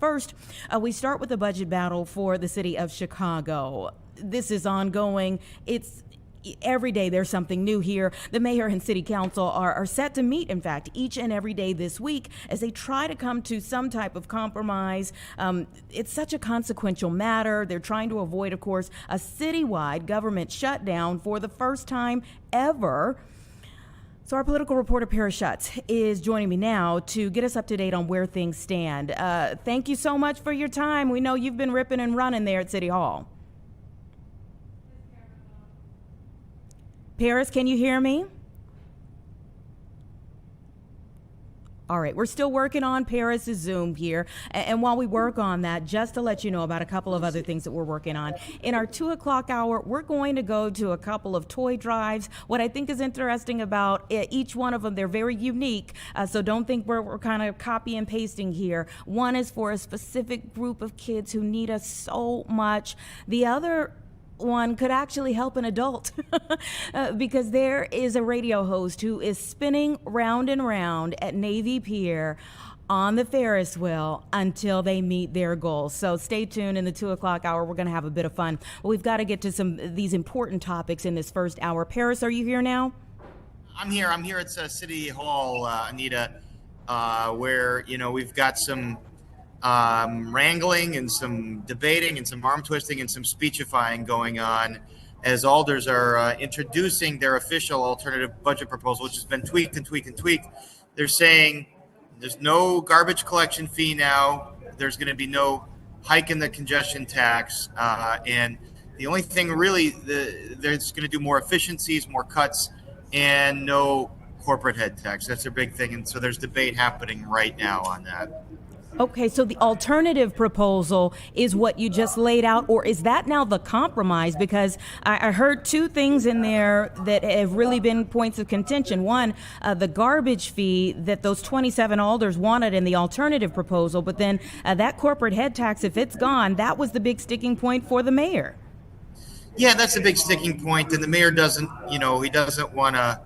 first, we start with the budget battle for the city of Chicago. This is ongoing. It's every day there's something new here. The mayor and city council are set to meet, in fact, each and every day this week as they try to come to some type of compromise. It's such a consequential matter. They're trying to avoid, of course, a citywide government shutdown for the first time ever. So our political reporter, Paris Schutz, is joining me now to get us up to date on where things stand. Thank you so much for your time. We know you've been ripping and running there at City Hall. Paris, can you hear me? All right, we're still working on Paris' Zoom here. And while we work on that, just to let you know about a couple of other things that we're working on. In our 2 o'clock hour, we're going to go to a couple of toy drives. What I think is interesting about each one of them, they're very unique. So don't think we're kind of copy and pasting here. One is for a specific group of kids who need us so much. The other one could actually help an adult because there is a radio host who is spinning round and round at Navy Pier on the Ferris wheel until they meet their goals. So stay tuned in the 2 o'clock hour. We're going to have a bit of fun. But we've got to get to some of these important topics in this first hour. Paris, are you here now? I'm here. I'm here at City Hall, Anita, where, we've got some wrangling and some debating and some arm twisting and some speechifying going on as alders are introducing their official alternative budget proposal, which has been tweaked and tweaked and tweaked. They're saying there's no garbage collection fee now. There's going to be no hike in the congestion tax. And the only thing really, there's going to do more efficiencies, more cuts, and no corporate head tax. That's a big thing. And so there's debate happening right now on that. Okay, so the alternative proposal is what you just laid out, or is that now the compromise? Because I heard two things in there that have really been points of contention. One, the garbage fee that those 27 alders wanted in the alternative proposal, but then that corporate head tax, if it's gone, that was the big sticking point for the mayor. Yeah, that's a big sticking point, and the mayor doesn't, he doesn't want to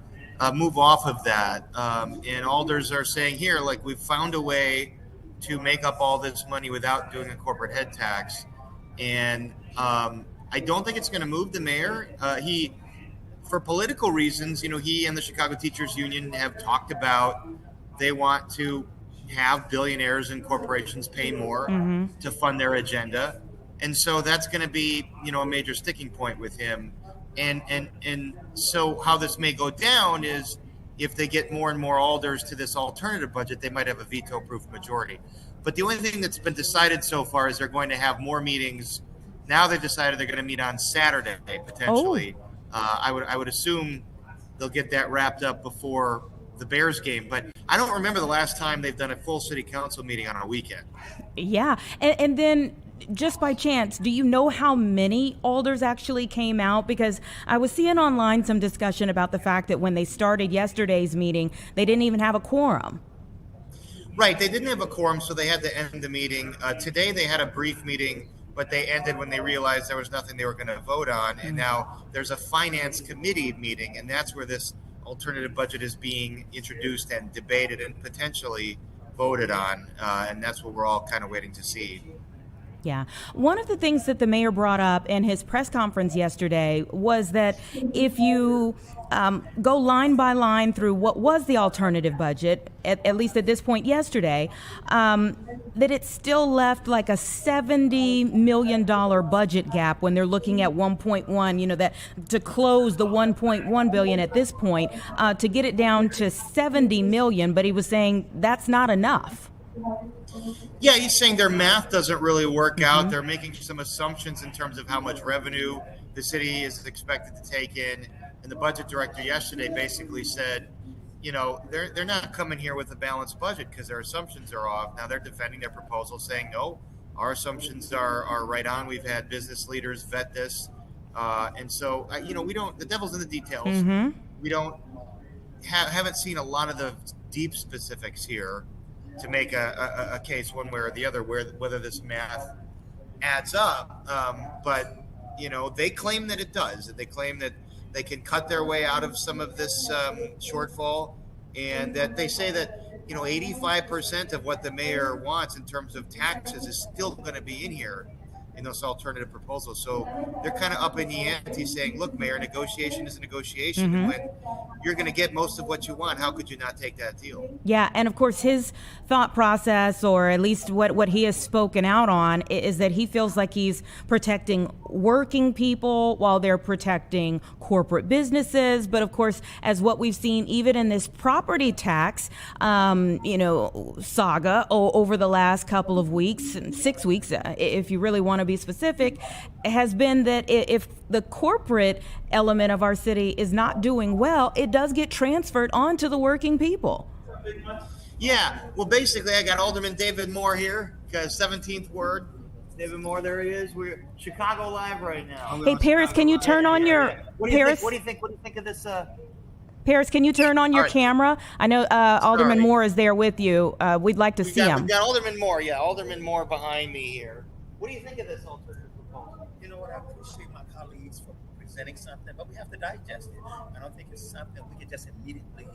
move off of that. And alders are saying here, we've found a way to make up all this money without doing a corporate head tax. And I don't think it's going to move the mayor. For political reasons, he and the Chicago Teachers Union have talked about they want to have billionaires and corporations pay more to fund their agenda. And so that's going to be, a major sticking point with him. And so how this may go down is if they get more and more alders to this alternative budget, they might have a veto-proof majority. But the only thing that's been decided so far is they're going to have more meetings. Now they've decided they're going to meet on Saturday, potentially. I would assume they'll get that wrapped up before the Bears game. But I don't remember the last time they've done a full city council meeting on a weekend. Yeah, and then just by chance, do you know how many alders actually came out? Because I was seeing online some discussion about the fact that when they started yesterday's meeting, they didn't even have a quorum. Right, they didn't have a quorum, so they had to end the meeting. Today they had a brief meeting, but they ended when they realized there was nothing they were going to vote on. And now there's a finance committee meeting, and that's where this alternative budget is being introduced and debated and potentially voted on. And that's what we're all kind of waiting to see. Yeah. One of the things that the mayor brought up in his press conference yesterday was that if you go line by line through what was the alternative budget, at least at this point yesterday, that it still left like a $70 million budget gap when they're looking at 1.1, that to close the 1.1 billion at this point, to get it down to 70 million. But he was saying that's not enough. Yeah, he's saying their math doesn't really work out. They're making some assumptions in terms of how much revenue the city is expected to take in. And the budget director yesterday basically said, they're not coming here with a balanced budget because their assumptions are off. Now they're defending their proposal, saying, no, our assumptions are right on. We've had business leaders vet this. And so, the devil's in the details. We haven't seen a lot of the deep specifics here to make a case one way or the other whether this math adds up. But, they claim that it does. They claim that they can cut their way out of some of this shortfall, and that they say that 85% of what the mayor wants in terms of taxes is still going to be in here in those alternative proposals. So they're kind of up in the ante saying, look, mayor, negotiation is a negotiation. And when you're going to get most of what you want, how could you not take that deal? Yeah, and of course his thought process, or at least what he has spoken out on, is that he feels like he's protecting working people while they're protecting corporate businesses. But of course, as what we've seen even in this property tax, saga over the last couple of weeks, 6 weeks, if you really want to be specific, has been that if the corporate element of our city is not doing well, it does get transferred onto the working people. Yeah, well, basically, I got Alderman David Moore here, 17th Ward. David Moore, there he is. We're Chicago Live right now. Hey, Paris, can you turn on your Paris? What do you think of this? Paris, can you turn on your right. camera? I know Alderman Moore is there with you. We'd like to see him. We've got Alderman Moore. Yeah, Alderman Moore behind me here. What do you think of this alternative proposal? You know what? I appreciate my colleagues for presenting something, but we have to digest it. I don't think it's something we can just immediately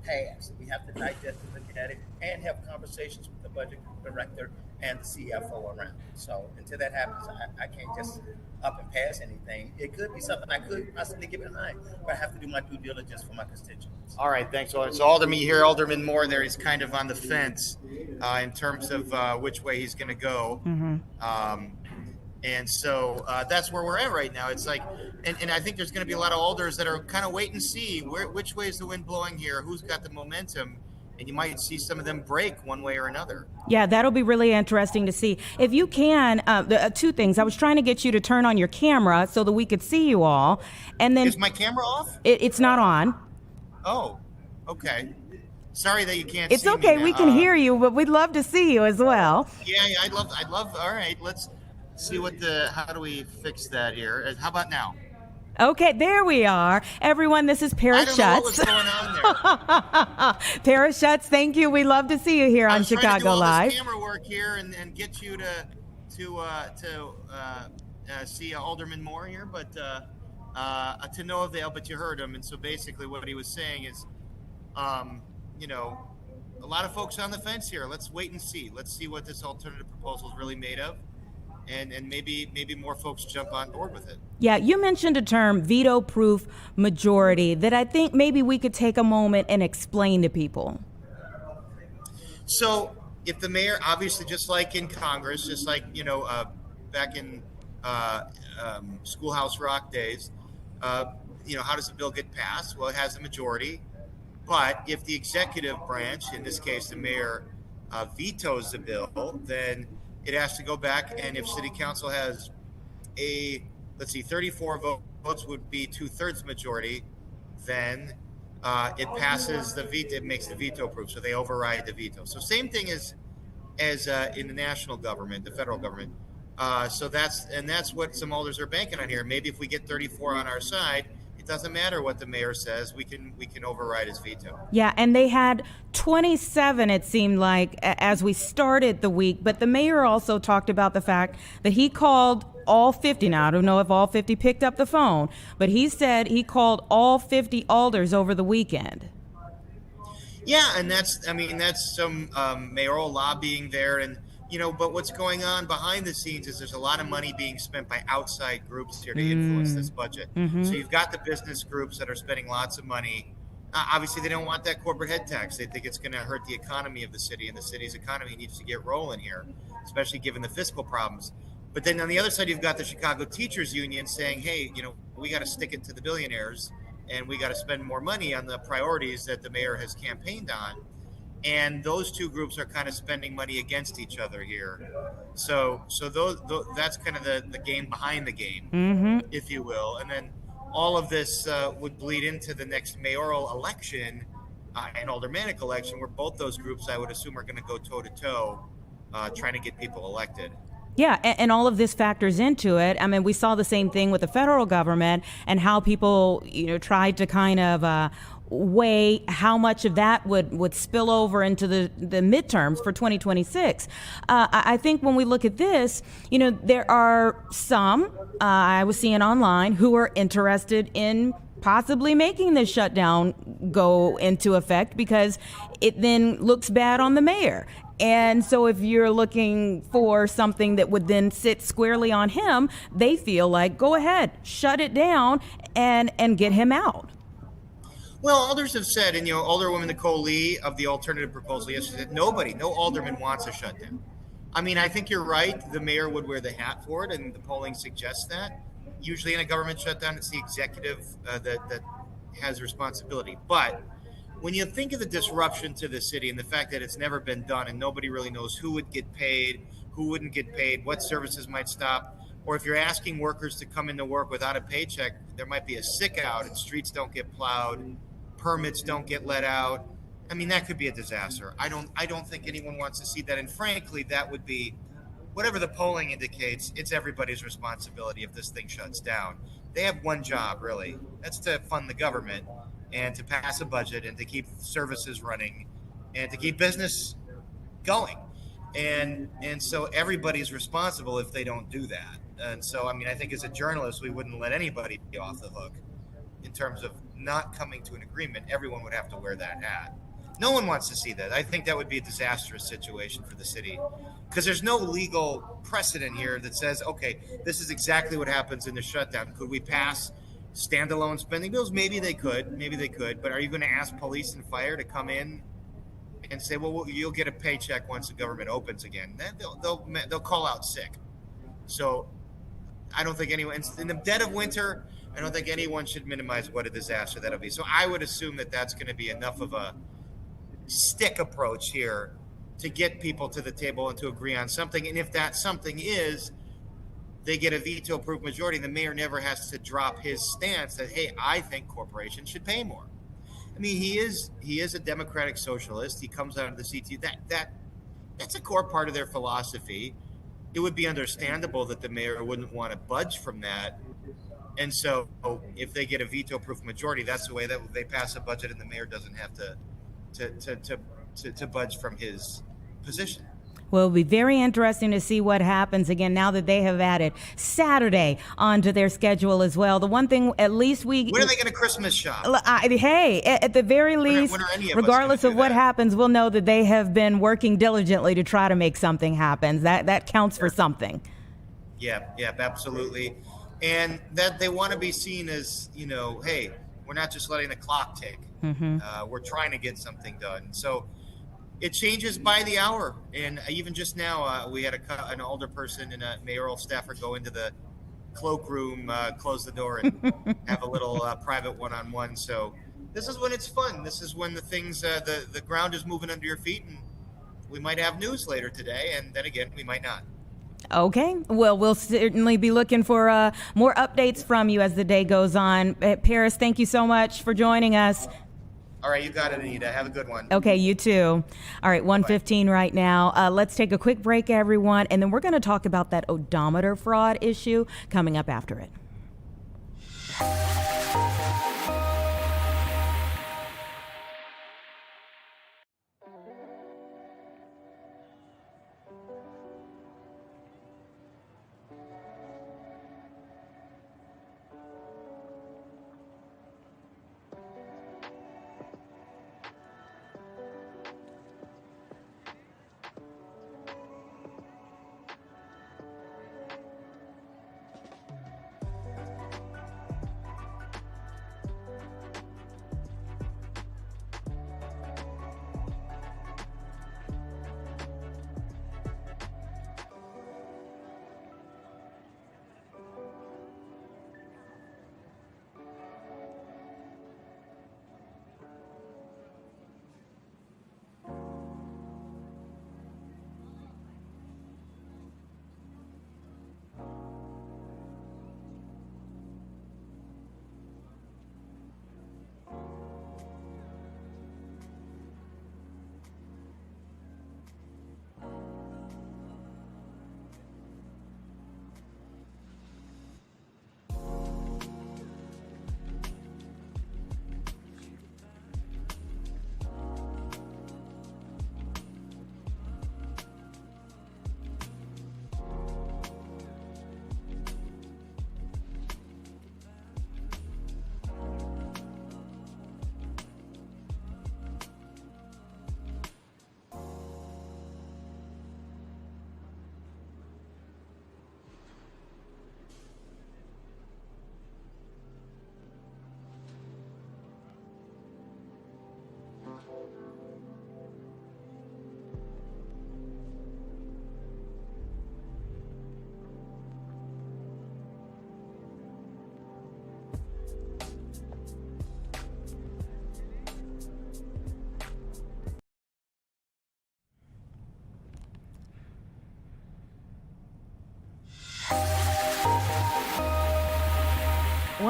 pass. We have to digest it, look at it, and have conversations with the budget director and the CFO around. So until that happens, I can't just up and pass anything. It could be something I could possibly get behind, but I have to do my due diligence for my constituents. All right, thanks, Alderman. So Alderman Moore there is kind of on the fence in terms of which way he's going to go. And so that's where we're at right now. It's like, and I think there's going to be a lot of alders that are kind of wait and see which way is the wind blowing here, who's got the momentum, and you might see some of them break one way or another. Yeah, that'll be really interesting to see. If you can, two things. I was trying to get you to turn on your camera so that we could see you all, and then is my camera off? It's not on. Oh, okay. Sorry that you can't. It's see okay. me We can hear you, but we'd love to see you as well. Yeah, I'd love. All right, let's see how do we fix that here? How about now? Okay, there we are. Everyone, this is Paris I don't know Schutz. what was going on there. Paris Schutz, thank you. We love to see you here on Chicago I was trying to do all Live. this camera work here and get you to see Alderman Moore here, but to no avail. But you heard him, and so basically what he was saying is, a lot of folks on the fence here. Let's wait and see. Let's see what this alternative proposal is really made of. And maybe more folks jump on board with it. Yeah, you mentioned a term, veto-proof majority, that I think maybe we could take a moment and explain to people. So if the mayor, obviously just like in Congress, just like, back in Schoolhouse Rock days, how does the bill get passed? Well, it has a majority. But if the executive branch, in this case the mayor, vetoes the bill, then it has to go back, and if city council has 34 votes would be 2/3 majority, then it passes the veto. It makes the veto proof, so they override the veto. So same thing as in the national government, the federal government. So that's what some alders are banking on here. Maybe if we get 34 on our side, it doesn't matter what the mayor says. We can override his veto. Yeah, and they had 27, it seemed like, as we started the week. But the mayor also talked about the fact that he called all 50. Now, I don't know if all 50 picked up the phone, but he said he called all 50 alders over the weekend. Yeah, and that's some mayoral lobbying there. And, but what's going on behind the scenes is there's a lot of money being spent by outside groups here to influence this budget. So you've got the business groups that are spending lots of money. Obviously, they don't want that corporate head tax. They think it's going to hurt the economy of the city, and the city's economy needs to get rolling here, especially given the fiscal problems. But then on the other side, you've got the Chicago Teachers Union saying, hey, we got to stick it to the billionaires, and we got to spend more money on the priorities that the mayor has campaigned on. And those two groups are kind of spending money against each other here. So that's kind of the game behind the game, if you will. And then all of this would bleed into the next mayoral election and aldermanic election, where both those groups, I would assume, are going to go toe-to-toe trying to get people elected. Yeah, and all of this factors into it. I mean, we saw the same thing with the federal government and how people, tried to kind of weigh how much of that would spill over into the midterms for 2026. I think when we look at this, there are some I was seeing online who are interested in possibly making this shutdown go into effect, because it then looks bad on the mayor. And so if you're looking for something that would then sit squarely on him, they feel like, go ahead, shut it down and get him out. Well, alders have said, and Alderwoman Nicole Lee of the alternative proposal yesterday said no alderman wants a shutdown. I mean, I think you're right. The mayor would wear the hat for it, and the polling suggests that. Usually in a government shutdown, it's the executive that has responsibility. But when you think of the disruption to the city and the fact that it's never been done and nobody really knows who would get paid, who wouldn't get paid, what services might stop, or if you're asking workers to come into work without a paycheck, there might be a sick out and streets don't get plowed, permits don't get let out. I mean, that could be a disaster. I don't think anyone wants to see that. And frankly, that would be, whatever the polling indicates, it's everybody's responsibility if this thing shuts down. They have one job, really. That's to fund the government and to pass a budget and to keep services running and to keep business going. And so everybody's responsible if they don't do that. And so, I mean, I think as a journalist, we wouldn't let anybody be off the hook in terms of not coming to an agreement. Everyone would have to wear that hat. No one wants to see that. I think that would be a disastrous situation for the city, because there's no legal precedent here that says, okay, this is exactly what happens in the shutdown. Could we pass standalone spending bills? Maybe they could, but are you going to ask police and fire to come in and say, well, you'll get a paycheck once the government opens again? Then they'll call out sick. So I don't think anyone, in the dead of winter, I don't think anyone should minimize what a disaster that'll be. So I would assume that that's going to be enough of a stick approach here to get people to the table and to agree on something. And if that something is, they get a veto-proof majority, the mayor never has to drop his stance that, hey, I think corporations should pay more. I mean, he is a democratic socialist. He comes out of the CT. That's a core part of their philosophy. It would be understandable that the mayor wouldn't want to budge from that. And so if they get a veto-proof majority, that's the way that they pass a budget, and the mayor doesn't have to budge from his position. Well, it'll be very interesting to see what happens again now that they have added Saturday onto their schedule as well. The one thing, at least when are they going to Christmas shop? Hey, at the very least, regardless of what happens, we'll know that they have been working diligently to try to make something happen. That counts for something. Yeah, absolutely. And that they want to be seen as, hey, we're not just letting the clock tick. Mm-hmm. We're trying to get something done. So it changes by the hour. And even just now, we had an older person and a mayoral staffer go into the cloakroom, close the door, and have a little private one-on-one. So this is when it's fun. This is when the things, the ground is moving under your feet, and we might have news later today. And then again, we might not. Okay. Well, we'll certainly be looking for more updates from you as the day goes on. Paris, thank you so much for joining us. All right, you got it, Anita. Have a good one. Okay, you too. All right, 1:15 right now. Let's take a quick break, everyone, and then we're going to talk about that odometer fraud issue coming up after it.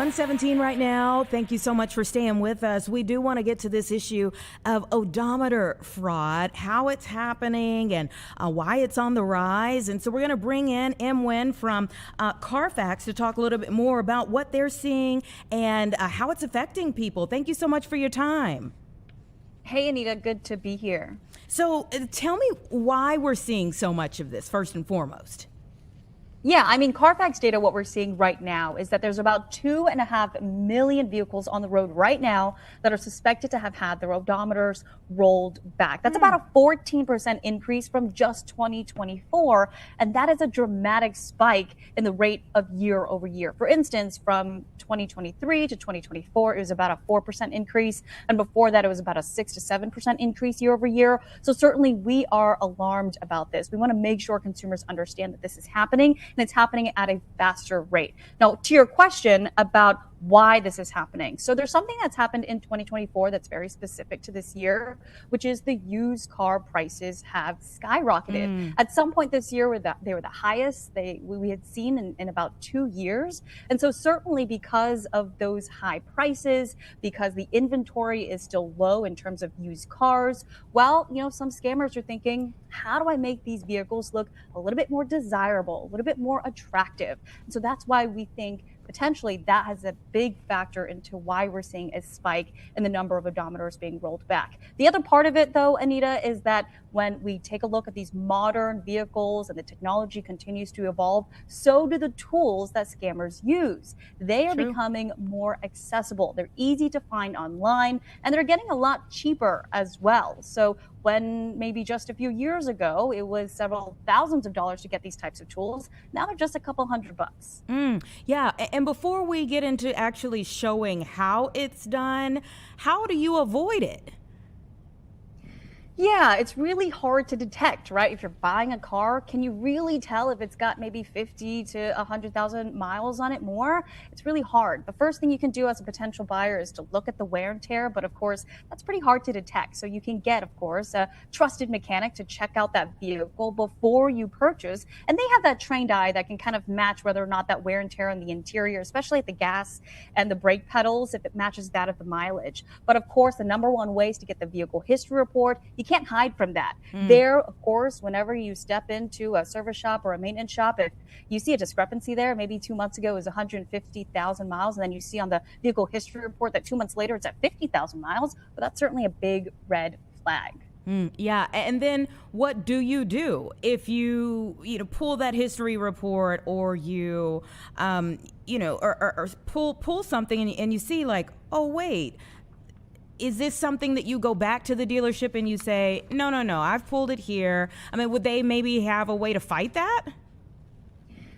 1:17 right now. Thank you so much for staying with us. We do want to get to this issue of odometer fraud, how it's happening, and why it's on the rise. And so we're going to bring in Wynn from CARFAX to talk a little bit more about what they're seeing and how it's affecting people. Thank you so much for your time. Hey, Anita, good to be here. So tell me why we're seeing so much of this, first and foremost. Yeah, I mean, CARFAX data, what we're seeing right now is that there's about 2.5 million vehicles on the road right now that are suspected to have had their odometers rolled back. That's about a 14% increase from just 2024. And that is a dramatic spike in the rate of year over year. For instance, from 2023 to 2024, it was about a 4% increase. And before that, it was about a 6 to 7% increase year over year. So certainly we are alarmed about this. We want to make sure consumers understand that this is happening, and it's happening at a faster rate. Now, to your question about why this is happening. So there's something that's happened in 2024 that's very specific to this year, which is the used car prices have skyrocketed. At some point this year, they were the highest we had seen in about 2 years. And so certainly because of those high prices, because the inventory is still low in terms of used cars, well, some scammers are thinking, how do I make these vehicles look a little bit more desirable, a little bit more attractive? And so that's why we think potentially that has a big factor into why we're seeing a spike in the number of odometers being rolled back. The other part of it, though, Anita, is that when we take a look at these modern vehicles and the technology continues to evolve, so do the tools that scammers use. They are becoming more accessible. They're easy to find online, and they're getting a lot cheaper as well. So when maybe just a few years ago, it was several thousands of dollars to get these types of tools, now they're just a couple $100. Yeah, and before we get into actually showing how it's done, how do you avoid it? Yeah, it's really hard to detect, right? If you're buying a car, can you really tell if it's got maybe 50 to 100,000 miles on it more? It's really hard. The first thing you can do as a potential buyer is to look at the wear and tear, but of course, that's pretty hard to detect. So you can get, of course, a trusted mechanic to check out that vehicle before you purchase. And they have that trained eye that can kind of match whether or not that wear and tear on the interior, especially at the gas and the brake pedals, if it matches that of the mileage. But of course, the number one way is to get the vehicle history report. You can't hide from that. There, of course, whenever you step into a service shop or a maintenance shop, if you see a discrepancy there, maybe 2 months ago it was 150,000 miles, and then you see on the vehicle history report that 2 months later it's at 50,000 miles, but that's certainly a big red flag. Yeah, and then what do you do if you pull that history report, or you or pull something and you see like, oh wait, is this something that you go back to the dealership and you say, no, I've pulled it here? I mean, would they maybe have a way to fight that?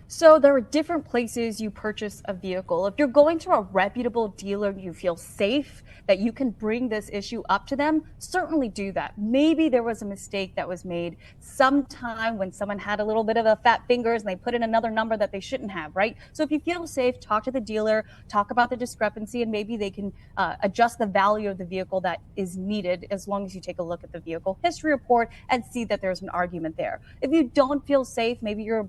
So there are different places you purchase a vehicle. If you're going to a reputable dealer and you feel safe that you can bring this issue up to them, certainly do that. Maybe there was a mistake that was made sometime when someone had a little bit of a fat fingers and they put in another number that they shouldn't have, right? So if you feel safe, talk to the dealer, talk about the discrepancy, and maybe they can adjust the value of the vehicle that is needed, as long as you take a look at the vehicle history report and see that there's an argument there. If you don't feel safe, maybe you're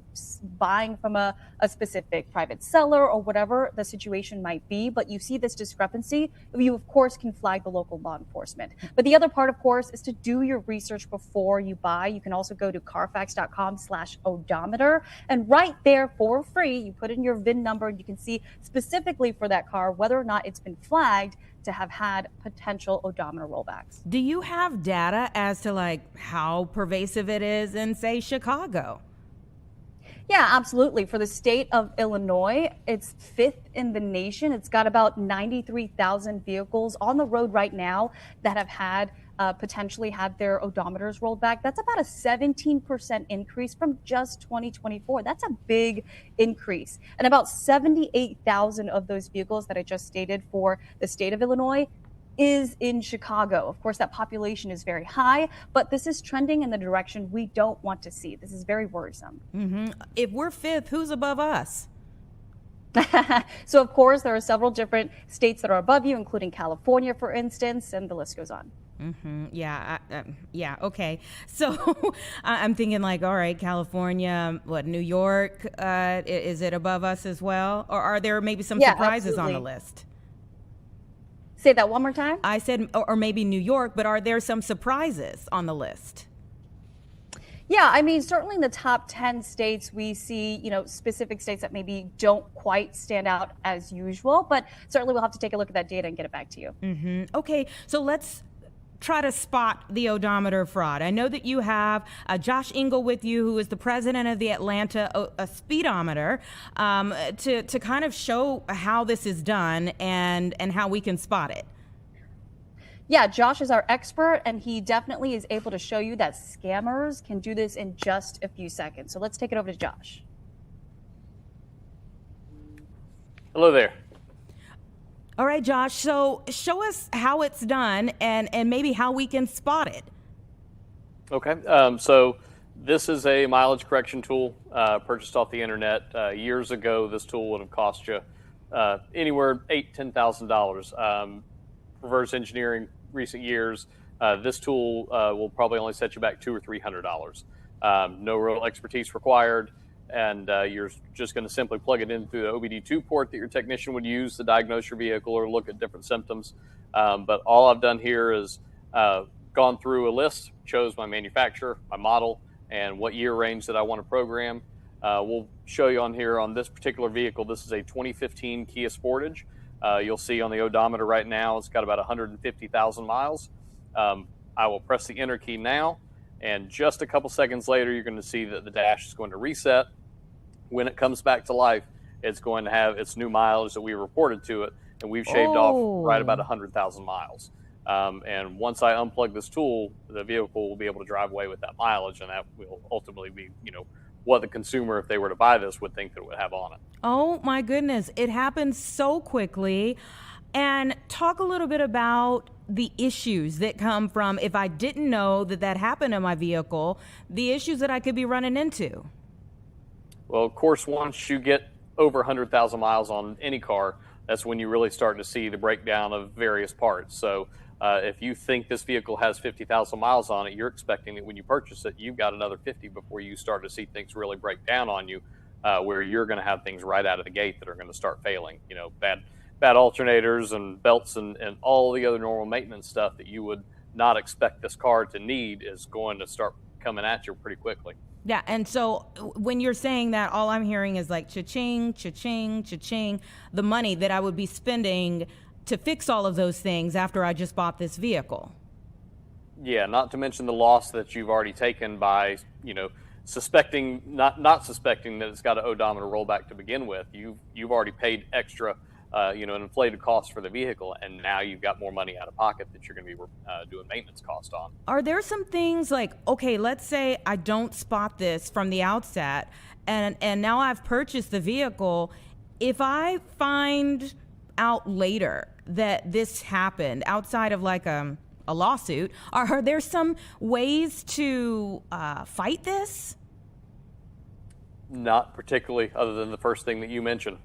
buying from a specific private seller or whatever the situation might be, but you see this discrepancy, you of course can flag the local law enforcement. But the other part, of course, is to do your research before you buy. You can also go to carfax.com/odometer, and right there for free, you put in your VIN number and you can see specifically for that car whether or not it's been flagged to have had potential odometer rollbacks. Do you have data as to like how pervasive it is in, say, Chicago? Yeah, absolutely. For the state of Illinois, it's 5th in the nation. It's got about 93,000 vehicles on the road right now that have had potentially had their odometers rolled back. That's about a 17% increase from just 2024. That's a big increase. And about 78,000 of those vehicles that I just stated for the state of Illinois is in Chicago. Of course, that population is very high, but this is trending in the direction we don't want to see. This is very worrisome. If we're 5th, who's above us? So, of course, there are several different states that are above you, including California, for instance, and the list goes on. Yeah. Okay. So I'm thinking like, all right, California, what, New York? Is it above us as well, or are there maybe some Yeah, surprises on the absolutely. list? Say that one more time. I said, or maybe New York, but are there some surprises on the list? Yeah, I mean, certainly in the top 10 states, we see, specific states that maybe don't quite stand out as usual, but certainly we'll have to take a look at that data and get it back to you. Okay, so let's try to spot the odometer fraud. I know that you have Josh Engel with you, who is the president of the Atlanta Speedometer, to kind of show how this is done and how we can spot it. Yeah, Josh is our expert, and he definitely is able to show you that scammers can do this in just a few seconds. So let's take it over to Josh. Hello there. All right, Josh, so show us how it's done and maybe how we can spot it. Okay, so this is a mileage correction tool purchased off the internet. Years ago, this tool would have cost you anywhere $8,000-$10,000. Reverse engineering recent years, this tool will probably only set you back $200 or $300. No real expertise required, and you're just going to simply plug it in through the OBD2 port that your technician would use to diagnose your vehicle or look at different symptoms. But all I've done here is gone through a list, chose my manufacturer, my model, and what year range that I want to program. We'll show you on here on this particular vehicle. This is a 2015 Kia Sportage. You'll see on the odometer right now, it's got about 150,000 miles. I will press the enter key now, and just a couple seconds later, you're going to see that the dash is going to reset. When it comes back to life, it's going to have its new mileage that we reported to it, and we've shaved off right about 100,000 miles. And once I unplug this tool, the vehicle will be able to drive away with that mileage, and that will ultimately be, what the consumer, if they were to buy this, would think that it would have on it. Oh my goodness, it happens so quickly. And talk a little bit about the issues that come from, if I didn't know that happened to my vehicle, the issues that I could be running into. Well, of course, once you get over 100,000 miles on any car, that's when you really start to see the breakdown of various parts. So if you think this vehicle has 50,000 miles on it, you're expecting that when you purchase it, you've got another 50 before you start to see things really break down on you, where you're going to have things right out of the gate that are going to start failing. Bad alternators and belts and all the other normal maintenance stuff that you would not expect this car to need is going to start coming at you pretty quickly. Yeah, and so when you're saying that, all I'm hearing is like cha-ching, cha-ching, cha-ching, the money that I would be spending to fix all of those things after I just bought this vehicle. Yeah, not to mention the loss that you've already taken by, suspecting, not suspecting that it's got an odometer rollback to begin with. You've already paid extra, an inflated cost for the vehicle, and now you've got more money out of pocket that you're going to be doing maintenance cost on. Are there some things like, okay, let's say I don't spot this from the outset, and now I've purchased the vehicle. If I find out later that this happened outside of like a lawsuit, are there some ways to fight this? Not particularly, other than the first thing that you mentioned.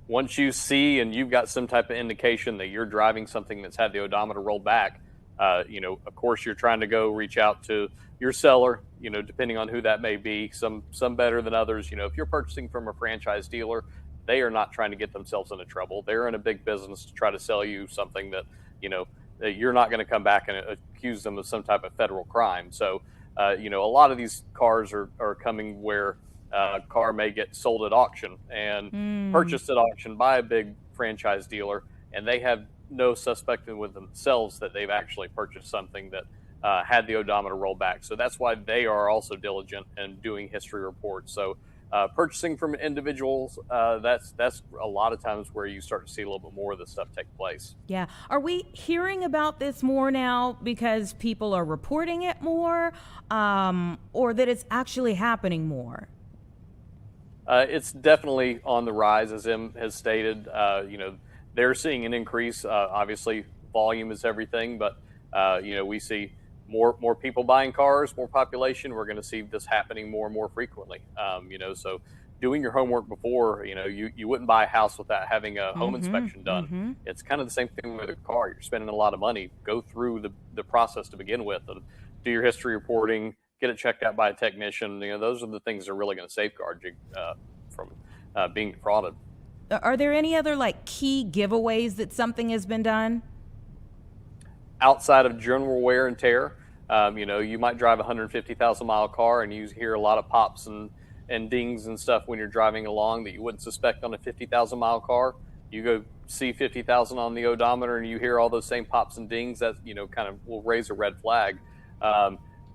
Once you see and you've got some type of indication that you're driving something that's had the odometer rolled back, of course you're trying to go reach out to your seller, depending on who that may be, some better than others. If you're purchasing from a franchise dealer, they are not trying to get themselves into trouble. They're in a big business to try to sell you something that, that you're not going to come back and accuse them of some type of federal crime. So, a lot of these cars are coming where a car may get sold at auction and purchased at auction by a big franchise dealer, and they have no suspecting with themselves that they've actually purchased something that had the odometer roll back. So that's why they are also diligent in doing history reports. So purchasing from individuals, that's a lot of times where you start to see a little bit more of this stuff take place. Yeah. Are we hearing about this more now because people are reporting it more, or that it's actually happening more? It's definitely on the rise, as Em has stated. They're seeing an increase. Obviously, volume is everything, but we see more people buying cars, more population. We're going to see this happening more and more frequently. So doing your homework before. You wouldn't buy a house without having a home inspection done. It's kind of the same thing with a car. You're spending a lot of money. Go through the process to begin with. Do your history reporting, get it checked out by a technician. Those are the things that are really going to safeguard you from being defrauded. Are there any other like key giveaways that something has been done? Outside of general wear and tear, you might drive a 150,000 mile car and you hear a lot of pops and dings and stuff when you're driving along that you wouldn't suspect on a 50,000 mile car. You go see 50,000 on the odometer and you hear all those same pops and dings, that kind of will raise a red flag.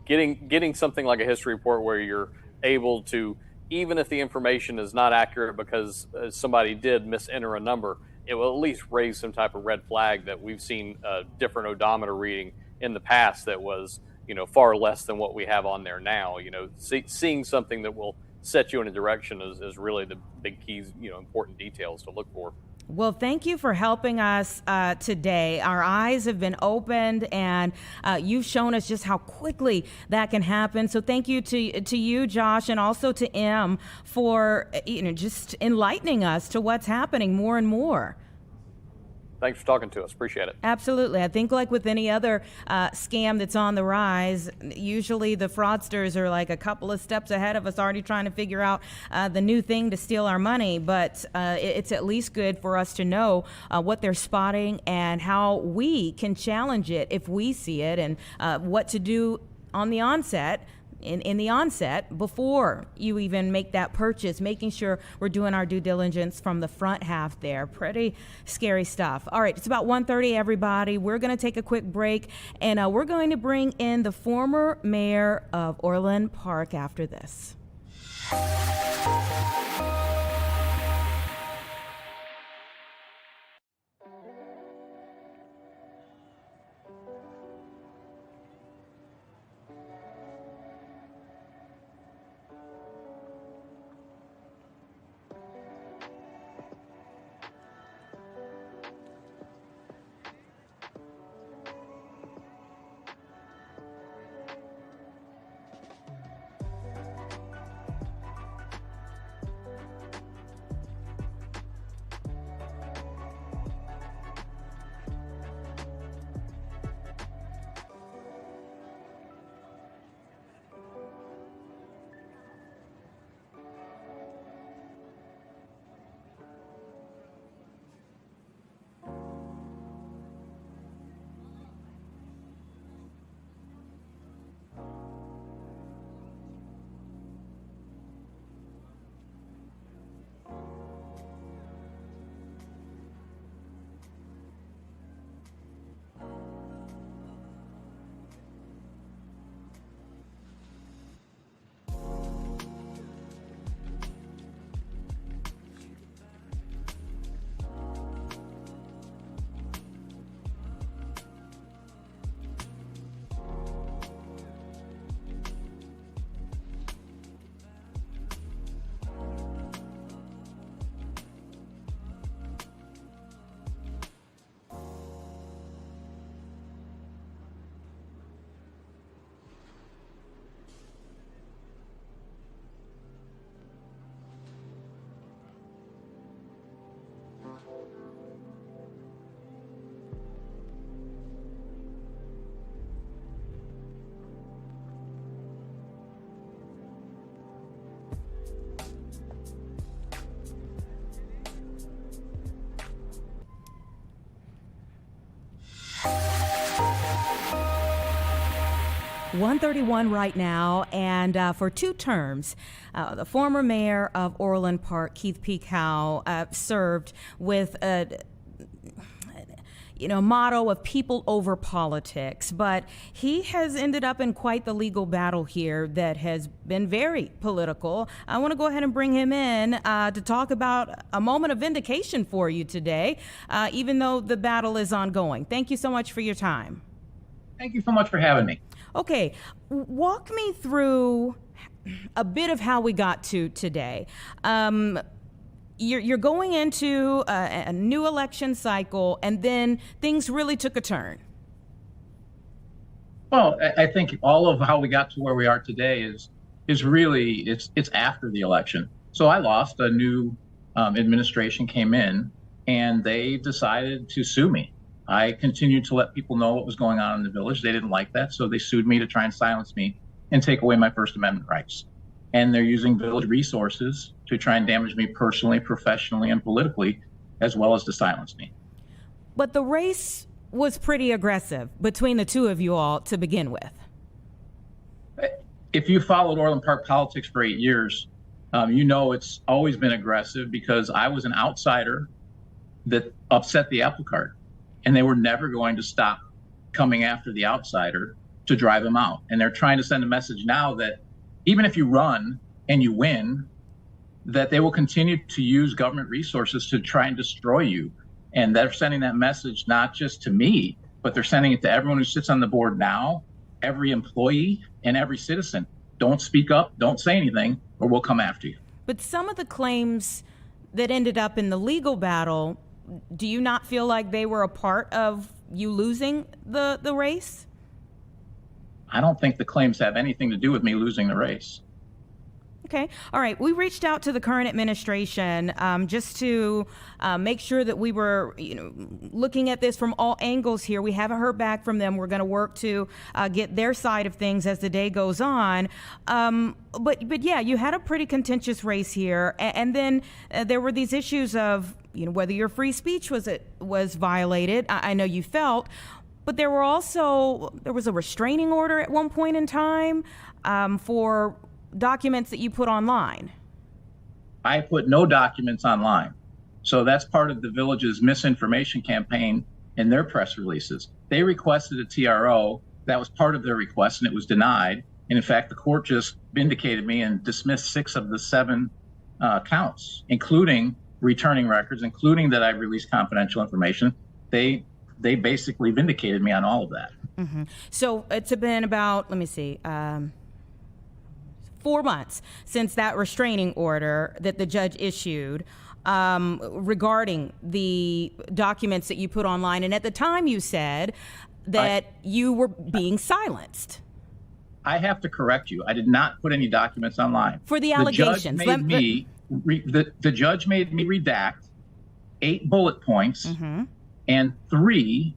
Getting something like a history report where you're able to, even if the information is not accurate because somebody did misenter a number, it will at least raise some type of red flag that we've seen a different odometer reading in the past that was far less than what we have on there now. Seeing something that will set you in a direction is really the big keys, important details to look for. Well, thank you for helping us today. Our eyes have been opened, and you've shown us just how quickly that can happen. So thank you to you, Josh, and also to Em for just enlightening us to what's happening more and more. Thanks for talking to us. Appreciate it. Absolutely. I think like with any other scam that's on the rise, usually the fraudsters are like a couple of steps ahead of us, already trying to figure out the new thing to steal our money. But it's at least good for us to know what they're spotting and how we can challenge it if we see it, and what to do on the onset. In the onset, before you even make that purchase, making sure we're doing our due diligence from the front half there. Pretty scary stuff. All right, it's about 1:30, everybody. We're going to take a quick break, and we're going to bring in the former mayor of Orland Park after this. .131 right now, and for 2 terms, the former mayor of Orland Park, Keith P. Cow, served with a motto of people over politics, but he has ended up in quite the legal battle here that has been very political. I want to go ahead and bring him in to talk about a moment of vindication for you today, even though the battle is ongoing. Thank you so much for your time. Thank you so much for having me. Okay, walk me through a bit of how we got to today. You're going into a new election cycle, and then things really took a turn. Well, I think all of how we got to where we are today is really it's after the election. So I lost. A new administration came in, and they decided to sue me. I continued to let people know what was going on in the village. They didn't like that, so they sued me to try and silence me and take away my First Amendment rights. And they're using village resources to try and damage me personally, professionally, and politically, as well as to silence me. But the race was pretty aggressive between the two of you all to begin with. If you followed Orland Park politics for 8 years, you know it's always been aggressive because I was an outsider that upset the apple cart, and they were never going to stop coming after the outsider to drive him out. And they're trying to send a message now that even if you run and you win, that they will continue to use government resources to try and destroy you. And they're sending that message not just to me, but they're sending it to everyone who sits on the board now, every employee and every citizen. Don't speak up, don't say anything, or we'll come after you. But some of the claims that ended up in the legal battle, do you not feel like they were a part of you losing the race? I don't think the claims have anything to do with me losing the race. Okay. All right. We reached out to the current administration just to make sure that we were, looking at this from all angles here. We haven't heard back from them. We're going to work to get their side of things as the day goes on. But yeah, you had a pretty contentious race here, and then there were these issues of whether your free speech was violated. I know you felt. But there was a restraining order at one point in time for documents that you put online. I put no documents online. So that's part of the village's misinformation campaign in their press releases. They requested a TRO. That was part of their request, and it was denied. And in fact, the court just vindicated me and dismissed 6 of the 7 counts, including returning records, including that I released confidential information. They basically vindicated me on all of that. Mm-hmm. So it's been about, 4 months since that restraining order that the judge issued regarding the documents that you put online. And at the time you said that you were being silenced. I have to correct you. I did not put any documents online. For the allegations. The judge made me redact 8 bullet points and 3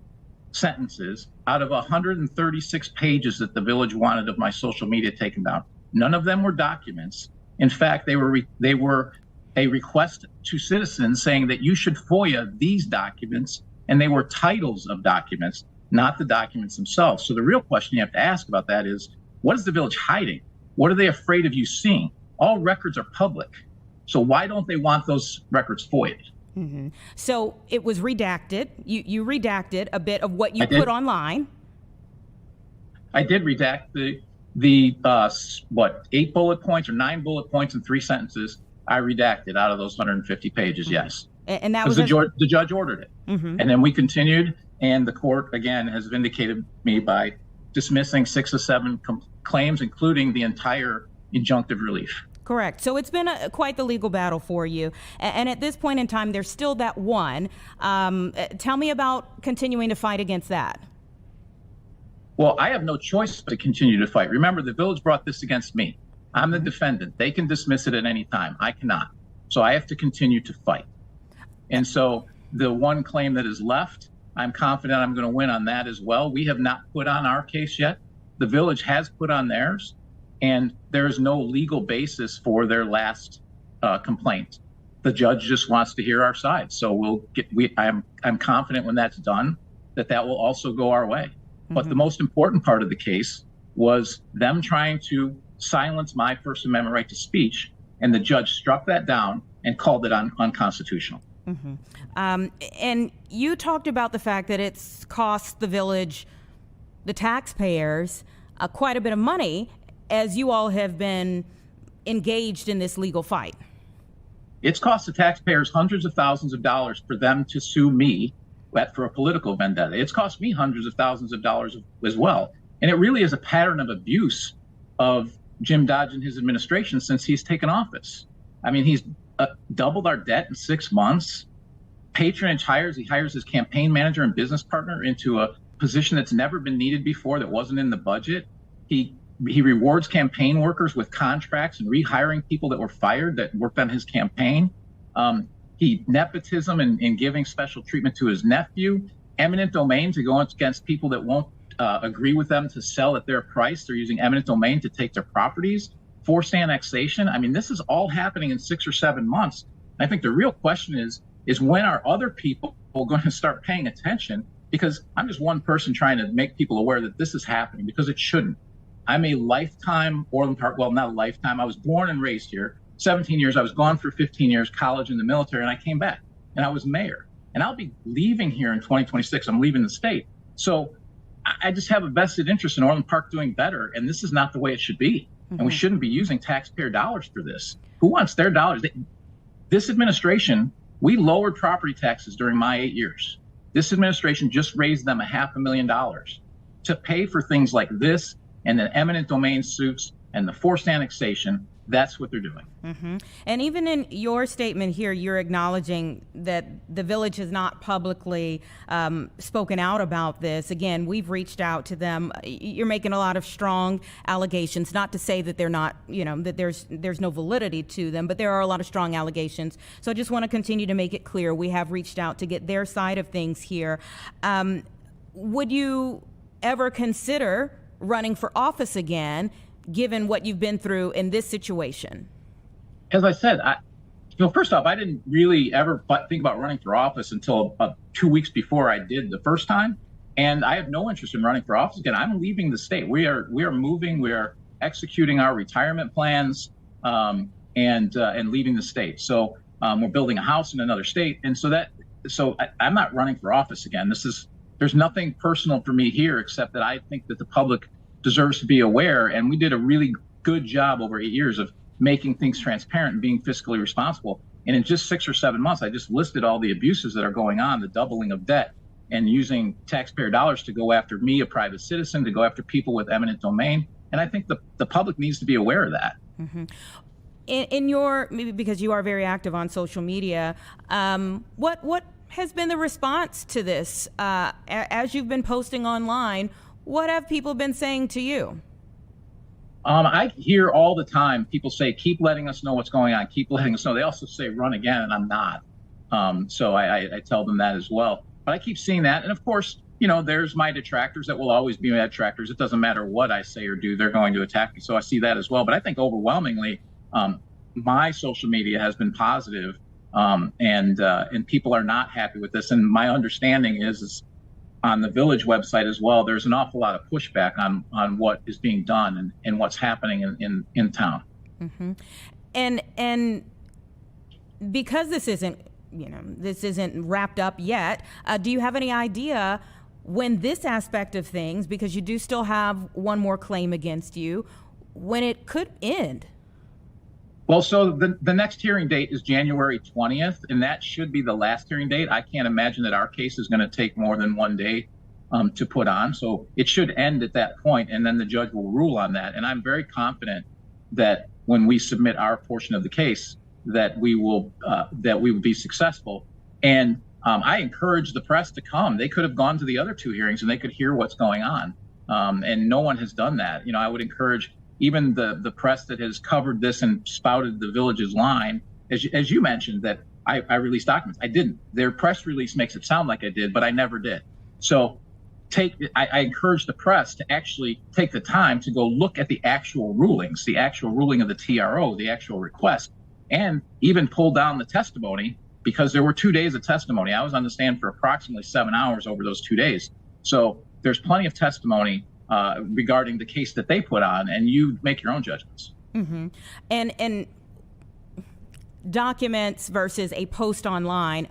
sentences out of 136 pages that the village wanted of my social media taken down. None of them were documents. In fact, they were a request to citizens saying that you should FOIA these documents, and they were titles of documents, not the documents themselves. So the real question you have to ask about that is, what is the village hiding? What are they afraid of you seeing? All records are public. So why don't they want those records FOIA'd? Mm-hmm. So it was redacted. You redacted a bit of what you put online. I did redact the 8 bullet points or 9 bullet points and 3 sentences. I redacted out of those 150 pages. Yes. And that was the judge ordered it. And then we continued, and the court again has vindicated me by dismissing 6 of 7 claims, including the entire injunctive relief. Correct. So it's been quite the legal battle for you. And at this point in time, there's still that one. Tell me about continuing to fight against that. Well, I have no choice but to continue to fight. Remember, the village brought this against me. I'm the defendant. They can dismiss it at any time. I cannot. So I have to continue to fight. And so the one claim that is left, I'm confident I'm going to win on that as well. We have not put on our case yet. The village has put on theirs, and there is no legal basis for their last complaint. The judge just wants to hear our side. So I'm confident when that's done that will also go our way. But the most important part of the case was them trying to silence my First Amendment right to speech, and the judge struck that down and called it unconstitutional. And you talked about the fact that it's cost the village, the taxpayers, quite a bit of money as you all have been engaged in this legal fight. It's cost the taxpayers hundreds of thousands of dollars for them to sue me for a political vendetta. It's cost me hundreds of thousands of dollars as well. And it really is a pattern of abuse of Jim Dodge and his administration since he's taken office. I mean, he's doubled our debt in 6 months. Patronage he hires his campaign manager and business partner into a position that's never been needed before, that wasn't in the budget. He he rewards campaign workers with contracts and rehiring people that were fired that worked on his campaign. He nepotism and giving special treatment to his nephew, eminent domain to go against people that won't agree with them to sell at their price. They're using eminent domain to take their properties, forced annexation. I mean, this is all happening in 6 or 7 months. And I think the real question is when are other people going to start paying attention? Because I'm just one person trying to make people aware that this is happening, because it shouldn't. I'm a lifetime Orland Park, well, not a lifetime. I was born and raised here, 17 years. I was gone for 15 years, college and the military, and I came back and I was mayor. And I'll be leaving here in 2026. I'm leaving the state. So I just have a vested interest in Orland Park doing better. And this is not the way it should be. And we shouldn't be using taxpayer dollars for this. Who wants their dollars? This administration, we lowered property taxes during my 8 years. This administration just raised them $500,000 to pay for things like this and the eminent domain suits and the forced annexation. That's what they're doing. And even in your statement here, you're acknowledging that the village has not publicly spoken out about this. Again, we've reached out to them. You're making a lot of strong allegations, not to say that they're not, that there's no validity to them, but there are a lot of strong allegations. So I just want to continue to make it clear we have reached out to get their side of things here. Would you ever consider running for office again, given what you've been through in this situation? As I said, first off, I didn't really ever think about running for office until 2 weeks before I did the first time. And I have no interest in running for office again. I'm leaving the state. We are moving. We are executing our retirement plans and leaving the state. So we're building a house in another state. And so I'm not running for office again. There's nothing personal for me here, except that I think that the public deserves to be aware. And we did a really good job over 8 years of making things transparent and being fiscally responsible. And in just 6 or 7 months, I just listed all the abuses that are going on, the doubling of debt, and using taxpayer dollars to go after me, a private citizen, to go after people with eminent domain. And I think the public needs to be aware of that. In your, maybe because you are very active on social media, what has been the response to this? As you've been posting online, what have people been saying to you? I hear all the time people say, keep letting us know what's going on, keep letting us know. They also say run again, and I'm not. So I tell them that as well. But I keep seeing that. And of course, there's my detractors that will always be my detractors. It doesn't matter what I say or do, they're going to attack me. So I see that as well. But I think overwhelmingly, my social media has been positive, and people are not happy with this. And my understanding is on the village website as well, there's an awful lot of pushback on what is being done and what's happening in town. And because this isn't wrapped up yet, do you have any idea when this aspect of things, because you do still have one more claim against you, when it could end? Well, so the next hearing date is January 20th, and that should be the last hearing date. I can't imagine that our case is going to take more than 1 day to put on. So it should end at that point, and then the judge will rule on that. And I'm very confident that when we submit our portion of the case, that we will be successful. And I encourage the press to come. They could have gone to the other 2 hearings, and they could hear what's going on. And no one has done that. I would encourage even the press that has covered this and spouted the village's line, as you mentioned, that I released documents. I didn't. Their press release makes it sound like I did, but I never did. So I encourage the press to actually take the time to go look at the actual rulings, the actual ruling of the TRO, the actual request, and even pull down the testimony, because there were 2 days of testimony. I was on the stand for approximately 7 hours over those 2 days. So there's plenty of testimony regarding the case that they put on, and you make your own judgments. And documents versus a post online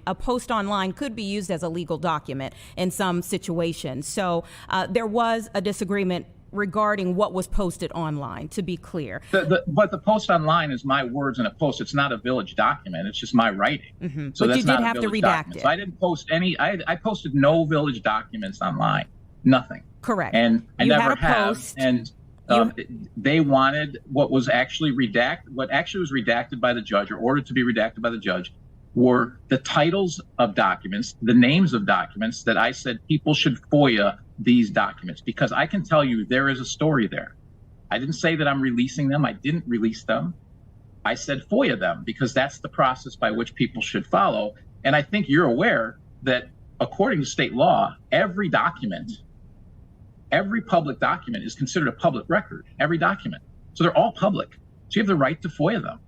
could be used as a legal document in some situations. So there was a disagreement regarding what was posted online, to be clear. But the post online is my words in a post. It's not a village document. It's just my writing. So but that's you did not have a to village redact document. it. So I didn't post any. I posted no village documents online. Nothing. Correct. And I You never had a have. post. And they wanted what was actually redacted. What actually was redacted by the judge, or ordered to be redacted by the judge, were the titles of documents, the names of documents that I said people should FOIA these documents, because I can tell you there is a story there. I didn't say that I'm releasing them. I didn't release them. I said FOIA them because that's the process by which people should follow. And I think you're aware that according to state law, every document, every public document is considered a public record, every document. So they're all public. So you have the right to FOIA them.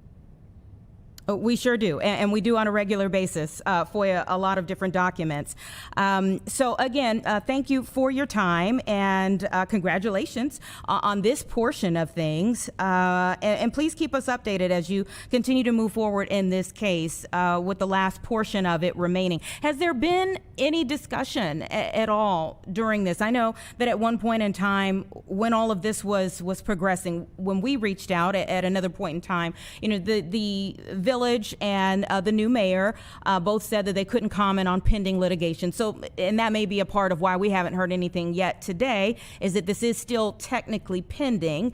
We sure do, and we do on a regular basis FOIA a lot of different documents. So again, thank you for your time, and congratulations on this portion of things. And please keep us updated as you continue to move forward in this case with the last portion of it remaining. Has there been any discussion at all during this? I know that at one point in time, when all of this was progressing, when we reached out at another point in time, you know, the village and the new mayor both said that they couldn't comment on pending litigation. So, and that may be a part of why we haven't heard anything yet today, is that this is still technically pending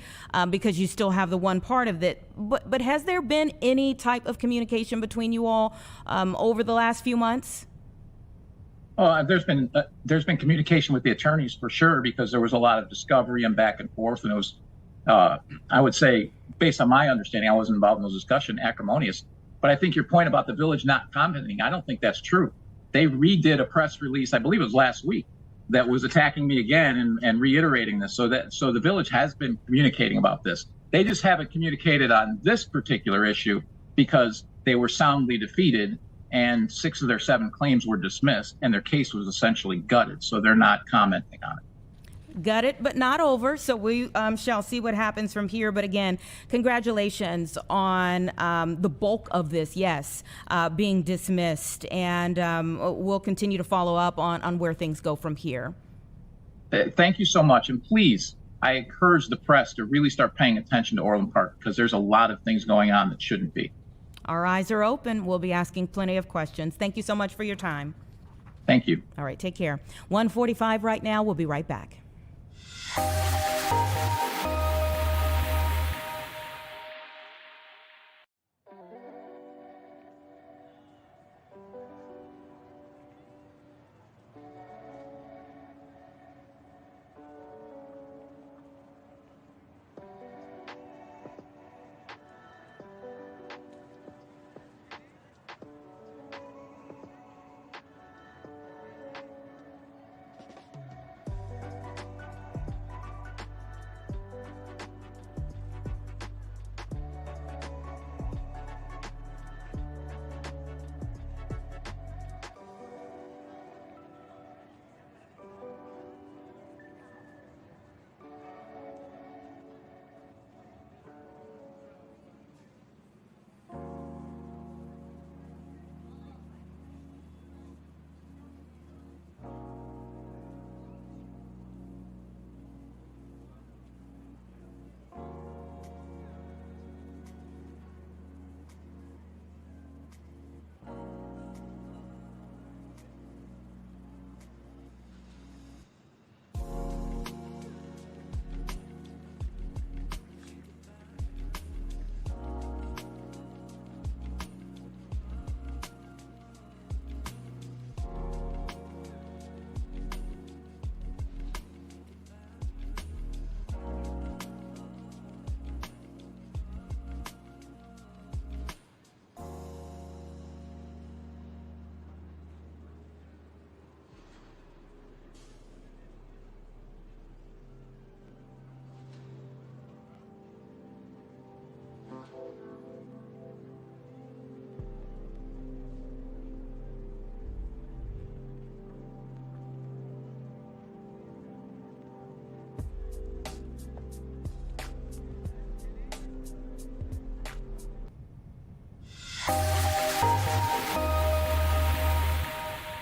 because you still have the one part of it. But has there been any type of communication between you all over the last few months? There's been communication with the attorneys for sure, because there was a lot of discovery and back and forth, and it was, I would say, based on my understanding, I wasn't involved in those discussions, acrimonious. But I think your point about the village not commenting, I don't think that's true. They redid a press release, I believe it was last week, that was attacking me again and reiterating this. So the village has been communicating about this. They just haven't communicated on this particular issue because they were soundly defeated and 6 of their 7 claims were dismissed and their case was essentially gutted. So they're not commenting on it. Gutted, but not over. So we shall see what happens from here. But again, congratulations on the bulk of this, yes, being dismissed. And we'll continue to follow up on where things go from here. Thank you so much. And please, I encourage the press to really start paying attention to Orland Park, because there's a lot of things going on that shouldn't be. Our eyes are open. We'll be asking plenty of questions. Thank you so much for your time. Thank you. All right, take care. 1:45 right now. We'll be right back.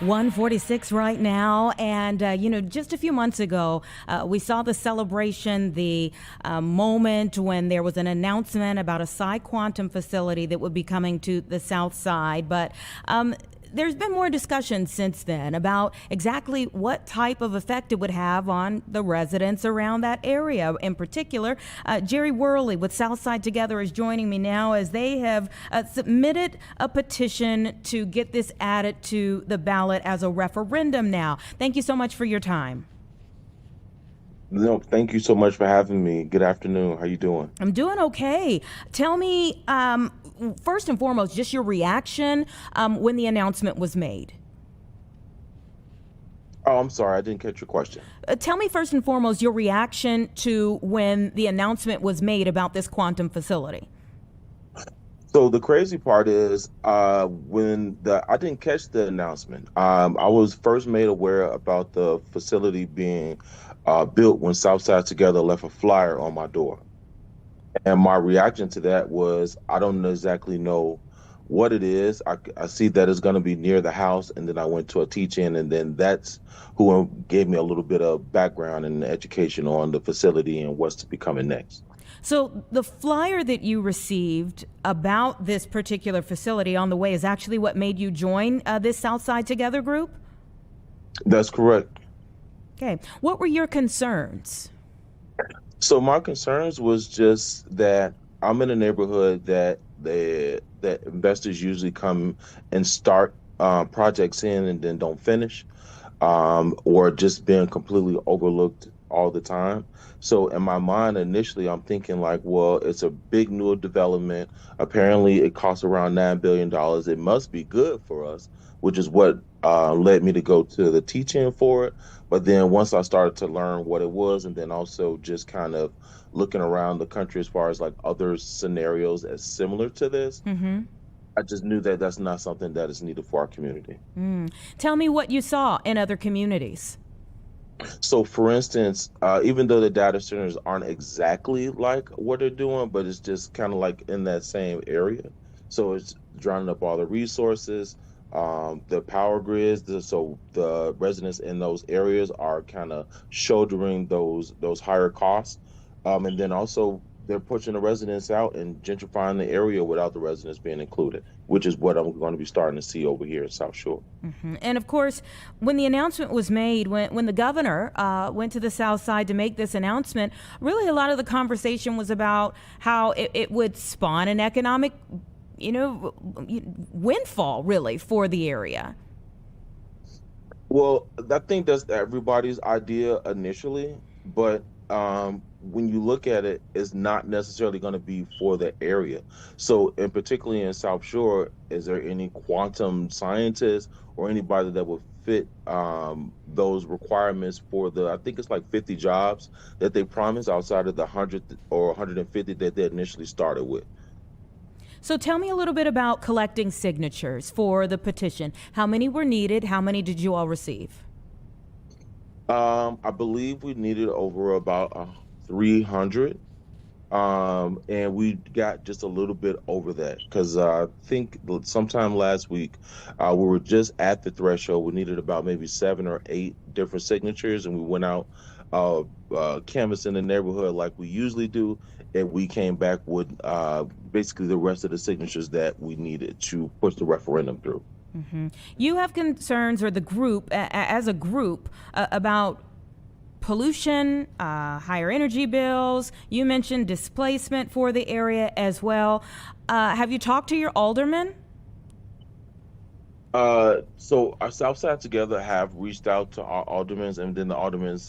$146 right now, and just a few months ago, we saw the celebration, the moment when there was an announcement about a quantum facility that would be coming to the South Side, but there's been more discussion since then about exactly what type of effect it would have on the residents around that area. In particular, Jerry Worley with Southside Together is joining me now as they have submitted a petition to get this added to the ballot as a referendum now. Thank you so much for your time. No, thank you so much for having me. Good afternoon. How you doing? I'm doing okay. Tell me, first and foremost, just your reaction when the announcement was made. Oh, I'm sorry, I didn't catch your question. Tell me first and foremost your reaction to when the announcement was made about this quantum facility. So the crazy part is, when I didn't catch the announcement. I was first made aware about the facility being built when Southside Together left a flyer on my door. And my reaction to that was, I don't exactly know what it is. I see that it's going to be near the house, and then I went to a teach-in, and then that's who gave me a little bit of background and education on the facility and what's to be coming next. So the flyer that you received about this particular facility on the way is actually what made you join this Southside Together group? That's correct. Okay. What were your concerns? So my concerns was just that I'm in a neighborhood that investors usually come and start projects in and then don't finish, or just being completely overlooked all the time. So in my mind, initially, I'm thinking like, well, it's a big new development. Apparently, it costs around $9 billion. It must be good for us, which is what led me to go to the teach-in for it. But then once I started to learn what it was, and then also just kind of looking around the country as far as like other scenarios as similar to this, I just knew that that's not something that is needed for our community. Tell me what you saw in other communities. So, for instance, even though the data centers aren't exactly like what they're doing, but it's just kind of like in that same area. So it's drowning up all the resources, the power grids. So the residents in those areas are kind of shouldering those higher costs, and then also they're pushing the residents out and gentrifying the area without the residents being included, which is what I'm going to be starting to see over here in South Shore. And of course, when the announcement was made, when the governor went to the South Side to make this announcement, really a lot of the conversation was about how it would spawn an economic, windfall really for the area. Well, I think that's everybody's idea initially, but when you look at it, it's not necessarily going to be for the area. So, and particularly in South Shore, is there any quantum scientists or anybody that would fit those requirements for I think it's like 50 jobs that they promised outside of the 100 or 150 that they initially started with? So tell me a little bit about collecting signatures for the petition. How many were needed? How many did you all receive? I believe we needed over about 300, and we got just a little bit over that because I think sometime last week we were just at the threshold. We needed about maybe 7 or 8 different signatures, and we went out canvassing the neighborhood like we usually do, and we came back with basically the rest of the signatures that we needed to push the referendum through. You have concerns, or the group, as a group, about pollution, higher energy bills. You mentioned displacement for the area as well. Have you talked to your alderman? So our Southside Together have reached out to our aldermen, and then the aldermen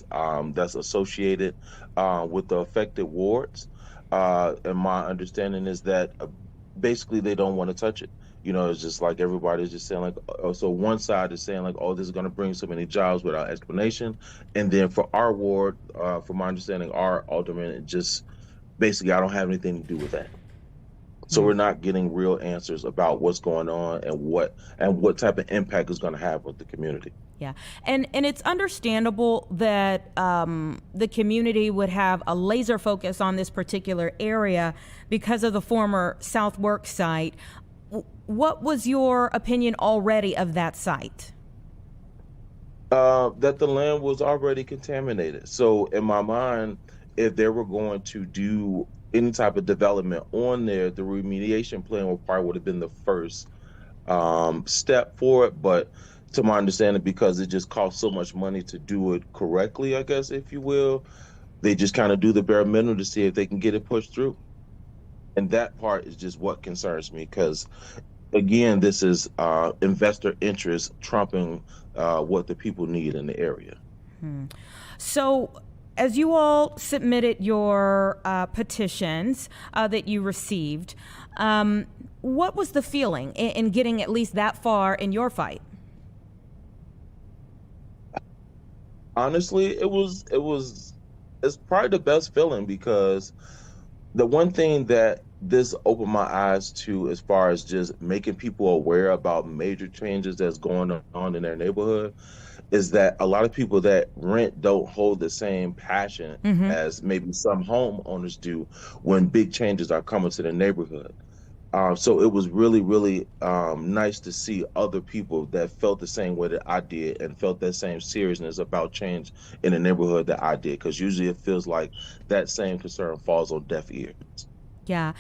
that's associated with the affected wards. And my understanding is that basically they don't want to touch it. It's just like everybody's just saying like, so one side is saying like, oh, this is going to bring so many jobs without explanation. And then for our ward, from my understanding, our alderman, it just basically, I don't have anything to do with that. So we're not getting real answers about what's going on and what type of impact it's going to have with the community. Yeah, and it's understandable that the community would have a laser focus on this particular area because of the former South Work site. What was your opinion already of that site? That the land was already contaminated. So in my mind, if they were going to do any type of development on there, the remediation plan probably would have been the first step for it. But to my understanding, because it just costs so much money to do it correctly, I guess, if you will, they just kind of do the bare minimum to see if they can get it pushed through. And that part is just what concerns me because, again, this is investor interest trumping what the people need in the area. So as you all submitted your petitions that you received, what was the feeling in getting at least that far in your fight? Honestly, it's probably the best feeling, because the one thing that this opened my eyes to, as far as just making people aware about major changes that's going on in their neighborhood, is that a lot of people that rent don't hold the same passion as maybe some homeowners do when big changes are coming to the neighborhood. So it was really, really nice to see other people that felt the same way that I did and felt that same seriousness about change in the neighborhood that I did, because usually it feels like that same concern falls on deaf ears. Yeah.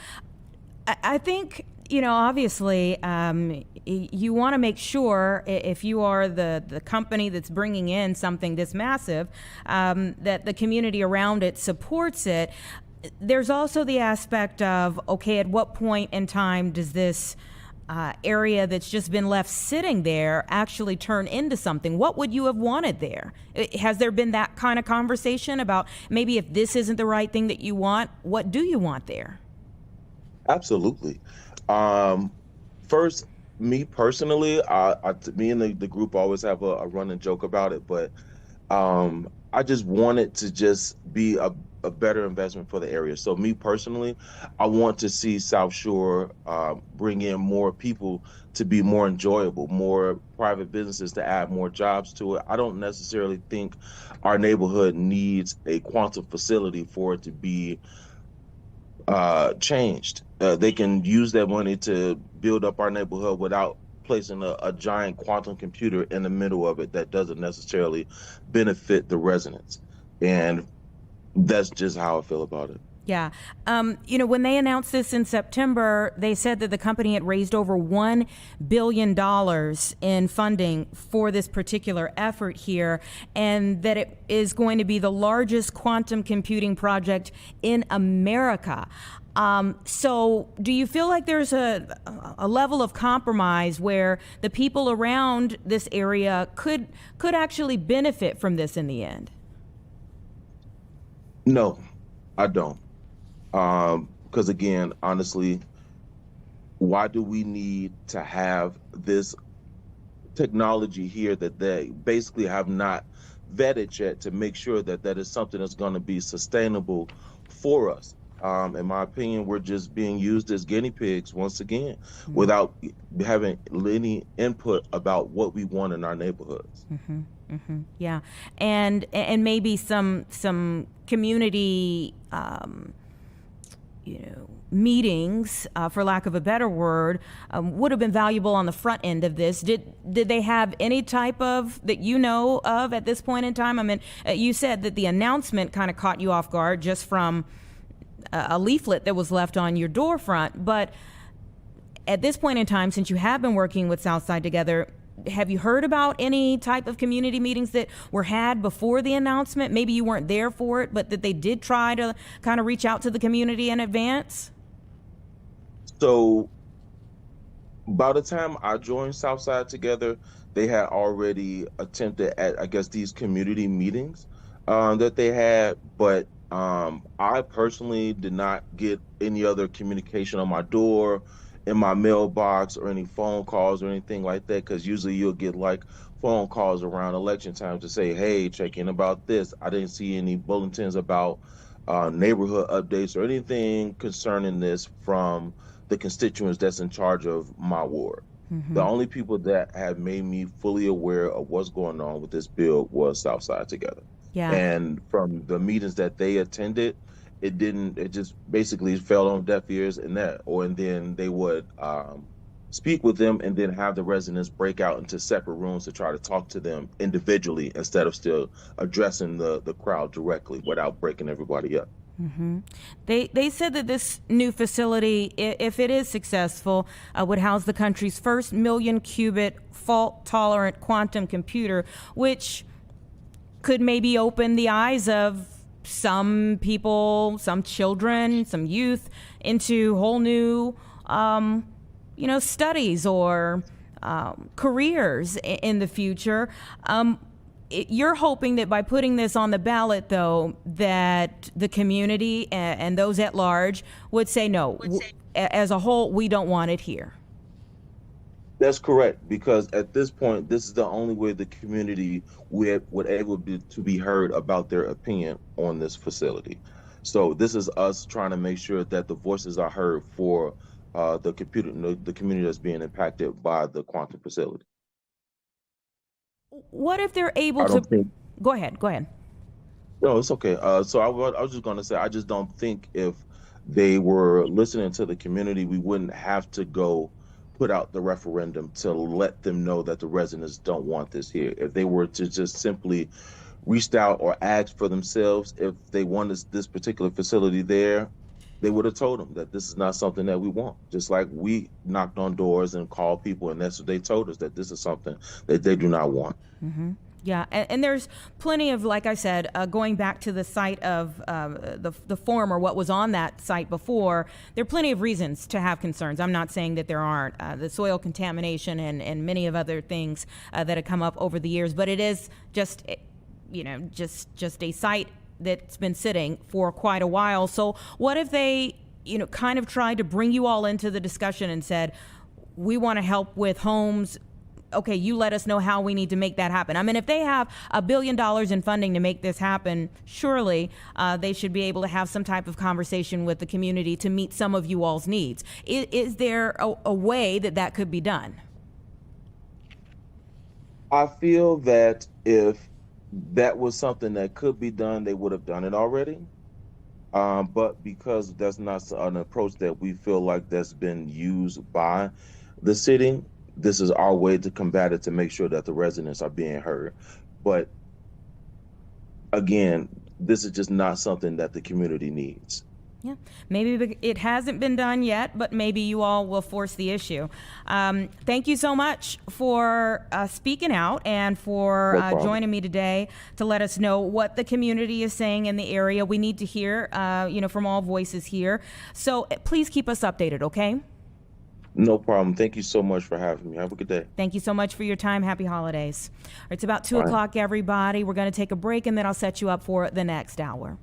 I think, you know, obviously, you want to make sure, if you are the company that's bringing in something this massive, that the community around it supports it. There's also the aspect of, okay, at what point in time does this area that's just been left sitting there actually turn into something? What would you have wanted there? Has there been that kind of conversation about maybe if this isn't the right thing that you want, what do you want there? Absolutely. First, me personally, me and the group always have a running joke about it, but I just want it to just be a better investment for the area. So me personally, I want to see South Shore bring in more people to be more enjoyable, more private businesses to add more jobs to it. I don't necessarily think our neighborhood needs a quantum facility for it to be changed. They can use that money to build up our neighborhood without placing a giant quantum computer in the middle of it that doesn't necessarily benefit the residents. And that's just how I feel about it. Yeah. You know, when they announced this in September, they said that the company had raised over $1 billion in funding for this particular effort here, and that it is going to be the largest quantum computing project in America. So do you feel like there's a level of compromise where the people around this area could actually benefit from this in the end? No, I don't. Because again, honestly, why do we need to have this technology here that they basically have not vetted yet to make sure that that is something that's going to be sustainable for us? In my opinion, we're just being used as guinea pigs once again, without having any input about what we want in our neighborhoods. Yeah, and maybe some community, meetings, for lack of a better word, would have been valuable on the front end of this. Did they have any type of, that you know of at this point in time? I mean, you said that the announcement kind of caught you off guard just from a leaflet that was left on your door front, but at this point in time, since you have been working with Southside Together, have you heard about any type of community meetings that were had before the announcement? Maybe you weren't there for it, but that they did try to kind of reach out to the community in advance? So by the time I joined Southside Together, they had already attempted at, I guess, these community meetings that they had, but I personally did not get any other communication on my door, in my mailbox, or any phone calls or anything like that, because usually you'll get like phone calls around election time to say, hey, check in about this. I didn't see any bulletins about neighborhood updates or anything concerning this from the constituents that's in charge of my ward. The only people that have made me fully aware of what's going on with this bill was Southside Together. Yeah. And from the meetings that they attended, it just basically fell on deaf ears and then they would speak with them and then have the residents break out into separate rooms to try to talk to them individually instead of still addressing the crowd directly without breaking everybody up. They said that this new facility, if it is successful, would house the country's first million-qubit fault-tolerant quantum computer, which could maybe open the eyes of some people, some children, some youth into whole new, studies or careers in the future. you're hoping that by putting this on the ballot, though, that the community and those at large would say no. As a whole, we don't want it here. That's correct, because at this point, this is the only way the community would able to be heard about their opinion on this facility. So this is us trying to make sure that the voices are heard for the community that's being impacted by the quantum facility. What if they're able I to? don't think. Go ahead. Go ahead. No, it's okay. So I was just going to say, I just don't think if they were listening to the community, we wouldn't have to go put out the referendum to let them know that the residents don't want this here. If they were to just simply reached out or asked for themselves if they wanted this particular facility there, they would have told them that this is not something that we want. Just like we knocked on doors and called people, and that's what they told us, that this is something that they do not want. Mm-hmm. Yeah, and there's plenty of, like I said, going back to the site of the form or what was on that site before, there are plenty of reasons to have concerns. I'm not saying that there aren't. The soil contamination and many of other things that have come up over the years, but it is just, just a site that's been sitting for quite a while. So what if they, kind of tried to bring you all into the discussion and said, we want to help with homes. Okay, you let us know how we need to make that happen. I mean, if they have $1 billion in funding to make this happen, surely they should be able to have some type of conversation with the community to meet some of you all's needs. Is there a way that could be done? I feel that if that was something that could be done, they would have done it already. But because that's not an approach that we feel like that's been used by the city, this is our way to combat it, to make sure that the residents are being heard. But again, this is just not something that the community needs. Yeah, maybe it hasn't been done yet, but maybe you all will force the issue. Thank you so much for speaking out and for joining me today to let us know what the community is saying in the area. We need to hear, from all voices here. So please keep us updated, okay? No problem. Thank you so much for having me. Have a good day. Thank you so much for your time. Happy holidays. It's about 2 o'clock, everybody. We're going to take a break, and then I'll set you up for the next hour.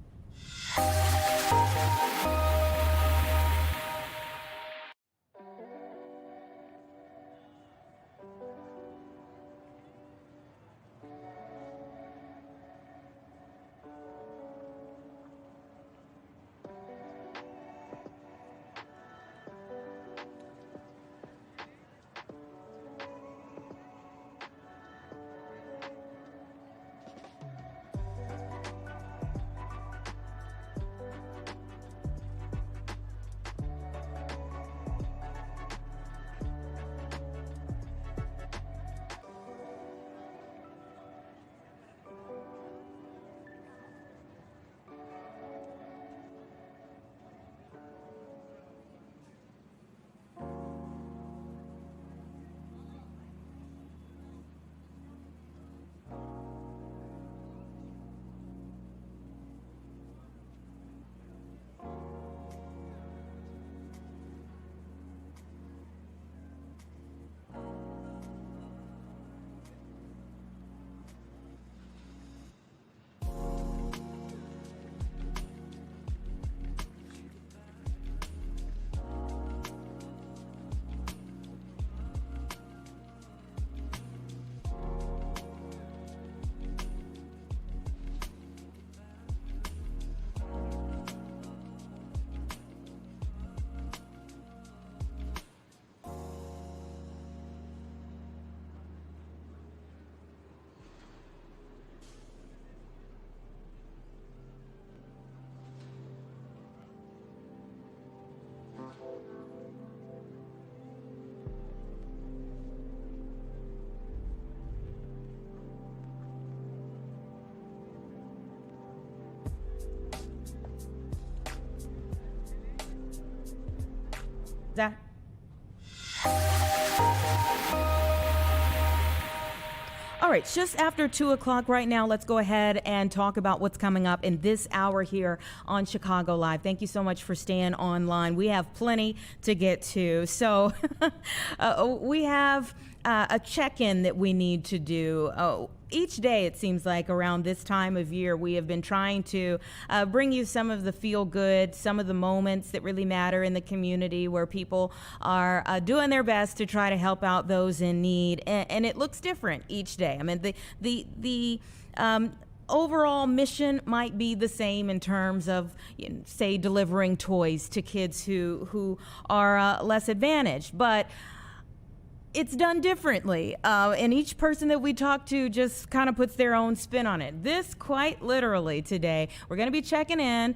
That. All right, just after 2 o'clock right now, let's go ahead and talk about what's coming up in this hour here on Chicago Live. Thank you so much for staying online. We have plenty to get to. So we have a check-in that we need to do. each day, it seems like around this time of year, we have been trying to bring you some of the feel good, some of the moments that really matter in the community where people are doing their best to try to help out those in need. And it looks different each day. I mean, the overall mission might be the same in terms of, say, delivering toys to kids who are less advantaged, but it's done differently, and each person that we talk to just kind of puts their own spin on it. This, quite literally, today, we're going to be checking in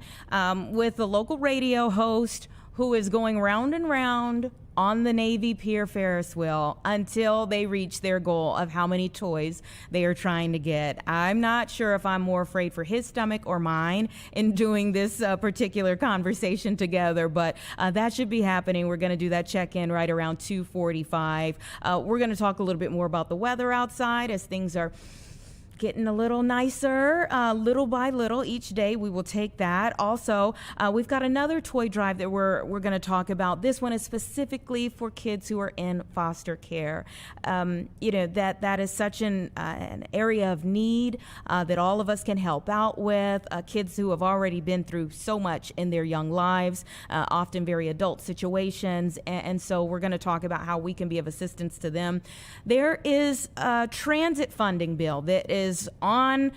with the local radio host who is going round and round on the Navy Pier Ferris wheel until they reach their goal of how many toys they are trying to get. I'm not sure if I'm more afraid for his stomach or mine in doing this particular conversation together, but that should be happening. We're going to do that check-in right around 2:45. We're going to talk a little bit more about the weather outside as things are getting a little nicer, little by little. Each day we will take that. Also, we've got another toy drive that we're going to talk about. This one is specifically for kids who are in foster care. That is such an area of need that all of us can help out with. Kids who have already been through so much in their young lives, often very adult situations, and so we're going to talk about how we can be of assistance to them. There is a transit funding bill that is on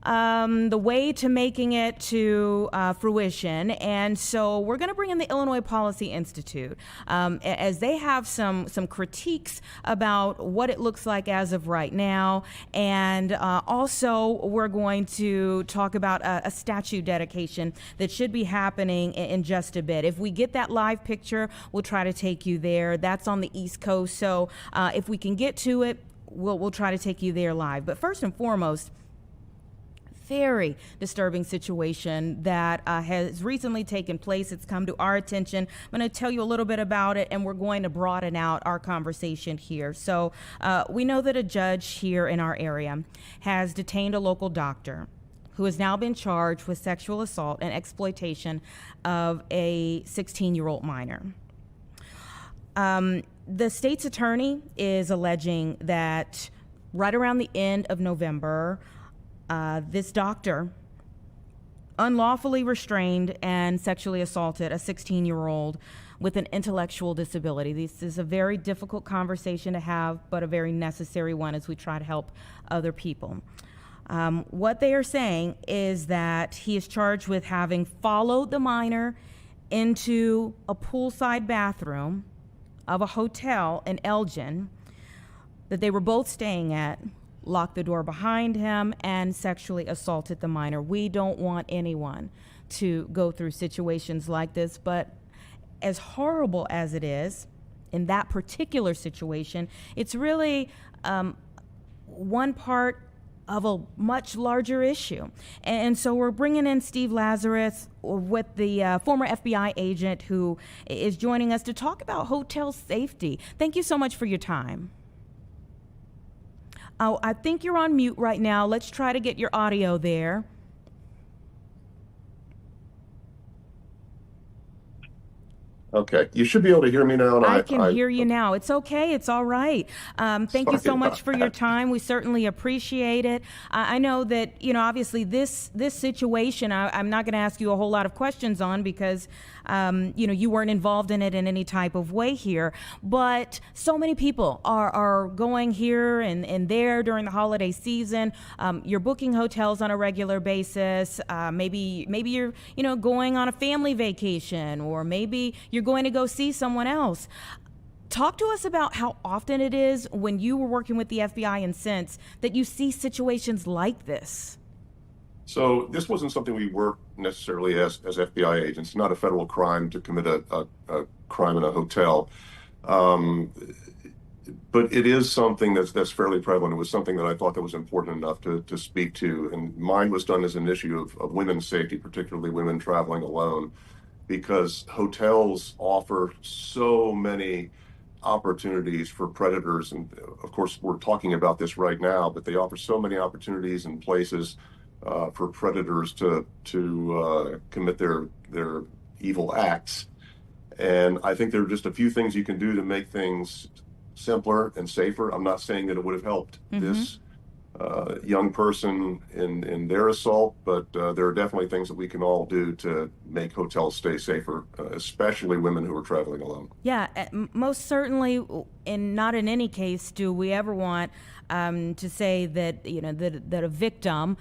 the way to making it to fruition, and so we're going to bring in the Illinois Policy Institute as they have some critiques about what it looks like as of right now, and also we're going to talk about a statue dedication that should be happening in just a bit. If we get that live picture, we'll try to take you there. That's on the East Coast, so if we can get to it, we'll try to take you there live. But first and foremost, very disturbing situation that has recently taken place. It's come to our attention. I'm going to tell you a little bit about it, and we're going to broaden out our conversation here. So we know that a judge here in our area has detained a local doctor who has now been charged with sexual assault and exploitation of a 16-year-old minor. The state's attorney is alleging that right around the end of November, this doctor unlawfully restrained and sexually assaulted a 16-year-old with an intellectual disability. This is a very difficult conversation to have, but a very necessary one as we try to help other people. What they are saying is that he is charged with having followed the minor into a poolside bathroom of a hotel in Elgin that they were both staying at, locked the door behind him, and sexually assaulted the minor. We don't want anyone to go through situations like this, but as horrible as it is in that particular situation, it's really one part of a much larger issue. And so we're bringing in Steve Lazarus with the former FBI agent who is joining us to talk about hotel safety. Thank you so much for your time. Oh, I think you're on mute right now. Let's try to get your audio there. Okay, you should be able to hear me now. And I can hear you now. It's okay. It's all right. Thank you so much for your time. We certainly appreciate it. I know that, obviously this situation, I'm not going to ask you a whole lot of questions on because, you weren't involved in it in any type of way here. But so many people are going here and there during the holiday season. You're booking hotels on a regular basis. Maybe you're, going on a family vacation, or maybe you're going to go see someone else. Talk to us about how often it is when you were working with the FBI and since that you see situations like this. So this wasn't something we worked necessarily as FBI agents. It's not a federal crime to commit a crime in a hotel. But it is something that's fairly prevalent. It was something that I thought that was important enough to speak to. And mine was done as an issue of women's safety, particularly women traveling alone, because hotels offer so many opportunities for predators. And of course, we're talking about this right now, but they offer so many opportunities and places for predators to commit their evil acts. And I think there are just a few things you can do to make things simpler and safer. I'm not saying that it would have helped this young person in their assault, but there are definitely things that we can all do to make hotels stay safer, especially women who are traveling alone. Yeah, most certainly, and not in any case do we ever want to say that that a victim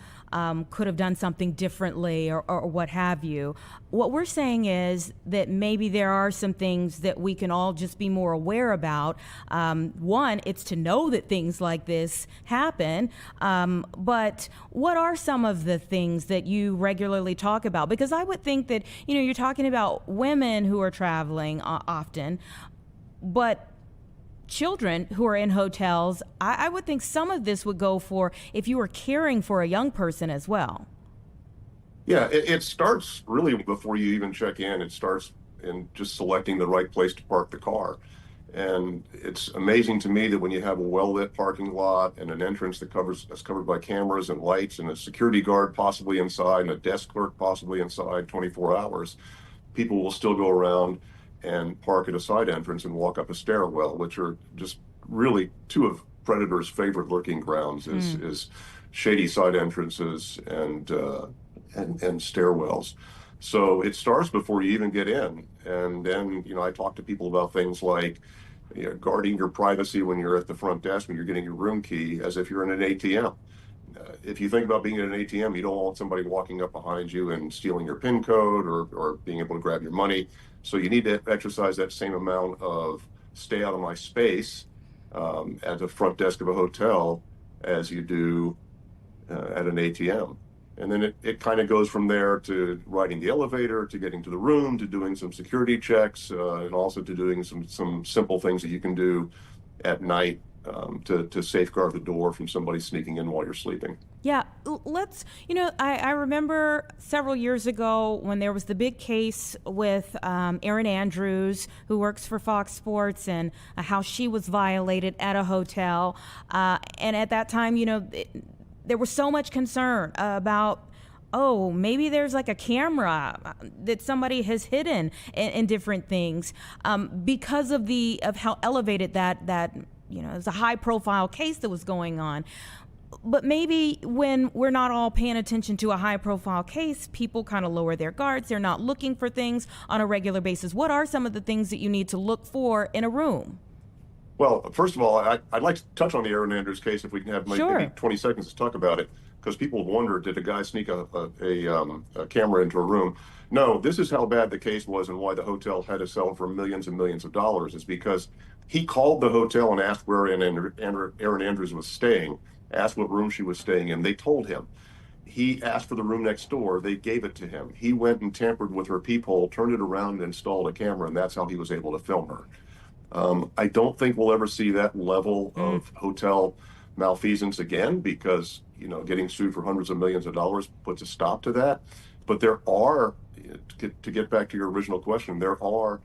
could have done something differently or what have you. What we're saying is that maybe there are some things that we can all just be more aware about. One, it's to know that things like this happen. But what are some of the things that you regularly talk about? Because I would think that you're talking about women who are traveling often, but children who are in hotels, I would think some of this would go for if you were caring for a young person as well. Yeah, it starts really before you even check in. It starts in just selecting the right place to park the car. And it's amazing to me that when you have a well-lit parking lot and an entrance that's covered by cameras and lights and a security guard possibly inside and a desk clerk possibly inside 24 hours, people will still go around and park at a side entrance and walk up a stairwell, which are just really two of predators' favorite lurking grounds is shady side entrances and stairwells. So it starts before you even get in. And then, I talk to people about things like guarding your privacy when you're at the front desk, when you're getting your room key, as if you're in an ATM. If you think about being at an ATM, you don't want somebody walking up behind you and stealing your PIN code or being able to grab your money. So you need to exercise that same amount of stay out of my space at the front desk of a hotel as you do at an ATM. And then it kind of goes from there to riding the elevator, to getting to the room, to doing some security checks, and also to doing some simple things that you can do at night to safeguard the door from somebody sneaking in while you're sleeping. Yeah, I remember several years ago when there was the big case with Erin Andrews, who works for Fox Sports, and how she was violated at a hotel. And at that time, there was so much concern about, maybe there's like a camera that somebody has hidden in different things because of how elevated that it was a high profile case that was going on. But maybe when we're not all paying attention to a high profile case, people kind of lower their guards. They're not looking for things on a regular basis. What are some of the things that you need to look for in a room? Well, first of all, I'd like to touch on the Erin Andrews case if we can have maybe 20 seconds to talk about it, because people have wondered, did a guy sneak a camera into a room? No, this is how bad the case was and why the hotel had to sell for millions and millions of dollars, is because he called the hotel and asked where Erin Andrews was staying, asked what room she was staying in. They told him. He asked for the room next door. They gave it to him. He went and tampered with her peephole, turned it around and installed a camera, and that's how he was able to film her. I don't think we'll ever see that level of hotel malfeasance again, because getting sued for hundreds of millions of dollars puts a stop to that. But there are, to get back to your original question, there are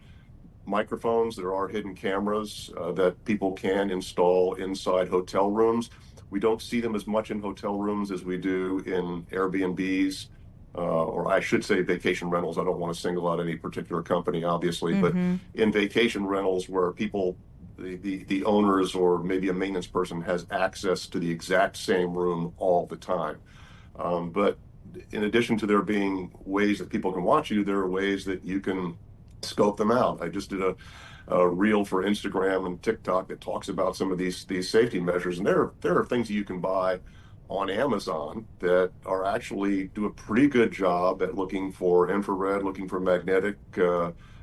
microphones, there are hidden cameras that people can install inside hotel rooms. We don't see them as much in hotel rooms as we do in Airbnbs, or I should say vacation rentals. I don't want to single out any particular company, obviously, but in vacation rentals where people, the owners or maybe a maintenance person has access to the exact same room all the time. But in addition to there being ways that people can watch you, there are ways that you can scope them out. I just did a reel for Instagram and TikTok that talks about some of these safety measures, and there are things that you can buy on Amazon that are actually do a pretty good job at looking for infrared, looking for magnetic,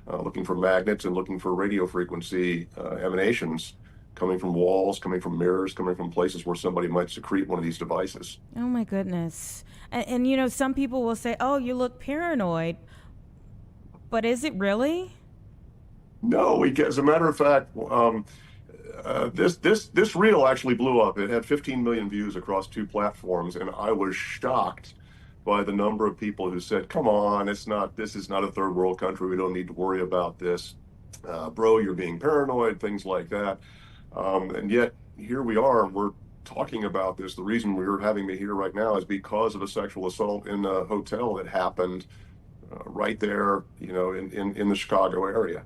looking for magnets, and looking for radio frequency emanations coming from walls, coming from mirrors, coming from places where somebody might secrete one of these devices. Oh my goodness. And some people will say, "Oh, you look paranoid," but is it really? No, as a matter of fact, this reel actually blew up. It had 15 million views across 2 platforms, and I was shocked by the number of people who said, "Come on, this is not a third world country. We don't need to worry about this, bro. You're being paranoid," things like that. And yet here we are, and we're talking about this. The reason we're having me here right now is because of a sexual assault in a hotel that happened right there, in the Chicago area.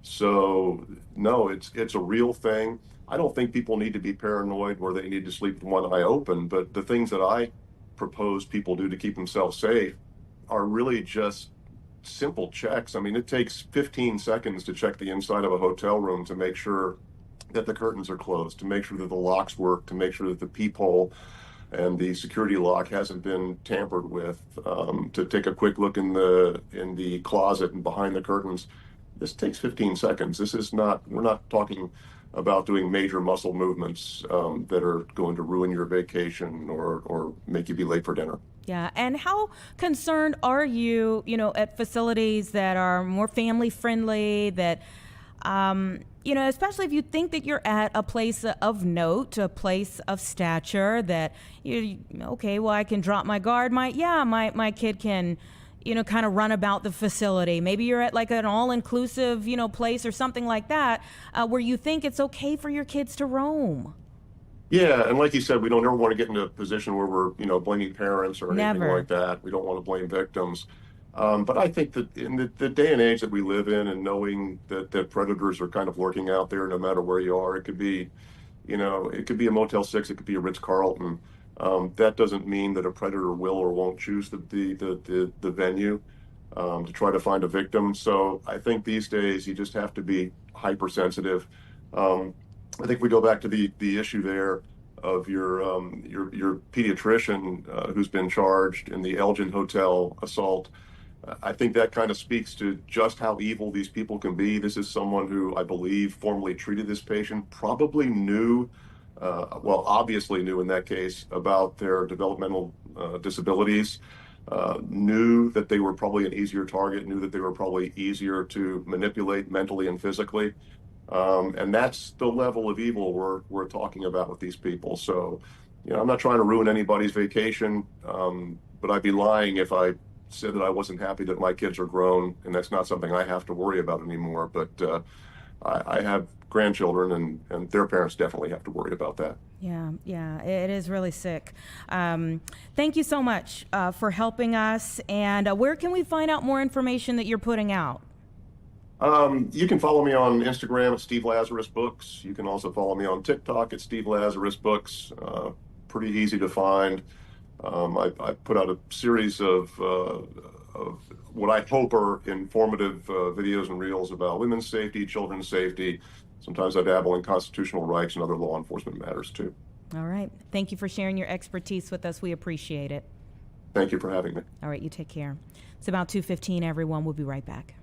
So no, it's a real thing. I don't think people need to be paranoid or they need to sleep with one eye open, but the things that I propose people do to keep themselves safe are really just simple checks. I mean, it takes 15 seconds to check the inside of a hotel room to make sure that the curtains are closed, to make sure that the locks work, to make sure that the peephole and the security lock hasn't been tampered with, to take a quick look in the closet and behind the curtains. This takes 15 seconds. This is not, we're not talking about doing major muscle movements that are going to ruin your vacation or make you be late for dinner. Yeah, and how concerned are you, at facilities that are more family friendly, that, especially if you think that you're at a place of note, a place of stature, that okay, well, I can drop my guard. My kid can, kind of run about the facility. Maybe you're at like an all-inclusive, place or something like that, where you think it's okay for your kids to roam. Yeah, and like you said, we don't ever want to get into a position where we're, blaming parents or anything Never. like that. We don't want to blame victims. But I think that in the day and age that we live in, and knowing that predators are kind of lurking out there, no matter where you are, it could be, it could be a Motel 6, it could be a Ritz-Carlton. That doesn't mean that a predator will or won't choose the venue to try to find a victim. So I think these days you just have to be hypersensitive. I think we go back to the issue there of your pediatrician who's been charged in the Elgin Hotel assault. I think that kind of speaks to just how evil these people can be. This is someone who I believe formally treated this patient, probably knew, well, obviously knew in that case about their developmental disabilities, knew that they were probably an easier target, knew that they were probably easier to manipulate mentally and physically. And that's the level of evil we're talking about with these people. So, I'm not trying to ruin anybody's vacation, but I'd be lying if I said that I wasn't happy that my kids are grown, and that's not something I have to worry about anymore. But I have grandchildren, and their parents definitely have to worry about that. Yeah, it is really sick. Thank you so much for helping us. And where can we find out more information that you're putting out? You can follow me on Instagram at Steve Lazarus Books. You can also follow me on TikTok at Steve Lazarus Books. Pretty easy to find. I put out a series of what I hope are informative videos and reels about women's safety, children's safety. Sometimes I dabble in constitutional rights and other law enforcement matters too. All right. Thank you for sharing your expertise with us. We appreciate it. Thank you for having me. All right, you take care. It's about 2:15, everyone. We'll be right back.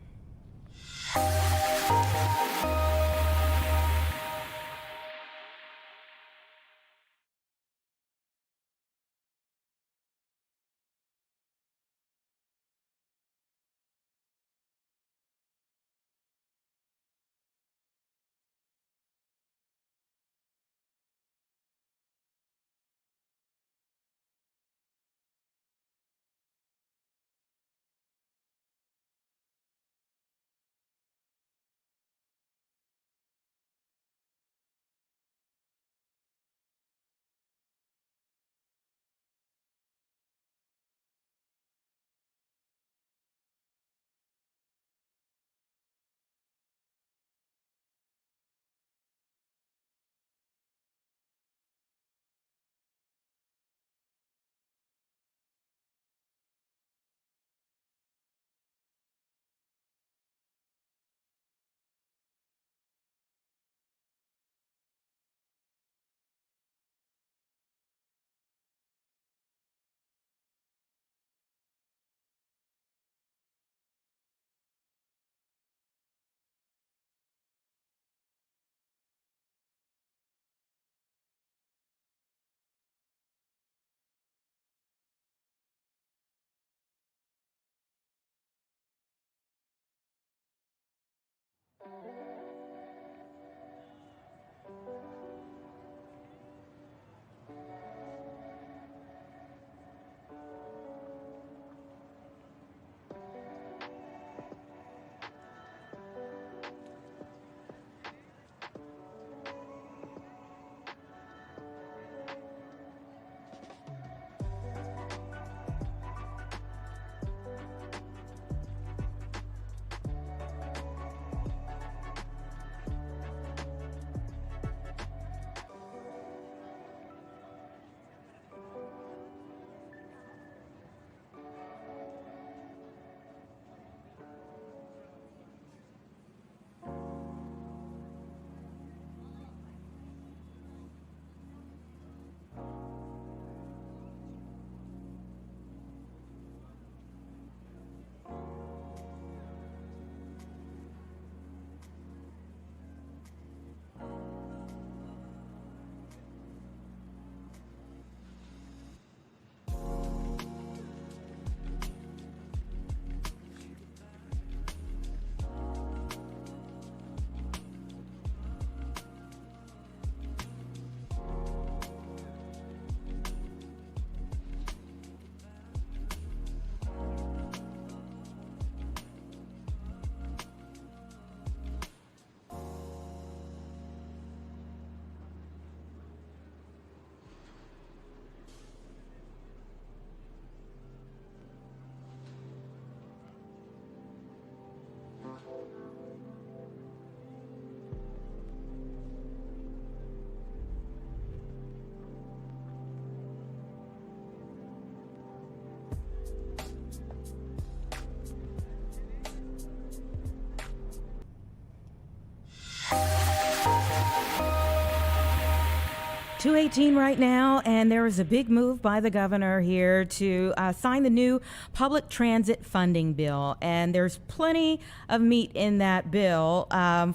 2:18 right now, and there is a big move by the governor here to sign the new public transit funding bill. And there's plenty of meat in that bill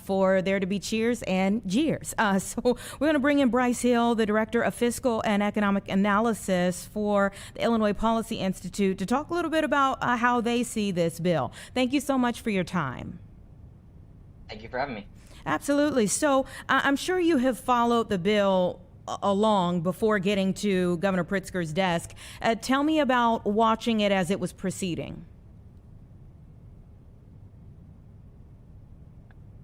for there to be cheers and jeers. So we're going to bring in Bryce Hill, the Director of Fiscal and Economic Analysis for the Illinois Policy Institute, to talk a little bit about how they see this bill. Thank you so much for your time. Thank you for having me. Absolutely. So I'm sure you have followed the bill along before getting to Governor Pritzker's desk. Tell me about watching it as it was proceeding.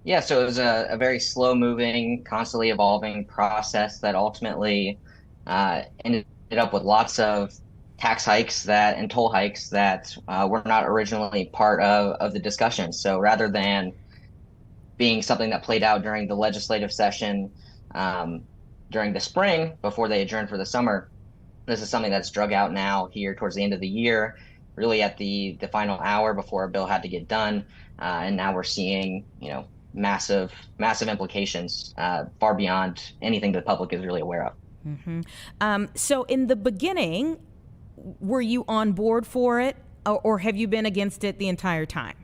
Yeah, so it was a very slow-moving, constantly evolving process that ultimately ended up with lots of tax hikes and toll hikes that were not originally part of the discussion. So rather than being something that played out during the legislative session during the spring before they adjourned for the summer, this is something that's drug out now here towards the end of the year, really at the final hour before a bill had to get done. And now we're seeing, massive implications far beyond anything the public is really aware of. Mm-hmm. So in the beginning, were you on board for it, or have you been against it the entire time?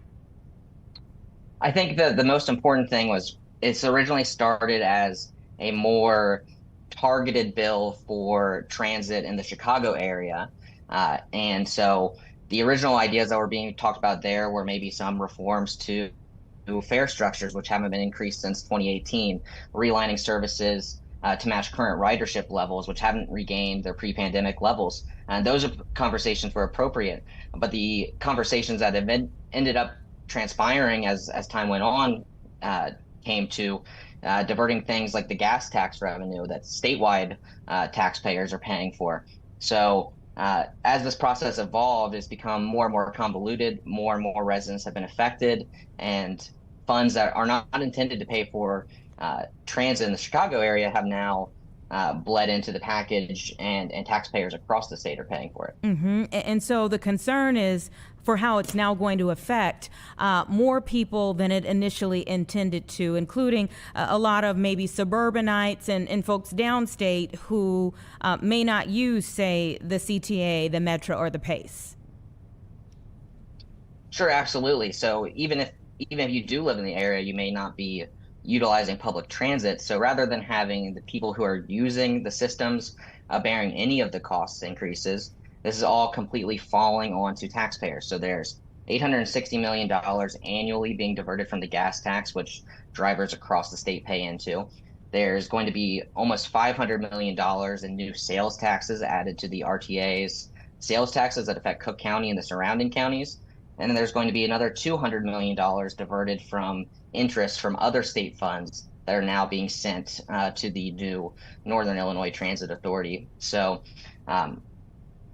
I think the most important thing was it's originally started as a more targeted bill for transit in the Chicago area. And so the original ideas that were being talked about there were maybe some reforms to fare structures, which haven't been increased since 2018, relining services to match current ridership levels, which haven't regained their pre-pandemic levels. And those conversations were appropriate. But the conversations that have ended up transpiring as time went on came to diverting things like the gas tax revenue that statewide taxpayers are paying for. So as this process evolved, it's become more and more convoluted, more and more residents have been affected, and funds that are not intended to pay for transit in the Chicago area have now bled into the package, and taxpayers across the state are paying for it. Mm-hmm. And so the concern is for how it's now going to affect more people than it initially intended to, including a lot of maybe suburbanites and folks downstate who may not use, say, the CTA, the Metro, or the PACE. Sure, absolutely. So even if you do live in the area, you may not be utilizing public transit. So rather than having the people who are using the systems bearing any of the cost increases, this is all completely falling onto taxpayers. So there's $860 million annually being diverted from the gas tax, which drivers across the state pay into. There's going to be almost $500 million in new sales taxes added to the RTA's sales taxes that affect Cook County and the surrounding counties. And then there's going to be another $200 million diverted from interest from other state funds that are now being sent to the new Northern Illinois Transit Authority. So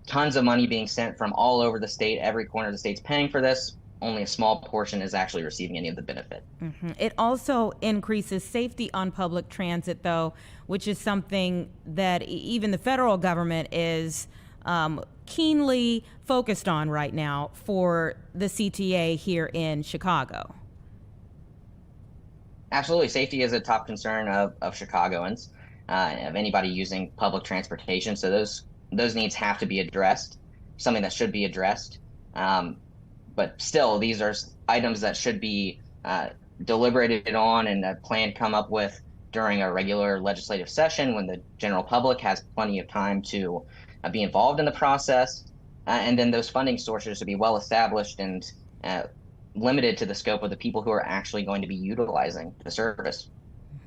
tons of money being sent from all over the state. Every corner of the state's paying for this. Only a small portion is actually receiving any of the benefit. Mm-hmm. It also increases safety on public transit, though, which is something that even the federal government is keenly focused on right now for the CTA here in Chicago. Absolutely. Safety is a top concern of Chicagoans, of anybody using public transportation. So those needs have to be addressed, something that should be addressed. But still, these are items that should be deliberated on and a plan come up with during a regular legislative session when the general public has plenty of time to be involved in the process. And then those funding sources should be well established and limited to the scope of the people who are actually going to be utilizing the service.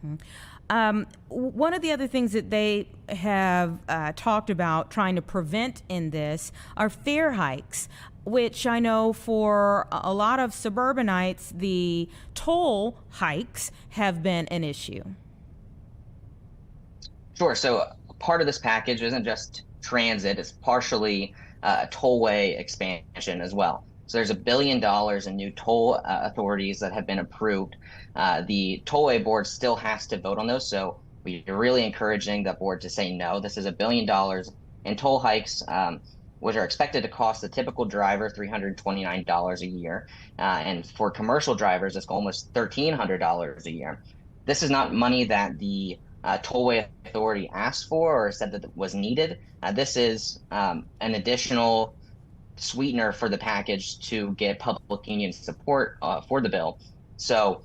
Mm-hmm. One of the other things that they have talked about trying to prevent in this are fare hikes, which I know for a lot of suburbanites, the toll hikes have been an issue. Sure. So part of this package isn't just transit, it's partially a tollway expansion as well. So there's $1 billion in new toll authorities that have been approved. The tollway board still has to vote on those. So we're really encouraging the board to say no. This is $1 billion in toll hikes, which are expected to cost the typical driver $329 a year. And for commercial drivers, it's almost $1,300 a year. This is not money that the Tollway Authority asked for or said that was needed. This is an additional sweetener for the package to get public union support for the bill. So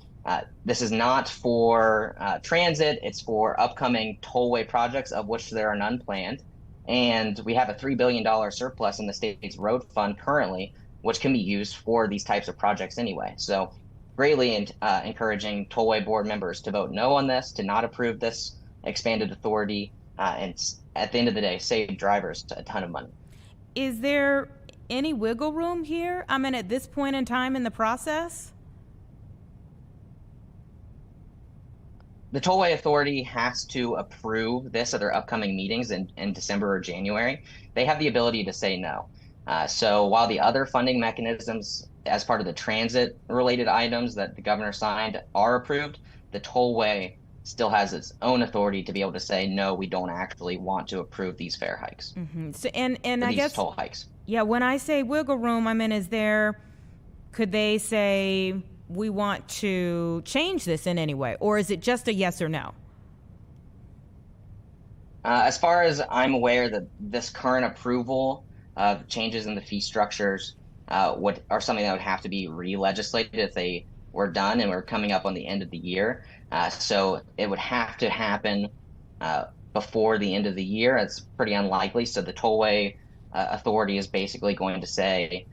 this is not for transit, it's for upcoming tollway projects, of which there are none planned. And we have a $3 billion surplus in the state's road fund currently, which can be used for these types of projects anyway. So greatly encouraging tollway board members to vote no on this, to not approve this expanded authority, and at the end of the day, save drivers a ton of money. Is there any wiggle room here? I mean, at this point in time in the process? The Tollway Authority has to approve this at their upcoming meetings in December or January. They have the ability to say no. So while the other funding mechanisms as part of the transit related items that the governor signed are approved, the Tollway still has its own authority to be able to say, no, we don't actually want to approve these fare hikes. So, and I these guess toll hikes. Yeah, when I say wiggle room, I mean, could they say we want to change this in any way, or is it just a yes or no? As far as I'm aware, that this current approval of changes in the fee structures are something that would have to be re-legislated if they were done, and we're coming up on the end of the year. So it would have to happen before the end of the year. It's pretty unlikely. So the Tollway Authority is basically going to say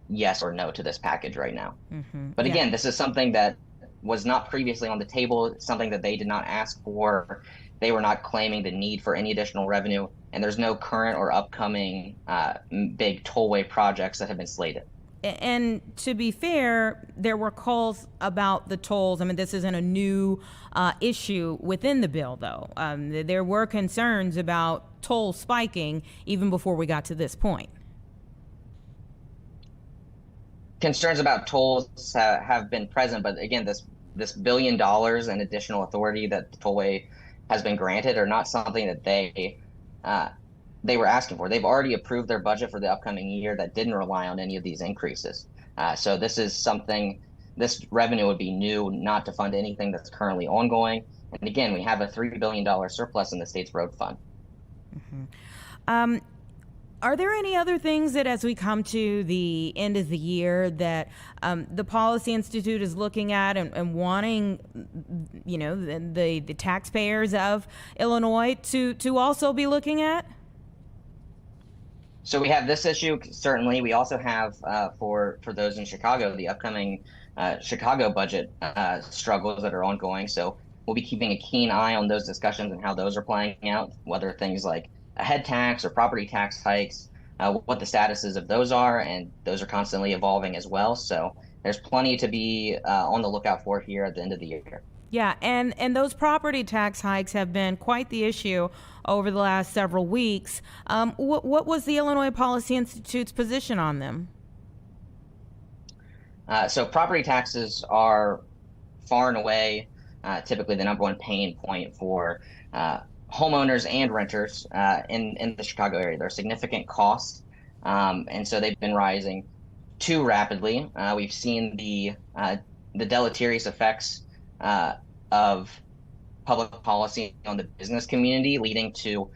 yes or no to this package right now. But again, this is something that was not previously on the table, something that they did not ask for. They were not claiming the need for any additional revenue, and there's no current or upcoming big tollway projects that have been slated. And to be fair, there were calls about the tolls. I mean, this isn't a new issue within the bill, though. There were concerns about toll spiking even before we got to this point. Concerns about tolls have been present, but again, this $1 billion in additional authority that the tollway has been granted are not something that they were asking for. They've already approved their budget for the upcoming year that didn't rely on any of these increases. So this is something, this revenue would be new, not to fund anything that's currently ongoing. And again, we have a $3 billion surplus in the state's road fund. Are there any other things that, as we come to the end of the year, that the Policy Institute is looking at and wanting, you know, the taxpayers of Illinois to also be looking at? So we have this issue, certainly. We also have, for those in Chicago, the upcoming Chicago budget struggles that are ongoing. So we'll be keeping a keen eye on those discussions and how those are playing out, whether things like a head tax or property tax hikes, what the statuses of those are, and those are constantly evolving as well. So there's plenty to be on the lookout for here at the end of the year. Yeah, and those property tax hikes have been quite the issue over the last several weeks. What was the Illinois Policy Institute's position on them? So property taxes are far and away typically the number one pain point for homeowners and renters in the Chicago area. They're a significant cost, and so they've been rising too rapidly. We've seen the deleterious effects of public policy on the business community, leading to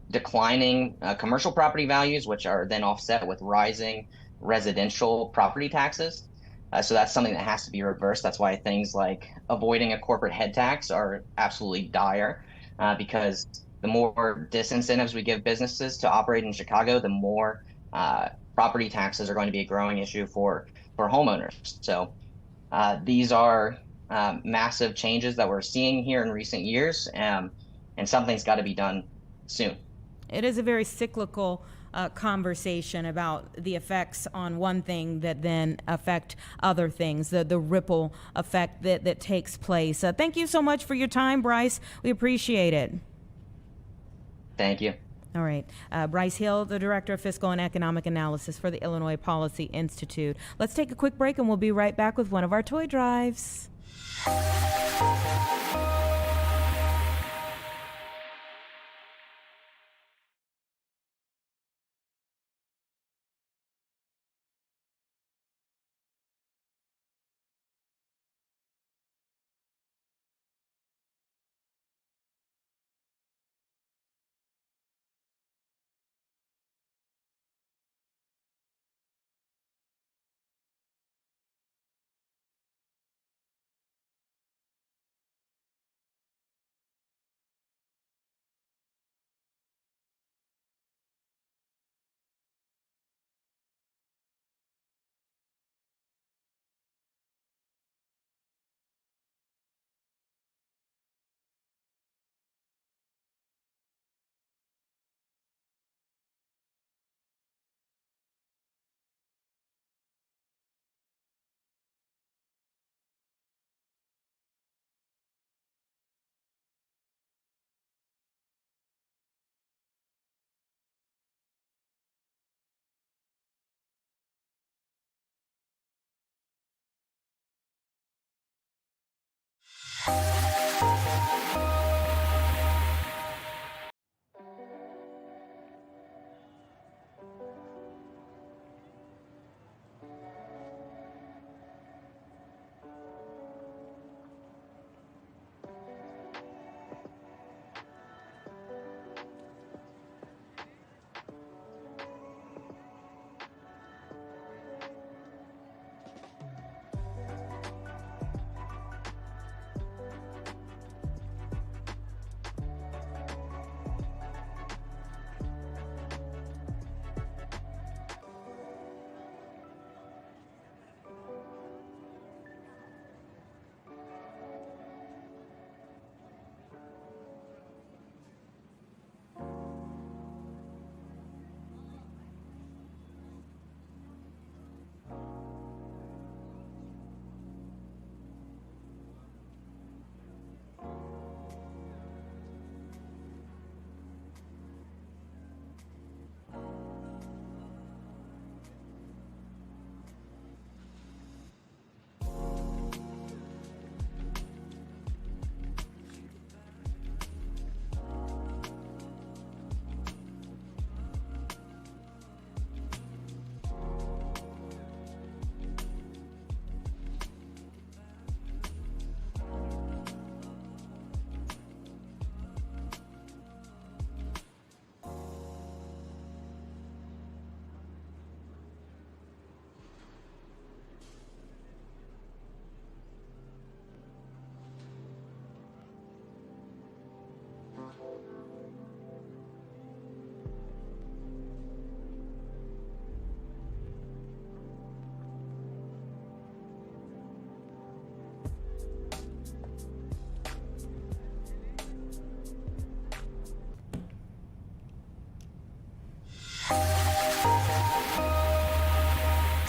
declining commercial property values, which are then offset with rising residential property taxes. So that's something that has to be reversed. That's why things like avoiding a corporate head tax are absolutely dire, because the more disincentives we give businesses to operate in Chicago, the more property taxes are going to be a growing issue for homeowners. So these are massive changes that we're seeing here in recent years, and something's got to be done soon. It is a very cyclical conversation about the effects on one thing that then affect other things, the ripple effect that takes place. Thank you so much for your time, Bryce. We appreciate it. Thank you. All right. Bryce Hill, the Director of Fiscal and Economic Analysis for the Illinois Policy Institute. Let's take a quick break and we'll be right back with one of our toy drives.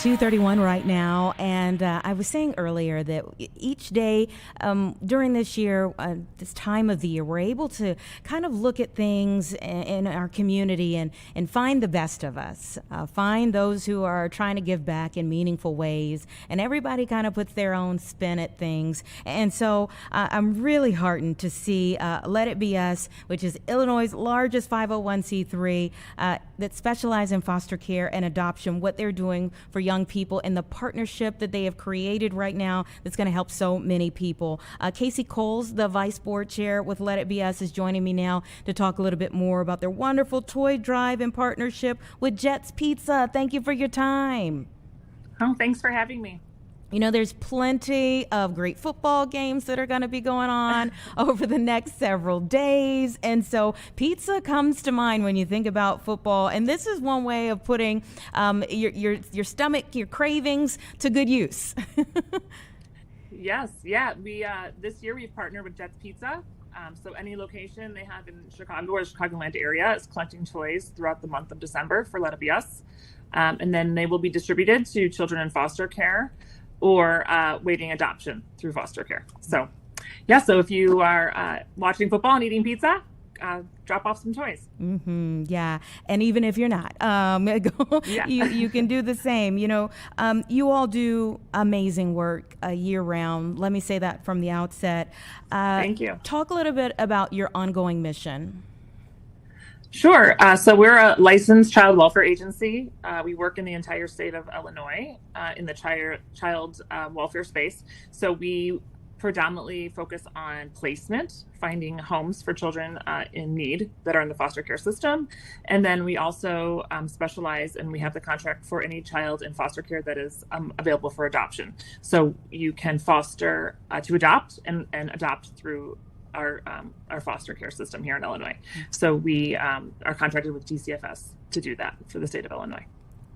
2:31 right now, and I was saying earlier that each day during this year, this time of the year, we're able to kind of look at things in our community and find the best of us, find those who are trying to give back in meaningful ways, and everybody kind of puts their own spin at things. And so I'm really heartened to see Let It Be Us, which is Illinois' largest 501c3 that specializes in foster care and adoption, what they're doing for young people and the partnership that they have created right now that's going to help so many people. Casey Coles, the vice board chair with Let It Be Us, is joining me now to talk a little bit more about their wonderful toy drive in partnership with Jets Pizza. Thank you for your time. Oh, thanks for having me. You know, there's plenty of great football games that are going to be going on over the next several days. And so pizza comes to mind when you think about football. And this is one way of putting your stomach, your cravings to good use. Yes, yeah. We this year we've partnered with Jets Pizza. So any location they have in Chicago or Chicagoland area is collecting toys throughout the month of December for Let It Be Us. And then they will be distributed to children in foster care or waiting adoption through foster care. So, yeah, so if you are watching football and eating pizza, drop off some toys. Mm-hmm, yeah, and even if you're not, Yeah. you can do the same. You know, you all do amazing work year-round. Let me say that from the outset. Thank you. Talk a little bit about your ongoing mission. Sure. So we're a licensed child welfare agency. We work in the entire state of Illinois in the child welfare space. So we predominantly focus on placement, finding homes for children in need that are in the foster care system. And then we also specialize, and we have the contract for any child in foster care that is available for adoption. So you can foster to adopt and adopt through our foster care system here in Illinois. So we are contracted with DCFS to do that for the state of Illinois.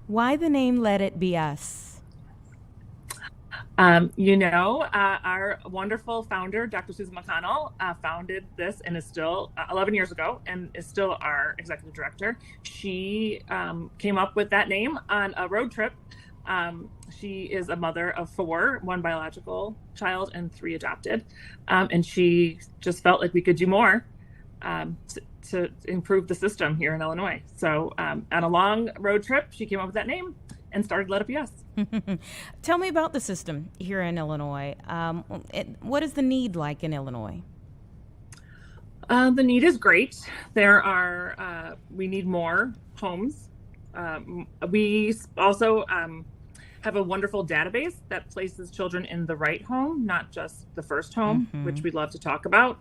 Why the name Let It Be Us? Our wonderful founder, Dr. Susan McConnell, founded this and is still 11 years ago and is still our executive director. She came up with that name on a road trip. She is a mother of 4, 1 biological child and 3 adopted. And she just felt like we could do more to improve the system here in Illinois. So on a long road trip, she came up with that name and started Let It Be Us. Tell me about the system here in Illinois. What is the need like in Illinois? The need is great. We need more homes. We also have a wonderful database that places children in the right home, not just the first home, which we love to talk about.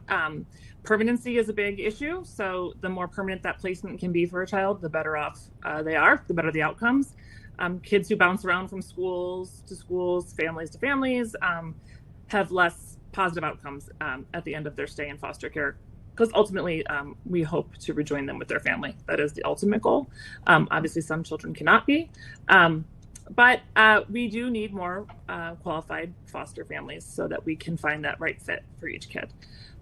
Permanency is a big issue. So the more permanent that placement can be for a child, the better off they are, the better the outcomes. Kids who bounce around from schools to schools, families to families, have less positive outcomes at the end of their stay in foster care. Because ultimately, we hope to rejoin them with their family. That is the ultimate goal. Obviously, some children cannot be. But we do need more qualified foster families so that we can find that right fit for each kid.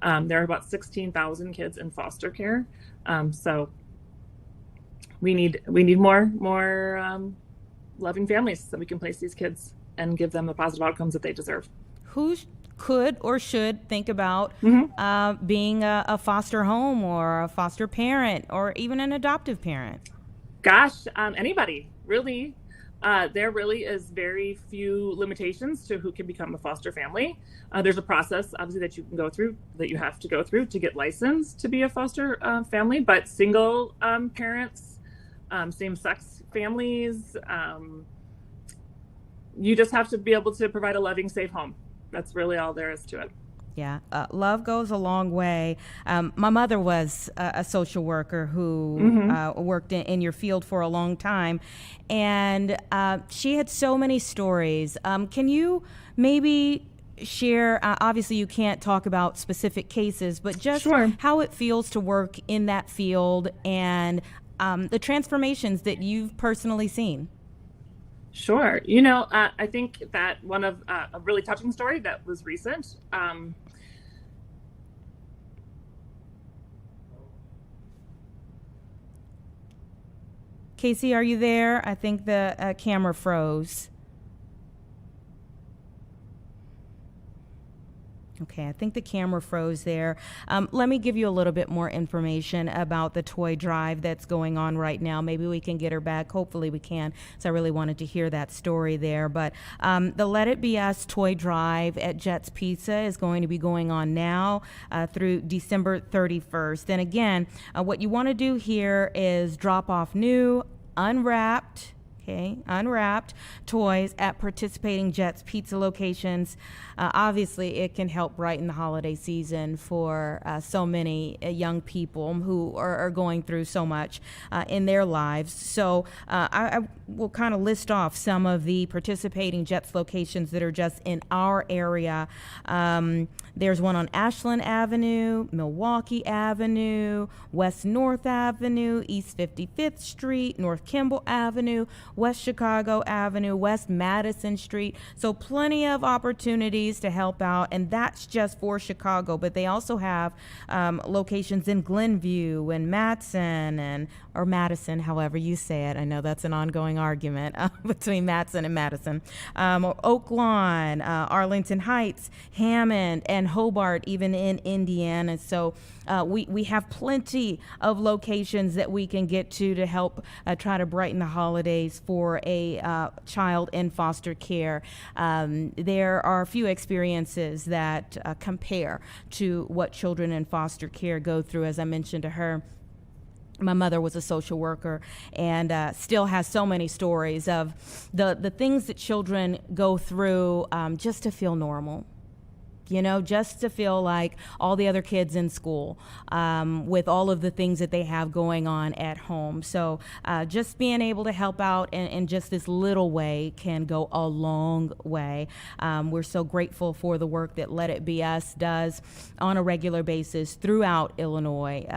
There are about 16,000 kids in foster care. So we need more loving families so we can place these kids and give them the positive outcomes that they deserve. Who could or should think about being a foster home or a foster parent or even an adoptive parent? Gosh, anybody, really. There really is very few limitations to who can become a foster family. There's a process, obviously, that you can go through, that you have to go through to get licensed to be a foster family. But single parents, same-sex families, you just have to be able to provide a loving, safe home. That's really all there is to it. Yeah, love goes a long way. My mother was a social worker who worked in your field for a long time, and she had so many stories. Can you maybe share, obviously you can't talk about specific cases, but just how it feels to work in that field and the transformations that you've personally seen? Sure. I think that one of a really touching story that was recent. Casey, are you there? I think the camera froze. Okay, I think the camera froze there. Let me give you a little bit more information about the toy drive that's going on right now. Maybe we can get her back. Hopefully we can. So I really wanted to hear that story there. But the Let It Be Us toy drive at Jet's Pizza is going to be going on now through December 31st. And again, what you want to do here is drop off new, unwrapped, unwrapped toys at participating Jet's Pizza locations. Obviously, it can help brighten the holiday season for so many young people who are going through so much in their lives. So I will kind of list off some of the participating Jet's locations that are just in our area. There's one on Ashland Avenue, Milwaukee Avenue, West North Avenue, East 55th Street, North Kimball Avenue, West Chicago Avenue, West Madison Street. So plenty of opportunities to help out, and that's just for Chicago. But they also have locations in Glenview and Matson or Madison, however you say it. I know that's an ongoing argument between Matson and Madison. Oak Lawn, Arlington Heights, Hammond, and Hobart, even in Indiana. So we have plenty of locations that we can get to help try to brighten the holidays for a child in foster care. There are a few experiences that compare to what children in foster care go through. As I mentioned to her, my mother was a social worker and still has so many stories of the things that children go through just to feel normal. Just to feel like all the other kids in school with all of the things that they have going on at home. So just being able to help out in just this little way can go a long way. We're so grateful for the work that Let It Be Us does on a regular basis throughout Illinois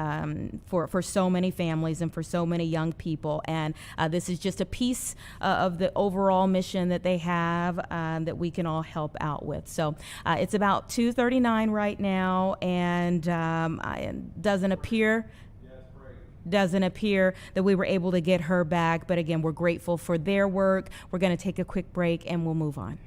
for so many families and for so many young people. And this is just a piece of the overall mission that they have that we can all help out with. So it's about $239 right now, and it doesn't appear that we were able to get her back. But again, we're grateful for their work. We're going to take a quick break and we'll move on.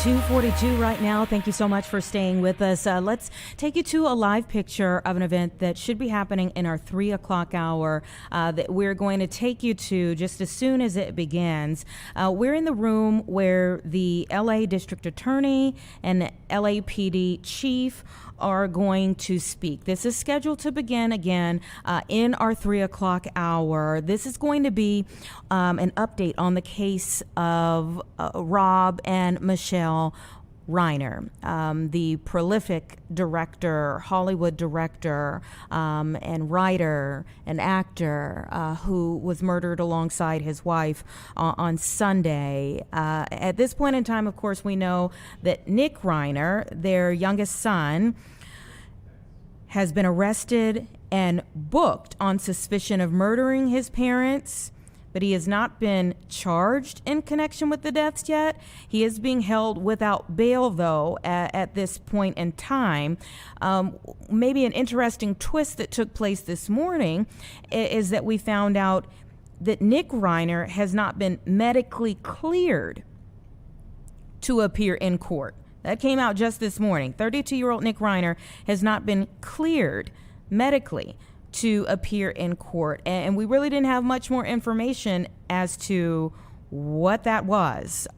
2:42 right now. Thank you so much for staying with us. Let's take you to a live picture of an event that should be happening in our 3 o'clock hour that we're going to take you to just as soon as it begins. We're in the room where the LA District Attorney and LAPD Chief are going to speak. This is scheduled to begin again in our 3 o'clock hour. This is going to be an update on the case of Rob and Michelle Reiner, the prolific director, Hollywood director, and writer and actor who was murdered alongside his wife on Sunday. At this point in time, of course, we know that Nick Reiner, their youngest son, has been arrested and booked on suspicion of murdering his parents, but he has not been charged in connection with the deaths yet. He is being held without bail, though, at this point in time. Maybe an interesting twist that took place this morning is that we found out that Nick Reiner has not been medically cleared to appear in court. That came out just this morning. 32-year-old Nick Reiner has not been cleared medically to appear in court. And we really didn't have much more information as to what that was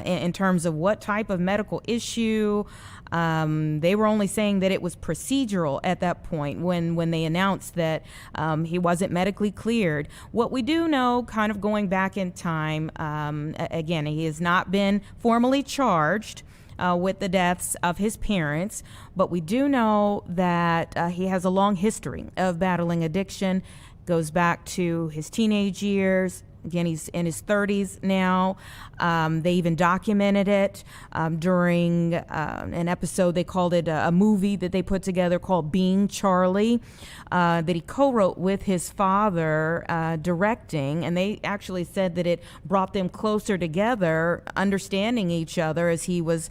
in terms of what type of medical issue. They were only saying that it was procedural at that point when they announced that he wasn't medically cleared. What we do know, kind of going back in time, again, he has not been formally charged with the deaths of his parents, but we do know that he has a long history of battling addiction, goes back to his teenage years. Again, he's in his 30s now. They even documented it during an episode. They called it a movie that they put together called Being Charlie, that he co-wrote with his father directing. And they actually said that it brought them closer together, understanding each other as he was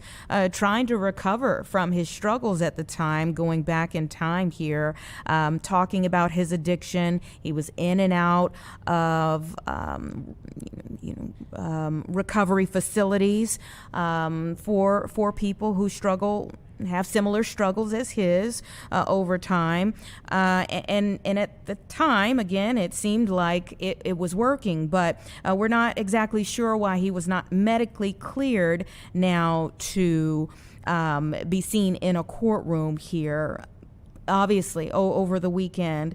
trying to recover from his struggles at the time, going back in time here, talking about his addiction. He was in and out of recovery facilities for people who struggle, have similar struggles as his over time. And at the time, again, it seemed like it was working, but we're not exactly sure why he was not medically cleared now to be seen in a courtroom here. Obviously, over the weekend,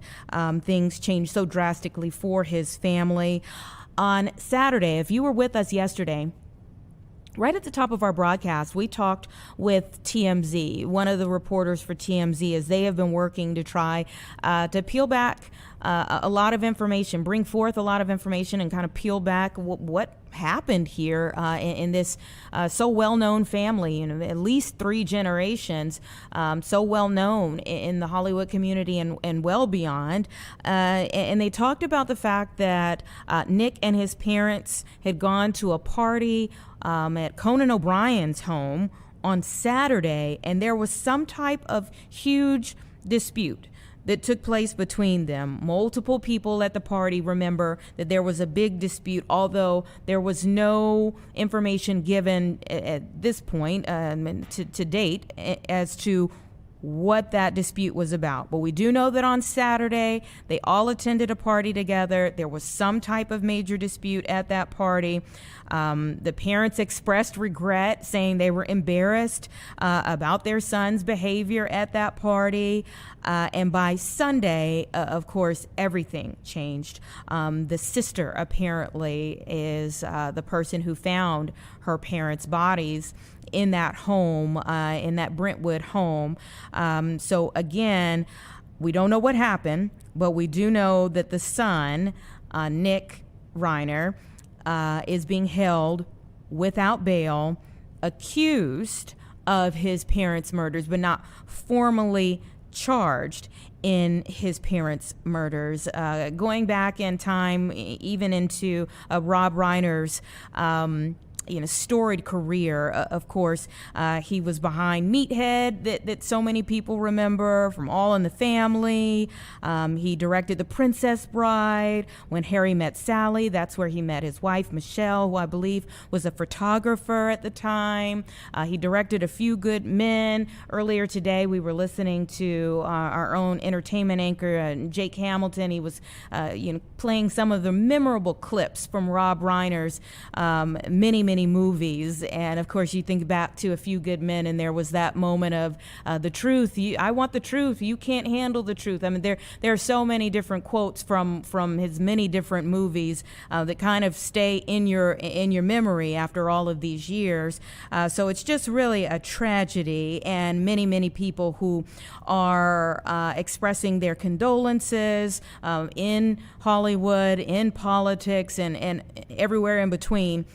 things changed so drastically for his family. On Saturday, if you were with us yesterday, right at the top of our broadcast, we talked with TMZ, one of the reporters for TMZ, as they have been working to try to peel back a lot of information, bring forth a lot of information and kind of peel back what happened here in this so well-known family, at least 3 generations, so well-known in the Hollywood community and well beyond. And they talked about the fact that Nick and his parents had gone to a party at Conan O'Brien's home on Saturday, and there was some type of huge dispute that took place between them. Multiple people at the party remember that there was a big dispute, although there was no information given at this point to date as to what that dispute was about. But we do know that on Saturday, they all attended a party together. There was some type of major dispute at that party. The parents expressed regret, saying they were embarrassed about their son's behavior at that party. And by Sunday, of course, everything changed. The sister apparently is the person who found her parents' bodies in that home, in that Brentwood home. So again, we don't know what happened, but we do know that the son, Nick Reiner, is being held without bail, accused of his parents' murders, but not formally charged in his parents' murders. Going back in time, even into Rob Reiner's storied career. Of course, he was behind Meathead, that so many people remember from All in the Family. He directed The Princess Bride, When Harry Met Sally. That's where he met his wife, Michelle, who I believe was a photographer at the time. He directed A Few Good Men. Earlier today, we were listening to our own entertainment anchor, Jake Hamilton. He was, playing some of the memorable clips from Rob Reiner's many movies. And of course, you think back to A Few Good Men, and there was that moment of the truth. I want the truth. You can't handle the truth. I mean, there are so many different quotes from his many different movies that kind of stay in your memory after all of these years. So it's just really a tragedy, and many people who are expressing their condolences in Hollywood, in politics, and everywhere in between,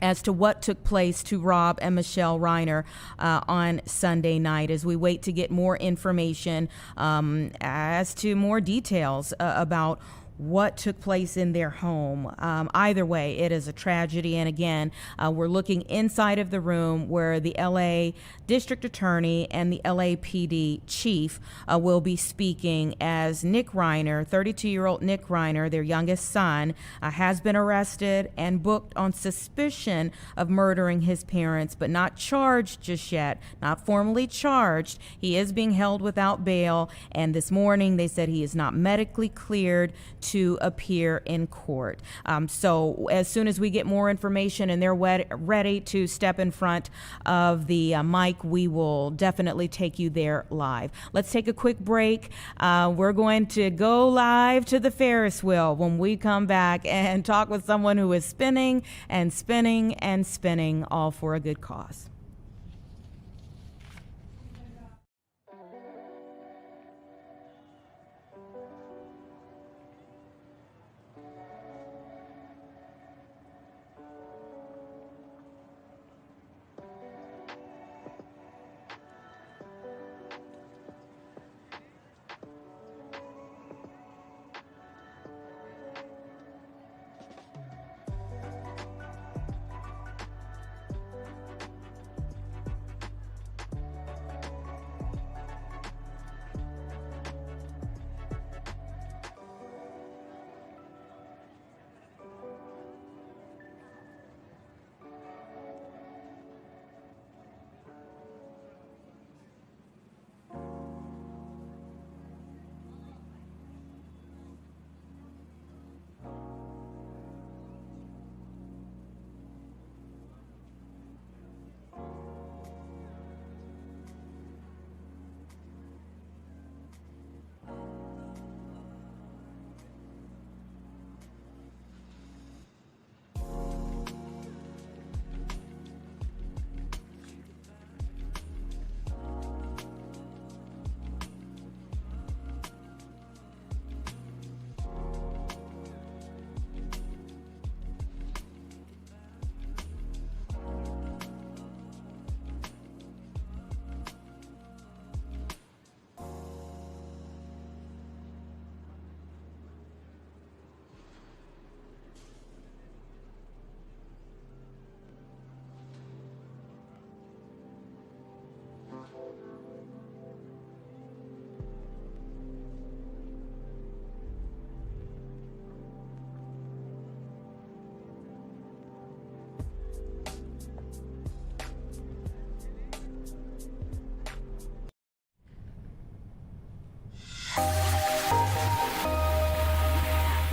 as to what took place to Rob and Michelle Reiner on Sunday night, as we wait to get more information as to more details about what took place in their home. Either way, it is a tragedy. And again, we're looking inside of the room where the LA District Attorney and the LAPD Chief will be speaking, as Nick Reiner, 32-year-old Nick Reiner, their youngest son, has been arrested and booked on suspicion of murdering his parents, but not charged just yet, not formally charged. He is being held without bail, and this morning they said he is not medically cleared to appear in court. So as soon as we get more information and they're ready to step in front of the mic, we will definitely take you there live. Let's take a quick break. We're going to go live to the Ferris wheel when we come back and talk with someone who is spinning and spinning and spinning, all for a good cause.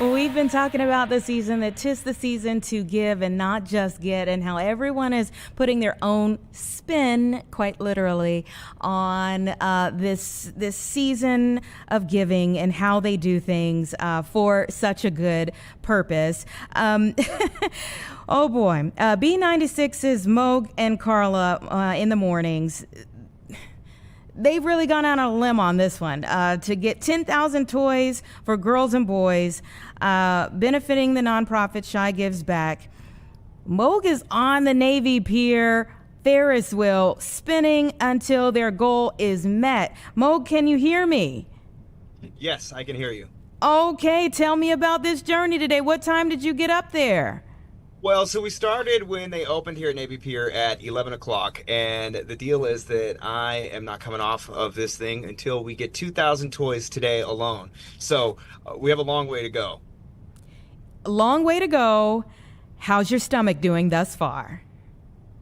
We've been talking about the season, that 'tis the season to give and not just get, and how everyone is putting their own spin, quite literally, on this season of giving and how they do things for such a good purpose. Oh boy, B96's Moog and Carla in the mornings. They've really gone out on a limb on this one to get 10,000 toys for girls and boys, benefiting the nonprofit Shy Gives Back. Moog is on the Navy Pier Ferris wheel, spinning until their goal is met. Moog, can you hear me? Yes, I can hear you. Okay, tell me about this journey today. What time did you get up there? Well, so we started when they opened here at Navy Pier at 11 o'clock. And the deal is that I am not coming off of this thing until we get 2,000 toys today alone. So we have a long way to go. A long way to go. How's your stomach doing thus far?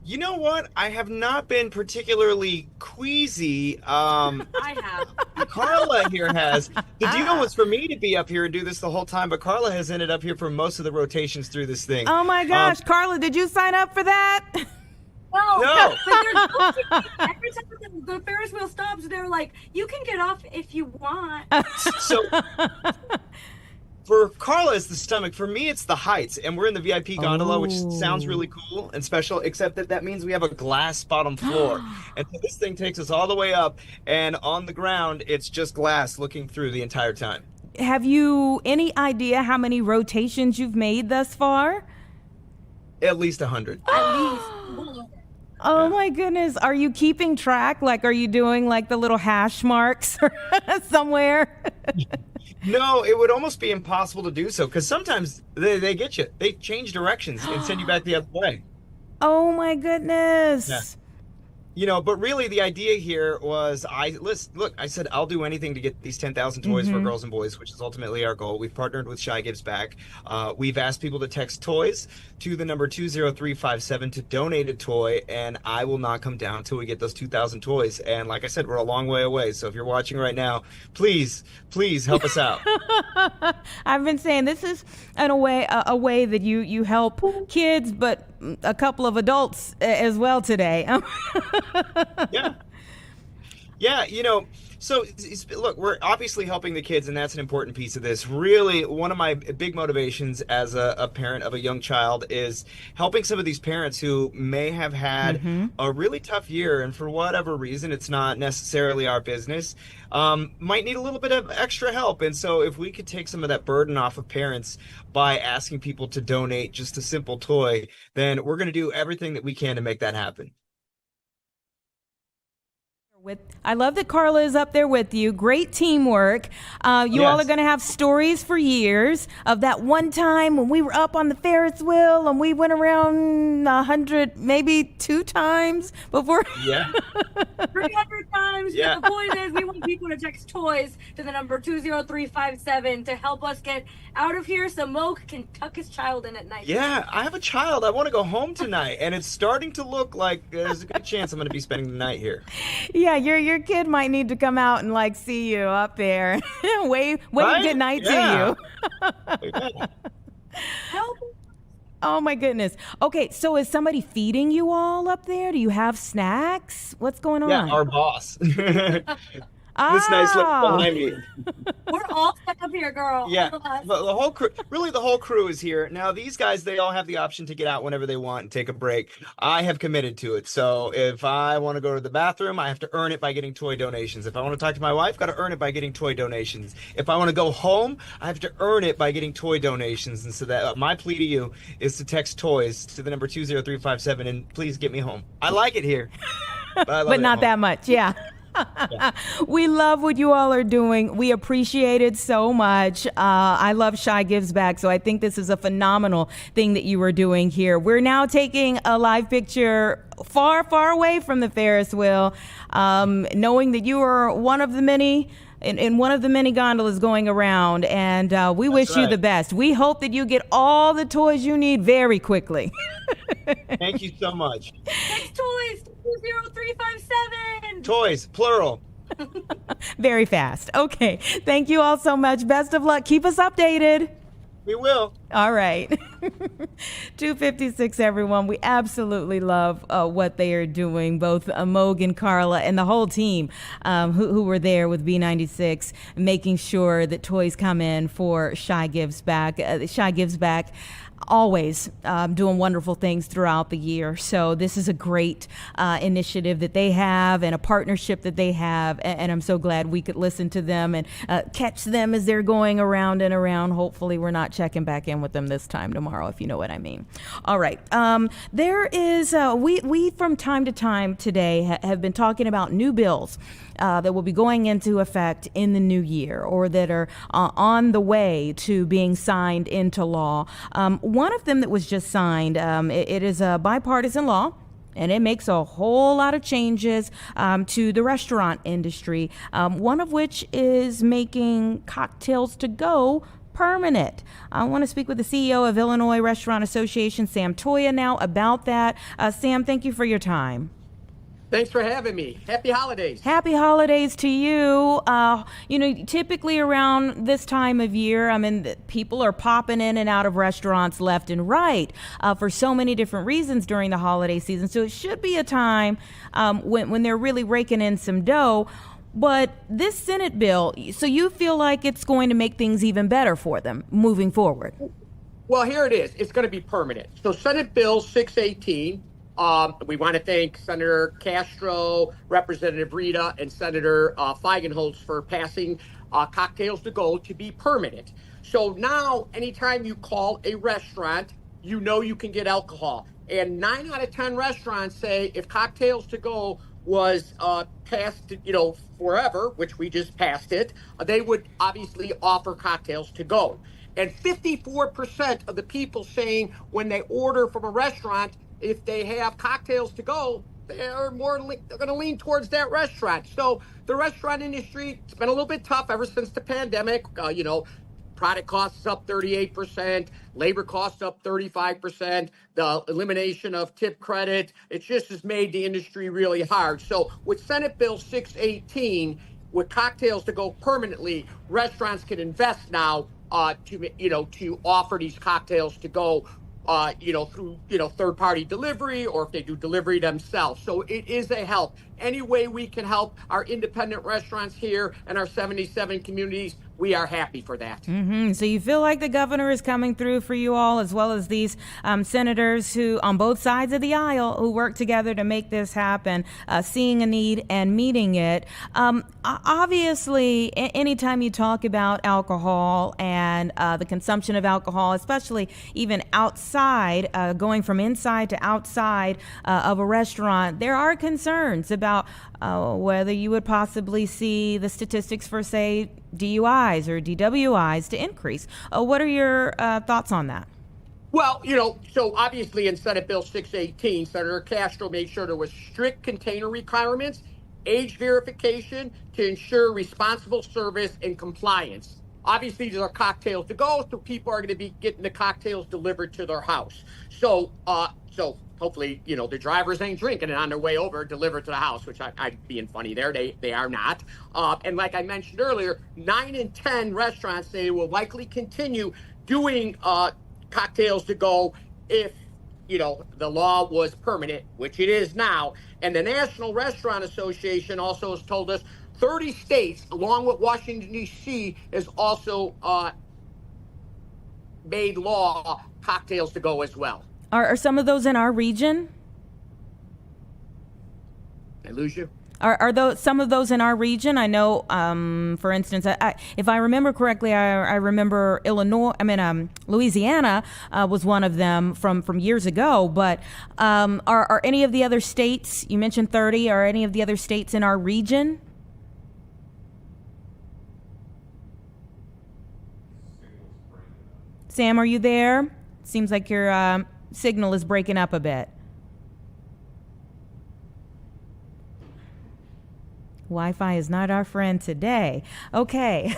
You know what? I have not been particularly queasy. I have. Carla here has. The deal was for me to be up here and do this the whole time, but Carla has ended up here for most of the rotations through this thing. Oh my gosh, Carla, did you sign up for that? No. But every time the Ferris wheel stops, they're like, you can get off if you want. So for Carla, it's the stomach. For me, it's the heights. And we're in the VIP gondola, which sounds really cool and special, except that means we have a glass bottom floor. And so this thing takes us all the way up, and on the ground, it's just glass looking through the entire time. Have you any idea how many rotations you've made thus far? At least 100. At least. Oh my goodness. Are you keeping track? Like, are you doing like the little hash marks somewhere? No, it would almost be impossible to do so because sometimes they get you. They change directions and send you back the other way. Oh my goodness. Yeah. You know, but really the idea here was I said I'll do anything to get these 10,000 toys for girls and boys, which is ultimately our goal. We've partnered with Shy Gives Back. We've asked people to text toys to the number 20357 to donate a toy, and I will not come down until we get those 2,000 toys. And like I said, we're a long way away. So if you're watching right now, please help us out. I've been saying this is in a way that you help kids, but a couple of adults as well today. Yeah, you know, so look, we're obviously helping the kids, and that's an important piece of this. Really, one of my big motivations as a parent of a young child is helping some of these parents who may have had a really tough year, and for whatever reason, it's not necessarily our business, might need a little bit of extra help. And so if we could take some of that burden off of parents by asking people to donate just a simple toy, then we're going to do everything that we can to make that happen. I love that Carla is up there with you. Great teamwork. You all are going to have stories for years of that one time when we were up on the Ferris wheel and we went around 100, maybe 2 times before. Yeah. 300 times. Yeah. The point is, we want people to text toys to the number 20357 to help us get out of here so Mo can tuck his child in at night. Yeah, I have a child. I want to go home tonight, and it's starting to look like there's a good chance I'm going to be spending the night here. Yeah, your kid might need to come out and like see you up there. wave Right? good night Yeah. to you. Oh my goodness. Okay, so is somebody feeding you all up there? Do you have snacks? What's going on? Yeah, our boss. This nice lady behind me. We're all stuck up here, girl. Yeah, All of us. the whole crew, really the whole crew is here. Now, these guys, they all have the option to get out whenever they want and take a break. I have committed to it. So if I want to go to the bathroom, I have to earn it by getting toy donations. If I want to talk to my wife, got to earn it by getting toy donations. If I want to go home, I have to earn it by getting toy donations. And so that my plea to you is to text toys to the number 20357 and please get me home. I like it here. But not that much. Yeah. We love what you all are doing. We appreciate it so much. I love Shy Gives Back, so I think this is a phenomenal thing that you are doing here. We're now taking a live picture far, far away from the Ferris wheel, knowing that you are one of the many in one of the many gondolas going around, and we wish you the best. We hope that you get all the toys you need very quickly. Thank you so much. Text toys to 20357. Toys, plural. Very fast. Okay. Thank you all so much. Best of luck. Keep us updated. We will. All right. 256, everyone. We absolutely love what they are doing, both Moog and Carla and the whole team who were there with B96, making sure that toys come in for Shy Gives Back. Shy Gives Back always doing wonderful things throughout the year. So this is a great initiative that they have and a partnership that they have. And I'm so glad we could listen to them and catch them as they're going around and around. Hopefully we're not checking back in with them this time tomorrow, if you know what I mean. All right. There is, we from time to time today have been talking about new bills that will be going into effect in the new year or that are on the way to being signed into law. One of them that was just signed, it is a bipartisan law, and it makes a whole lot of changes to the restaurant industry, one of which is making cocktails to go permanent. I want to speak with the CEO of Illinois Restaurant Association, Sam Toya, now about that. Sam, thank you for your time. Thanks for having me. Happy holidays. Happy holidays to you. Typically around this time of year, people are popping in and out of restaurants left and right for so many different reasons during the holiday season. So it should be a time when they're really raking in some dough. But this Senate bill, so you feel like it's going to make things even better for them moving forward? Well, here it is. It's going to be permanent. So Senate Bill 618, we want to thank Senator Castro, Representative Rita, and Senator Feigenholz for passing cocktails to go to be permanent. So now anytime you call a restaurant, you know you can get alcohol. And 9 out of 10 restaurants say if cocktails to go was passed, forever, which we just passed it, they would obviously offer cocktails to go. And 54% of the people saying when they order from a restaurant, if they have cocktails to go, they're going to lean towards that restaurant. So the restaurant industry, it's been a little bit tough ever since the pandemic. Product costs up 38%, labor costs up 35%, the elimination of tip credit, it just has made the industry really hard. So with Senate Bill 618, with cocktails to go permanently, restaurants can invest now to offer these cocktails to go through third-party delivery, or if they do delivery themselves. So it is a help. Any way we can help our independent restaurants here and our 77 communities, we are happy for that. Mm-hmm. So you feel like the governor is coming through for you all, as well as these senators who, on both sides of the aisle, who work together to make this happen, seeing a need and meeting it. Obviously, anytime you talk about alcohol and the consumption of alcohol, especially even outside, going from inside to outside of a restaurant, there are concerns about whether you would possibly see the statistics for, say, DUIs or DWIs to increase. What are your thoughts on that? Well, so obviously in Senate Bill 618, Senator Castro made sure there was strict container requirements, age verification to ensure responsible service and compliance. Obviously, there are cocktails to go, so people are going to be getting the cocktails delivered to their house. So hopefully, the drivers ain't drinking it on their way over, delivered to the house, which I'm being funny there. They are not. And like I mentioned earlier, 9 in 10 restaurants say will likely continue doing cocktails to go if, the law was permanent, which it is now. And the National Restaurant Association also has told us 30 states, along with Washington, D.C., has also made law cocktails to go as well. Are some of those in our region? Did I lose you? Are those some of those in our region? I know, for instance, if I remember correctly, I remember Louisiana was one of them from years ago. But are any of the other states, you mentioned 30, are any of the other states in our region? Sam, are you there? Seems like your signal is breaking up a bit. Wi-Fi is not our friend today. Okay,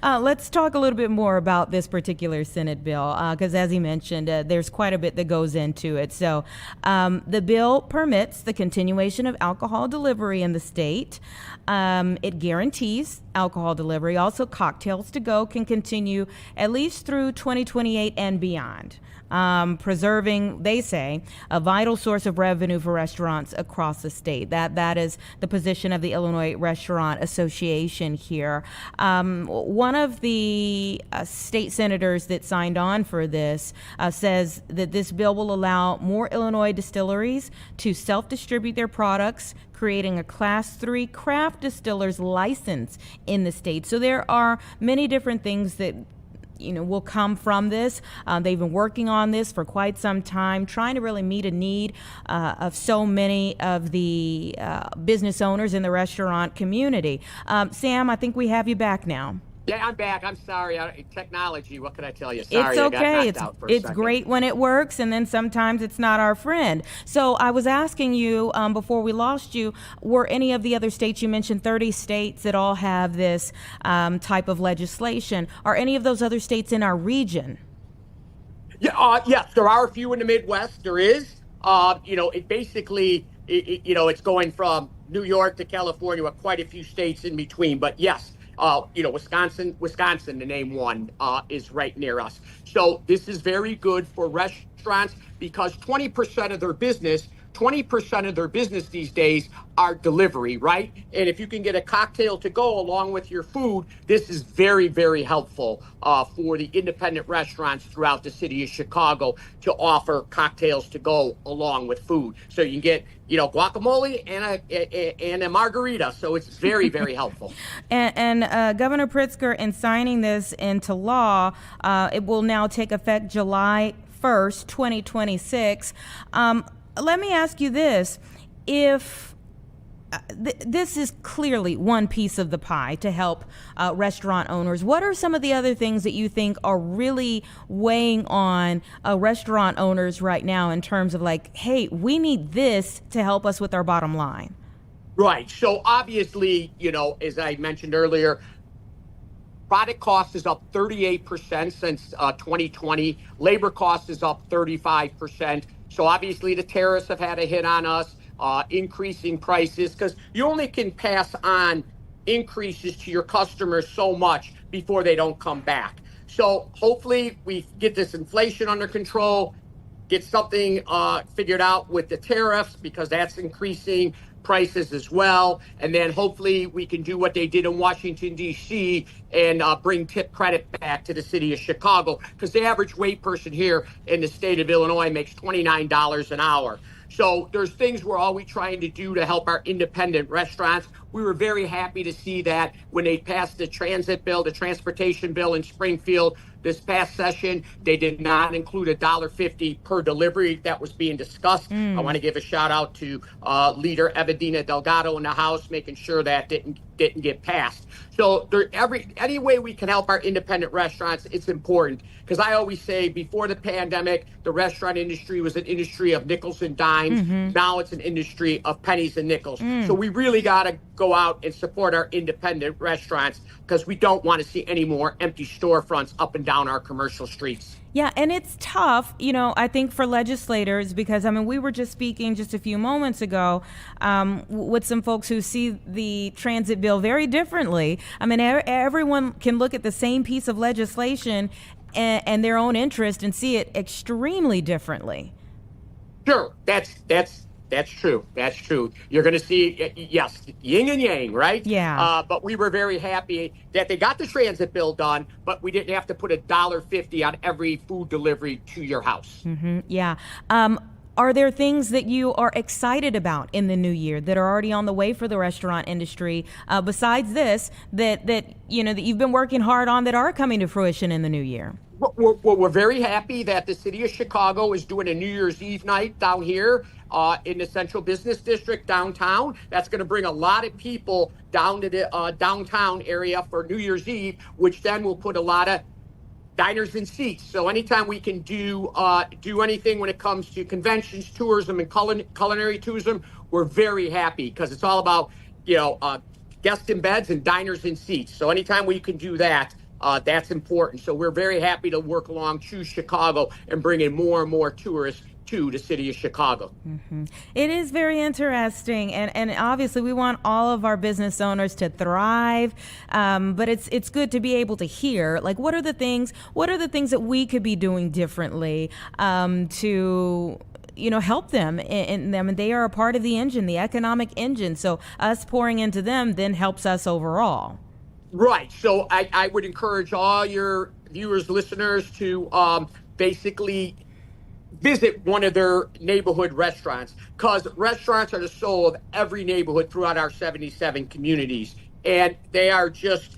let's talk a little bit more about this particular Senate bill, because as he mentioned, there's quite a bit that goes into it. So the bill permits the continuation of alcohol delivery in the state. It guarantees alcohol delivery. Also, cocktails to go can continue at least through 2028 and beyond. Preserving, they say, a vital source of revenue for restaurants across the state. That is the position of the Illinois Restaurant Association here. One of the state senators that signed on for this says that this bill will allow more Illinois distilleries to self-distribute their products, creating a Class 3 craft distiller's license in the state. So there are many different things that will come from this. They've been working on this for quite some time, trying to really meet a need of so many of the business owners in the restaurant community. Sam, I think we have you back now. Yeah, I'm back. I'm sorry. Technology, what can I tell you? Sorry, It's I got okay. knocked out for a It's second. great when it works, and then sometimes it's not our friend. So I was asking you before we lost you, were any of the other states, you mentioned 30 states that all have this type of legislation, are any of those other states in our region? Yeah, yes, there are a few in the Midwest. There is. It basically, it's going from New York to California, with quite a few states in between. But yes, Wisconsin, to name one, is right near us. So this is very good for restaurants because 20% of their business 20% of their business these days are delivery, right? And if you can get a cocktail to go along with your food, this is very, very helpful for the independent restaurants throughout the city of Chicago to offer cocktails to go along with food. So you can get, guacamole and a margarita. So it's very, very helpful. And Governor Pritzker, in signing this into law, it will now take effect July 1st, 2026. Let me ask you this. If this is clearly one piece of the pie to help restaurant owners, what are some of the other things that you think are really weighing on restaurant owners right now in terms of like, hey, we need this to help us with our bottom line? Right. So obviously, as I mentioned earlier, product cost is up 38% since 2020. Labor cost is up 35%. So obviously the tariffs have had a hit on us, increasing prices, because you only can pass on increases to your customers so much before they don't come back. So hopefully we get this inflation under control, get something figured out with the tariffs, because that's increasing prices as well. And then hopefully we can do what they did in Washington, D.C. and bring tip credit back to the city of Chicago, because the average wait person here in the state of Illinois makes $29 an hour. So there's things we're always trying to do to help our independent restaurants. We were very happy to see that when they passed the transit bill, the transportation bill in Springfield this past session, they did not include $1.50 per delivery that was being discussed. I want to give a shout out to Leader Evedina Delgado in the House, making sure that didn't get passed. So any way we can help our independent restaurants, it's important. Because I always say, before the pandemic, the restaurant industry was an industry of nickels and dimes. Now it's an industry of pennies and nickels. So we really got to go out and support our independent restaurants, because we don't want to see any more empty storefronts up and down our commercial streets. Yeah, and it's tough, I think, for legislators, because, we were just speaking just a few moments ago with some folks who see the transit bill very differently. Everyone can look at the same piece of legislation and their own interest and see it extremely differently. Sure, that's true. That's true. You're going to see, yes, yin and yang, right? Yeah. But we were very happy that they got the transit bill done, but we didn't have to put $1.50 on every food delivery to your house. Yeah. Are there things that you are excited about in the new year that are already on the way for the restaurant industry, besides this, that you've been working hard on, that are coming to fruition in the new year? We're very happy that the city of Chicago is doing a New Year's Eve night down here in the Central Business District downtown. That's going to bring a lot of people down to the downtown area for New Year's Eve, which then will put a lot of diners and seats. So anytime we can do anything when it comes to conventions, tourism, and culinary tourism, we're very happy, because it's all about guests in beds and diners in seats. So anytime we can do that, that's important. So we're very happy to work along Choose Chicago and bring in more and more tourists to the city of Chicago. It is very interesting, and obviously we want all of our business owners to thrive, but it's good to be able to hear, like, what are the things that we could be doing differently to help them in them, and they are a part of the engine, the economic engine. So us pouring into them then helps us overall. Right. So I would encourage all your viewers, listeners to basically visit one of their neighborhood restaurants, because restaurants are the soul of every neighborhood throughout our 77 communities. And they are just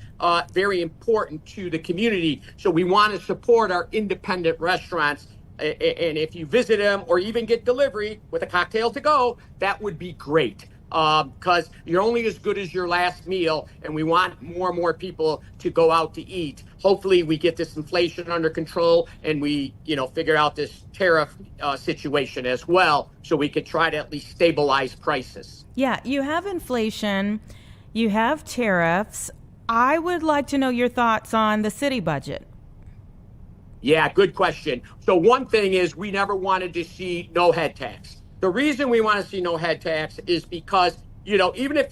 very important to the community. So we want to support our independent restaurants. And if you visit them or even get delivery with a cocktail to go, that would be great. because you're only as good as your last meal, and we want more and more people to go out to eat. Hopefully we get this inflation under control, and we, figure out this tariff situation as well, so we could try to at least stabilize prices. Yeah, you have inflation, you have tariffs. I would like to know your thoughts on the city budget. Yeah, good question. So one thing is we never wanted to see no head tax. The reason we want to see no head tax is because, even if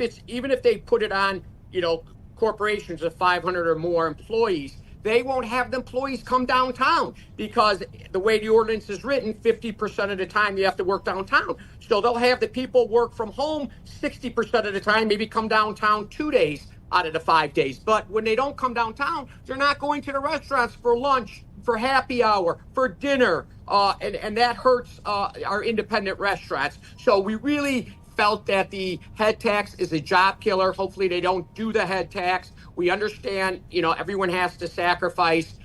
they put it on, corporations of 500 or more employees, they won't have the employees come downtown, because the way the ordinance is written, 50% of the time you have to work downtown. So they'll have the people work from home 60% of the time, maybe come downtown 2 days out of the 5 days. But when they don't come downtown, they're not going to the restaurants for lunch, for happy hour, for dinner, and that hurts our independent restaurants. So we really felt that the head tax is a job killer. Hopefully they don't do the head tax. We understand, everyone has to sacrifice.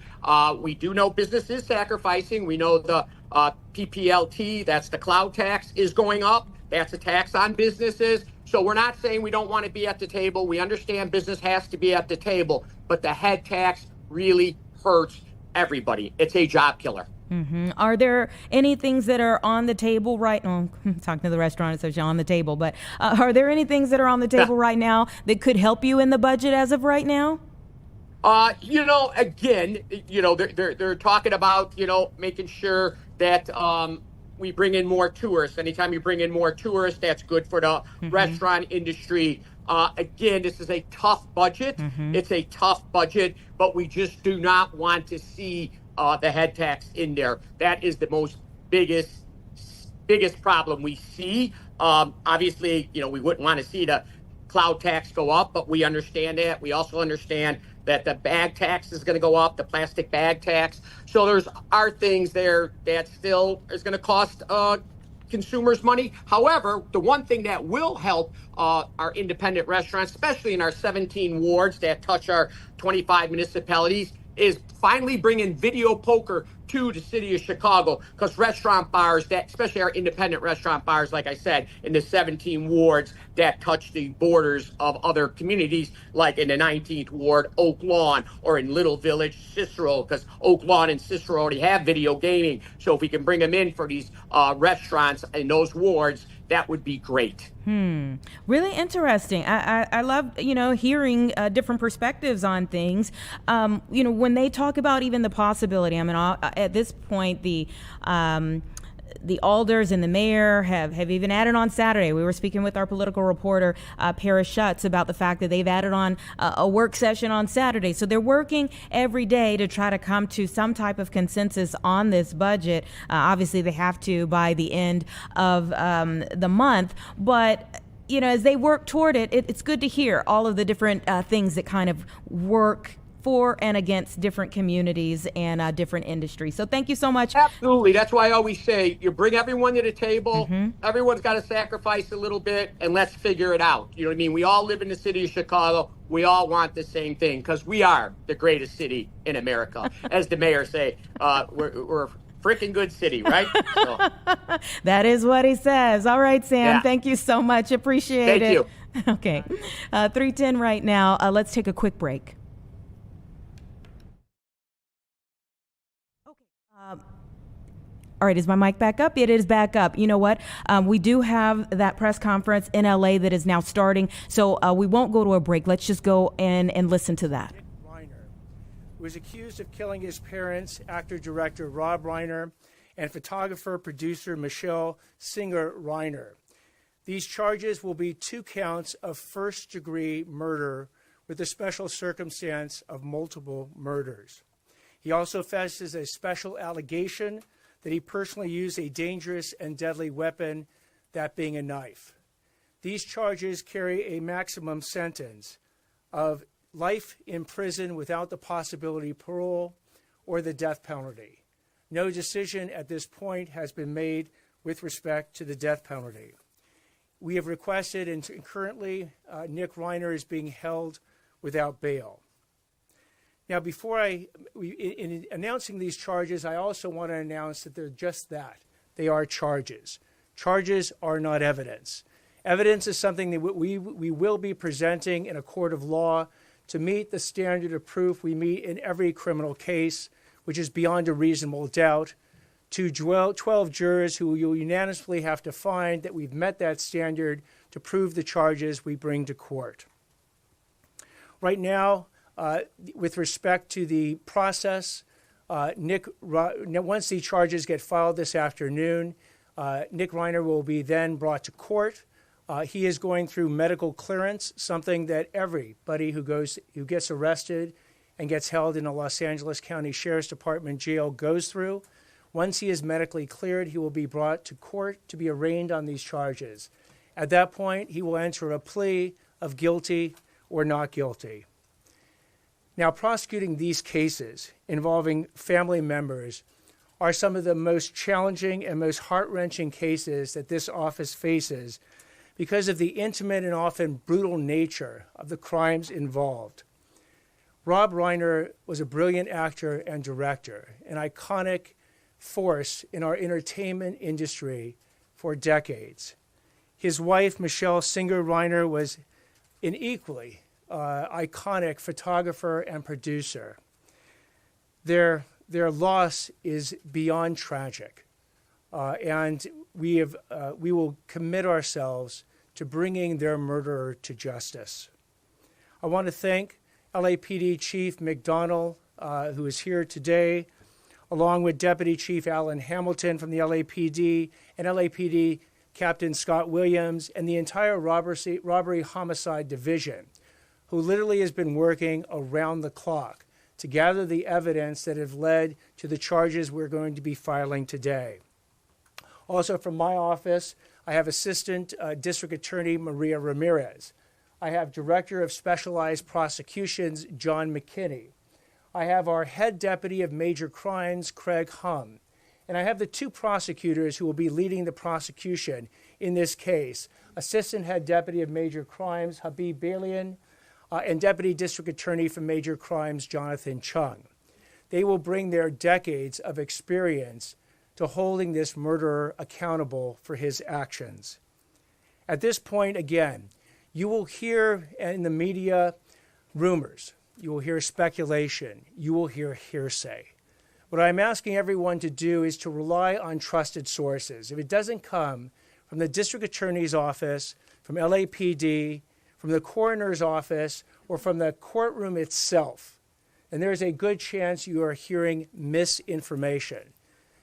We do know business is sacrificing. We know the PPLT, that's the cloud tax, is going up. That's a tax on businesses. So we're not saying we don't want to be at the table. We understand business has to be at the table, but the head tax really hurts everybody. It's a job killer. Mm-hmm. Are there any things that are on the table right now? Talking to the restaurant association on the table, but are there any things that are on the table right now that could help you in the budget as of right now? Again, they're talking about, making sure that we bring in more tourists. Anytime you bring in more tourists, that's good for the restaurant industry. Again, this is a tough budget. It's a tough budget, but we just do not want to see the head tax in there. That is the biggest problem we see. Obviously, we wouldn't want to see the cloud tax go up, but we understand that. We also understand that the bag tax is going to go up, the plastic bag tax. So there are things there that still is going to cost consumers money. However, the one thing that will help our independent restaurants, especially in our 17 wards that touch our 25 municipalities, is finally bringing video poker to the city of Chicago, because restaurant bars, especially our independent restaurant bars, like I said, in the 17 wards that touch the borders of other communities, like in the 19th ward, Oak Lawn, or in Little Village, Cicero, because Oak Lawn and Cicero already have video gaming. So if we can bring them in for these restaurants in those wards, that would be great. Really interesting. I love, hearing different perspectives on things. When they talk about even the possibility, at this point, the alders and the mayor have even added on Saturday. We were speaking with our political reporter, Paris Schutz, about the fact that they've added on a work session on Saturday. So they're working every day to try to come to some type of consensus on this budget. Obviously, they have to by the end of the month. But, as they work toward it, it's good to hear all of the different things that kind of work for and against different communities and different industries. So thank you so much. Absolutely. That's why I always say you bring everyone to the table. Everyone's got to sacrifice a little bit, and let's figure it out. You know what I mean? We all live in the city of Chicago. We all want the same thing, because we are the greatest city in America. As the mayor say, we're a freaking good city, right? So. That is what he says. All right, Sam. Yeah. Thank you so much. Appreciate it. Thank you. Okay. 3:10 right now. Let's take a quick break. All right, is my mic back up? It is back up. You know what? We do have that press conference in LA that is now starting, so we won't go to a break. Let's just go in and listen to that. Reiner was accused of killing his parents, actor-director Rob Reiner, and photographer-producer Michelle Singer Reiner. These charges will be 2 counts of first-degree murder with a special circumstance of multiple murders. He also faces a special allegation that he personally used a dangerous and deadly weapon, that being a knife. These charges carry a maximum sentence of life in prison without the possibility of parole or the death penalty. No decision at this point has been made with respect to the death penalty. We have requested, and currently Nick Reiner is being held without bail. Now, in announcing these charges, I also want to announce that they're just that. They are charges. Charges are not evidence. Evidence is something that we will be presenting in a court of law to meet the standard of proof we meet in every criminal case, which is beyond a reasonable doubt, to 12 jurors who will unanimously have to find that we've met that standard to prove the charges we bring to court. Right now, with respect to the process, once the charges get filed this afternoon, Nick Reiner will be then brought to court. He is going through medical clearance, something that everybody who gets arrested and gets held in a Los Angeles County Sheriff's Department jail goes through. Once he is medically cleared, he will be brought to court to be arraigned on these charges. At that point, he will enter a plea of guilty or not guilty. Now, prosecuting these cases involving family members are some of the most challenging and most heart-wrenching cases that this office faces because of the intimate and often brutal nature of the crimes involved. Rob Reiner was a brilliant actor and director, an iconic force in our entertainment industry for decades. His wife, Michelle Singer Reiner, was an equally iconic photographer and producer. Their loss is beyond tragic, and we will commit ourselves to bringing their murderer to justice. I want to thank LAPD Chief McDonnell, who is here today, along with Deputy Chief Alan Hamilton from the LAPD and LAPD Captain Scott Williams and the entire robbery homicide division, who literally has been working around the clock to gather the evidence that have led to the charges we're going to be filing today. Also from my office, I have Assistant District Attorney Maria Ramirez. I have Director of Specialized Prosecutions John McKinney. I have our Head Deputy of Major Crimes, Craig Hum. And I have the two prosecutors who will be leading the prosecution in this case, Assistant Head Deputy of Major Crimes Habib Balian, and Deputy District Attorney for Major Crimes, Jonathan Chung. They will bring their decades of experience to holding this murderer accountable for his actions. At this point, again, you will hear in the media rumors, you will hear speculation, you will hear hearsay. What I'm asking everyone to do is to rely on trusted sources. If it doesn't come from the District Attorney's Office, from LAPD, from the coroner's office, or from the courtroom itself, and there's a good chance you are hearing misinformation.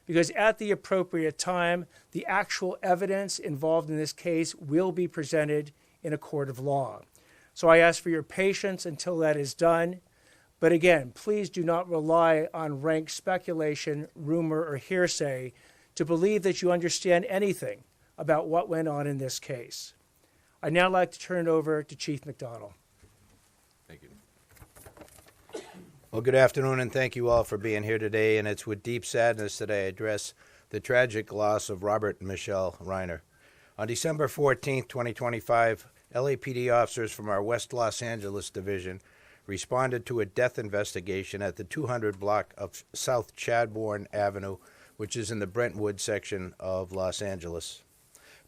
Because at the appropriate time, the actual evidence involved in this case will be presented in a court of law. So I ask for your patience until that is done. But again, please do not rely on rank speculation, rumor, or hearsay to believe that you understand anything about what went on in this case. I'd now like to turn it over to Chief McDonnell. Thank you. Well, good afternoon, and thank you all for being here today. And it's with deep sadness that I address the tragic loss of Robert and Michelle Reiner. On December 14th, 2025, LAPD officers from our West Los Angeles division responded to a death investigation at the 200 block of South Chadbourne Avenue, which is in the Brentwood section of Los Angeles.